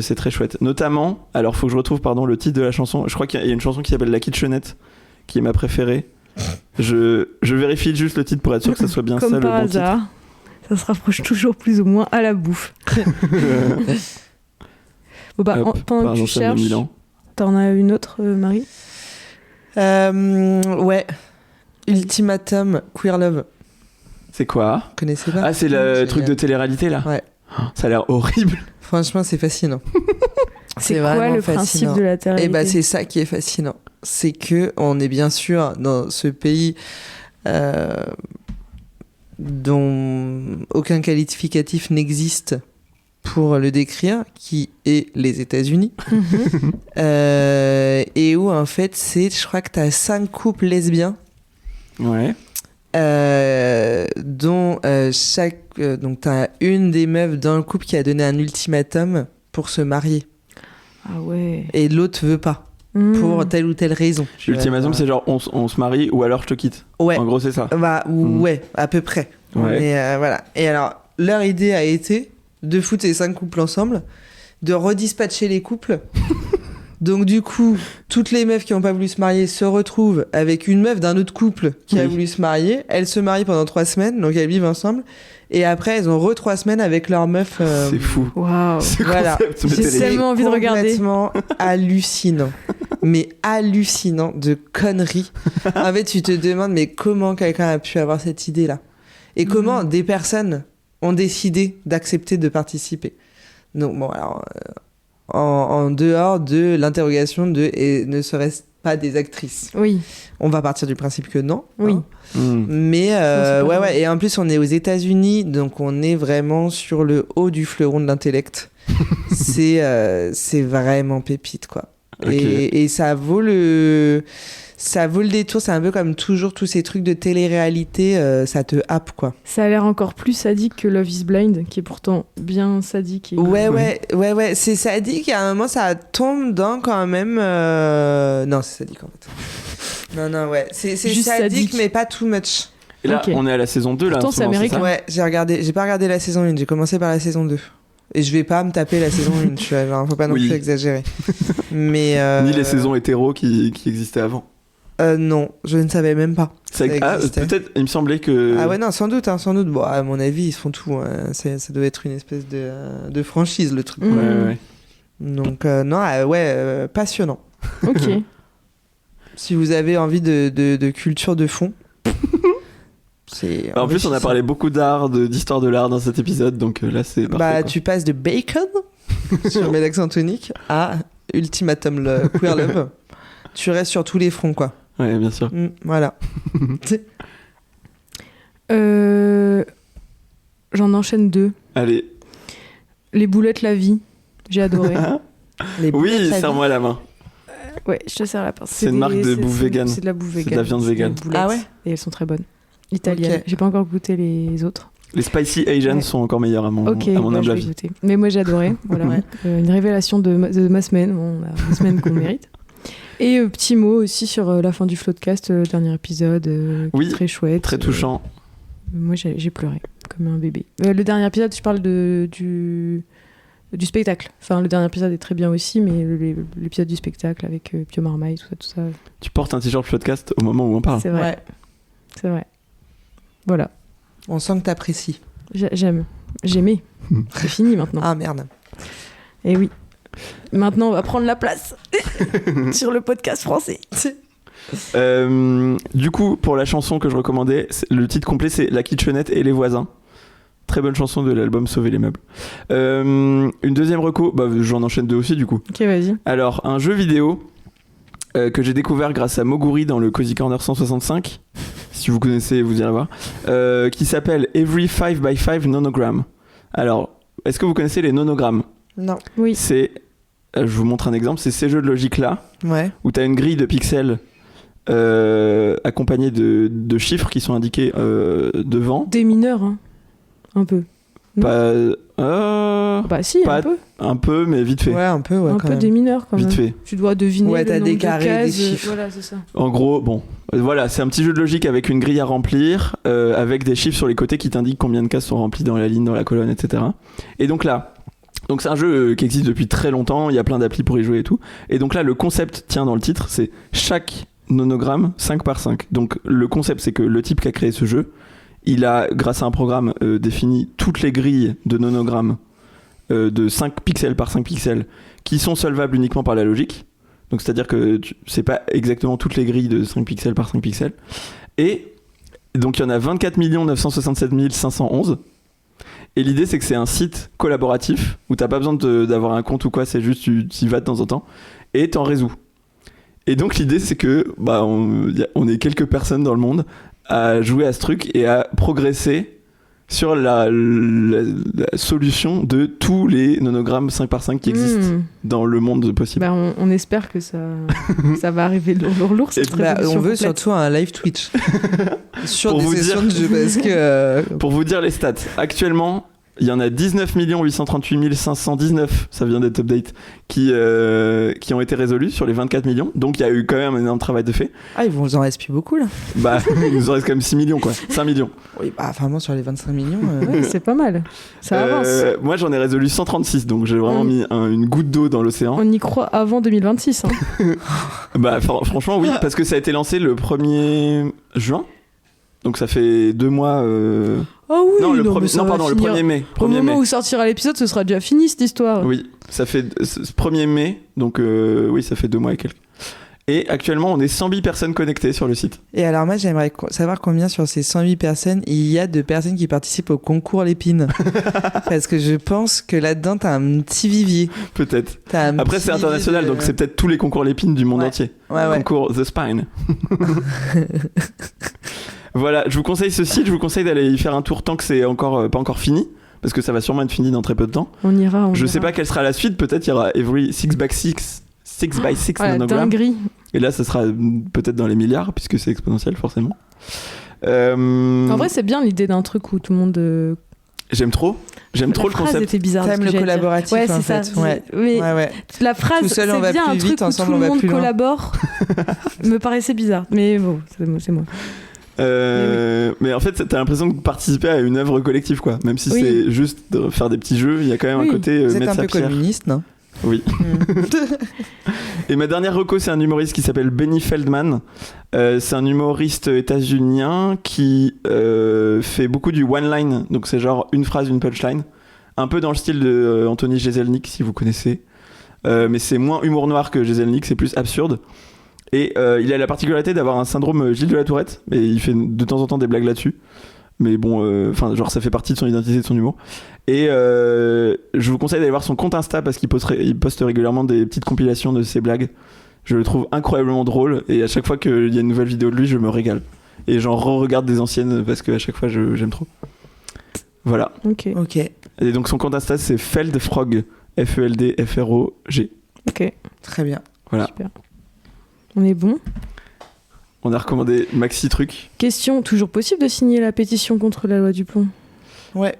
C'est très chouette. Notamment, alors faut que je retrouve le titre de la chanson. Je crois qu'il y a une chanson qui s'appelle La Kitchenette, qui est ma préférée. Je vérifie juste le titre pour être sûr que ça soit bien Comme ça le par bon titre. hasard, ça se rapproche toujours plus ou moins à la bouffe. Bon bah, Hop, pendant par que tu Jean-Charles cherches, Milan. t'en as une autre, Marie? Ouais. Ultimatum Queer Love. C'est quoi? Vous connaissez pas? Ah, c'est le truc de télé-réalité là? Ouais. Ça a l'air horrible. Franchement, c'est fascinant. C'est quoi vraiment le principe fascinant. de la télé? Et bah, c'est ça qui est fascinant. C'est que on est bien sûr dans ce pays dont aucun qualificatif n'existe pour le décrire, qui est les États-Unis. Et où en fait, je crois que t'as 5 couples lesbiens. Ouais. Dont donc t'as une des meufs dans le couple qui a donné un ultimatum pour se marier Ah ouais. et l'autre veut pas pour telle ou telle raison. Ultimatum, c'est genre on se marie ou alors je te quitte. Ouais. En gros, c'est ça. Bah ouais, à peu près. Ouais. Mais voilà. Et alors leur idée a été de foutre ces 5 couples ensemble, de redispatcher les couples. Donc du coup, toutes les meufs qui n'ont pas voulu se marier se retrouvent avec une meuf d'un autre couple qui a voulu se marier. Elles se marient pendant 3 semaines, donc elles vivent ensemble. Et après, elles ont 3 semaines avec leur meuf. C'est fou. Waouh. Voilà. J'ai tellement envie de regarder. Complètement hallucinant. Mais hallucinant de conneries. En fait, tu te demandes, mais comment quelqu'un a pu avoir cette idée-là? Et comment des personnes ont décidé d'accepter de participer? Donc bon, alors... En dehors de l'interrogation de et ne serait-ce pas des actrices. Oui. On va partir du principe que non. Oui. Hein. Mais ouais. Et en plus, on est aux États-Unis, donc on est vraiment sur le haut du fleuron de l'intellect. C'est vraiment pépite, quoi. Okay. Et ça vaut le détour. C'est un peu comme toujours tous ces trucs de télé-réalité, ça te happe, quoi. Ça a l'air encore plus sadique que Love is Blind, qui est pourtant bien sadique. Et... Ouais. C'est sadique, et à un moment, ça tombe dans quand même... Non, c'est sadique, en fait. Non, ouais. C'est juste sadique, mais pas too much. Et là, Ok. on est à la saison 2, là. Pourtant, en ce c'est moment, américain. ça Ouais, j'ai pas regardé la saison 1, j'ai commencé par la saison 2. Et je vais pas me taper la saison 1, tu vois, genre, faut pas non Oui. plus exagérer. Mais... Ni les saisons hétéros qui existaient avant. Non, je ne savais même pas. Ça existait. Peut-être, il me semblait que... Ah ouais, non, sans doute. Bon, à mon avis, ils font tout. Hein. Ça doit être une espèce de franchise, le truc. Ouais. Donc, non, passionnant. Ok. Si vous avez envie de culture de fond, c'est... En plus, on a parlé beaucoup d'art, d'histoire de l'art dans cet épisode, donc là, c'est parfait. Bah, quoi. tu passes de Bacon sur mes accents toniques à Ultimatum Queer Love. Tu restes sur tous les fronts, quoi. Ouais, bien sûr. Voilà. J'en enchaîne 2. Allez. Les boulettes la vie. J'ai adoré. Oui, serre-moi la main. Ouais, je te serre la pince. C'est une marque de bouffe vegan. C'est de la bouffe vegan. C'est de la viande vegan. Ah ouais. Et elles sont très bonnes. Italiennes. Ok. J'ai pas encore goûté les autres. Les spicy Asian Ouais. sont encore meilleurs à mon Ok, humble je vais avis. goûter. Mais moi j'ai adoré. Voilà. Ouais. Une révélation de ma semaine. Bon, la semaine qu'on mérite. Et petit mot aussi sur la fin du Floodcast, le dernier épisode. Qui Oui, est très chouette. Très touchant. Moi j'ai pleuré comme un bébé. Le dernier épisode, je parle du spectacle. Enfin, le dernier épisode est très bien aussi, mais l'épisode du spectacle avec Pio Marmaille, tout ça. Tu portes un t-shirt podcast au moment où on parle. C'est vrai. Ouais. C'est vrai. Voilà. On sent que t'apprécies. J'aime. J'aimais. C'est fini maintenant. Ah merde. Et oui. Maintenant, on va prendre la place sur le podcast français. Du coup, pour la chanson que je recommandais, le titre complet c'est La Kitchenette et les voisins. Très bonne chanson de l'album Sauver les meubles. Une deuxième reco, bah, j'en enchaîne 2 aussi du coup. Ok, vas-y. Alors, un jeu vidéo que j'ai découvert grâce à Moguri dans le Cozy Corner 165. Si vous connaissez, vous irez voir. Qui s'appelle Every 5x5 Nonogram. Alors, est-ce que vous connaissez les nonogrammes ? Non. Oui. C'est, je vous montre un exemple, c'est ces jeux de logique-là, Ouais. où tu as une grille de pixels accompagnée de chiffres qui sont indiqués devant. Des mineurs, hein. Un peu. Bah si, pas un peu. un peu, mais vite fait. Ouais, un peu, ouais, Un quand peu même. des mineurs quand Vite même. fait. Tu dois deviner Ouais, le t'as nombre des de carrés, cases. des chiffres. Voilà, c'est ça. En gros, bon, voilà, c'est un petit jeu de logique avec une grille à remplir, avec des chiffres sur les côtés qui t'indiquent combien de cases sont remplies dans la ligne, dans la colonne, etc. Et donc là, c'est un jeu qui existe depuis très longtemps, il y a plein d'applis pour y jouer et tout. Et donc là, le concept tient dans le titre, c'est chaque nonogramme 5 par 5. Donc le concept, c'est que le type qui a créé ce jeu, il a, grâce à un programme, défini toutes les grilles de nonogrammes de 5 pixels par 5 pixels qui sont solvables uniquement par la logique. Donc c'est-à-dire que c'est pas exactement toutes les grilles de 5 pixels par 5 pixels. Et donc il y en a 24 967 511. Et l'idée c'est que c'est un site collaboratif où t'as pas besoin d'avoir un compte ou quoi, c'est juste tu y vas de temps en temps et t'en résous. Et donc l'idée c'est que on est quelques personnes dans le monde à jouer à ce truc et à progresser sur la solution de tous les nonogrammes 5 par 5 qui existent dans le monde possible. On espère que ça va arriver lourd. On veut surtout un live Twitch sur des sessions de jeu parce que... Pour vous dire les stats, actuellement, il y en a 19 838 519, ça vient d'être update, qui ont été résolus sur les 24 millions. Donc il y a eu quand même un énorme travail de fait. Ah, il vous en reste plus beaucoup là. Il nous en reste quand même 6 millions quoi, 5 millions. Oui, vraiment sur les 25 millions. Oui, c'est pas mal. Ça avance. Moi j'en ai résolu 136, donc j'ai vraiment mis une goutte d'eau dans l'océan. On y croit avant 2026. Franchement oui, parce que ça a été lancé le 1er juin. Donc ça fait 2 mois. Ah oui, le 1er mai. Au moment où sortira l'épisode, ce sera déjà fini cette histoire. Oui, ça fait 1er mai, donc oui, ça fait 2 mois et quelques. Et actuellement, on est 108 personnes connectées sur le site. Et alors moi, j'aimerais savoir combien sur ces 108 personnes, il y a de personnes qui participent au concours Lépine. Parce que je pense que là-dedans, t'as un petit vivier. Peut-être. Après, c'est international, donc c'est peut-être tous les concours Lépine du monde entier. Ouais. Concours The Spine. Voilà, je vous conseille ce site, je vous conseille d'aller y faire un tour tant que c'est pas encore fini, parce que ça va sûrement être fini dans très peu de temps. On ira. Je sais pas quelle sera la suite, peut-être il y aura Every 6x6 nanogramme. Dinguerie. Et là, ça sera peut-être dans les milliards, puisque c'est exponentiel, forcément. En vrai, c'est bien l'idée d'un truc où tout le monde... J'aime trop le concept. Était bizarre. T'aimes le collaboratif, ouais, en c'est fait. ça. Ouais. Mais la phrase, tout seul, on va c'est bien plus un truc vite, où ensemble, tout on le va monde plus loin. collabore. Me paraissait bizarre. Mais bon, c'est moi. Mais en fait, t'as l'impression de participer à une œuvre collective, quoi. Même si c'est juste de faire des petits jeux, il y a quand même un côté Vous êtes mettre un sa peu pierre. communiste, non? Oui. Et ma dernière reco, c'est un humoriste qui s'appelle Benny Feldman. C'est un humoriste états-unien qui fait beaucoup du one-line. Donc c'est genre une phrase, une punchline. Un peu dans le style de Anthony Jeselnik, si vous connaissez. Mais c'est moins humour noir que Jeselnik, c'est plus absurde. Et il a la particularité d'avoir un syndrome Gilles de la Tourette. Et il fait de temps en temps des blagues là-dessus. Mais bon, genre ça fait partie de son identité, de son humour. Et je vous conseille d'aller voir son compte Insta parce qu'il poste régulièrement des petites compilations de ses blagues. Je le trouve incroyablement drôle et à chaque fois qu'il y a une nouvelle vidéo de lui, je me régale. Et j'en re-regarde des anciennes parce qu'à chaque fois j'aime trop. Voilà. Ok. Et donc son compte Insta c'est Feldfrog, Feldfrog. Ok. Très bien. Voilà. Super. On est bon. On a recommandé maxi truc. Question, toujours possible de signer la pétition contre la loi du plomb? Ouais.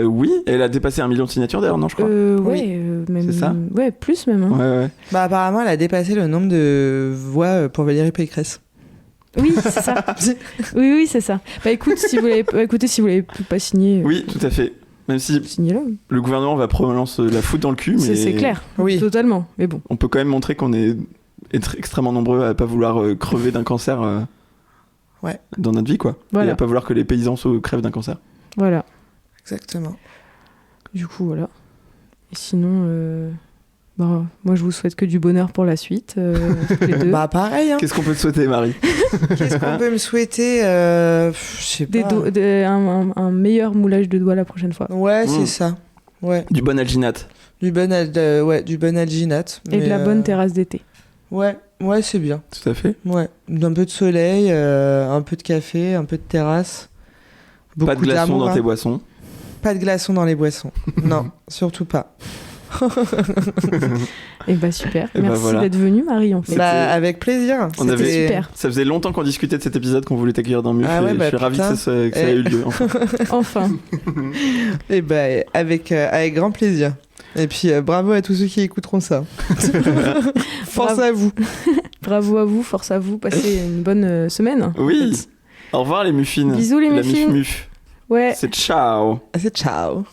Oui, elle a dépassé 1 million de signatures d'ailleurs, non, je crois. Ouais, même. C'est ça? Ouais, plus même. Hein. Ouais. Bah apparemment, elle a dépassé le nombre de voix pour Valérie Pécresse. Oui, c'est ça. oui, c'est ça. Bah écoute, si vous l'avez pas signé. Oui, tout à fait. Même si signez-le. Le gouvernement va probablement se la foutre dans le cul, mais c'est clair. Oui. Totalement. Mais bon. On peut quand même montrer qu'on est extrêmement nombreux à pas vouloir crever d'un cancer dans notre vie, quoi. Voilà. Et à pas vouloir que les paysans crèvent d'un cancer. Voilà. Exactement. Du coup, voilà. Et sinon, moi, je vous souhaite que du bonheur pour la suite. Toutes les deux. Bah, pareil. Hein. Qu'est-ce qu'on peut te souhaiter, Marie? Qu'est-ce qu'on peut me souhaiter? Je sais pas. Un meilleur moulage de doigts la prochaine fois. Ouais, c'est ça. Ouais. Du bon alginat. Du bon alginat. Et de la bonne terrasse d'été. Ouais, c'est bien. Tout à fait. Ouais. Un peu de soleil, un peu de café, un peu de terrasse. Pas de glaçons dans tes boissons. Pas de glaçons dans les boissons. Non, surtout pas. Et bah super. Et merci voilà. d'être venue, Marie. En fait. Avec plaisir. C'était super. Ça faisait longtemps qu'on discutait de cet épisode, qu'on voulait t'accueillir dans Muf. Je suis ravi que ça ait eu lieu. Enfin. Et avec grand plaisir. Et puis bravo à tous ceux qui écouteront ça. Force à vous. Bravo à vous, force à vous. Passez une bonne semaine. Oui. Au revoir les muffines. Bisous les muffines. Muf. Ouais. C'est ciao. C'est ciao.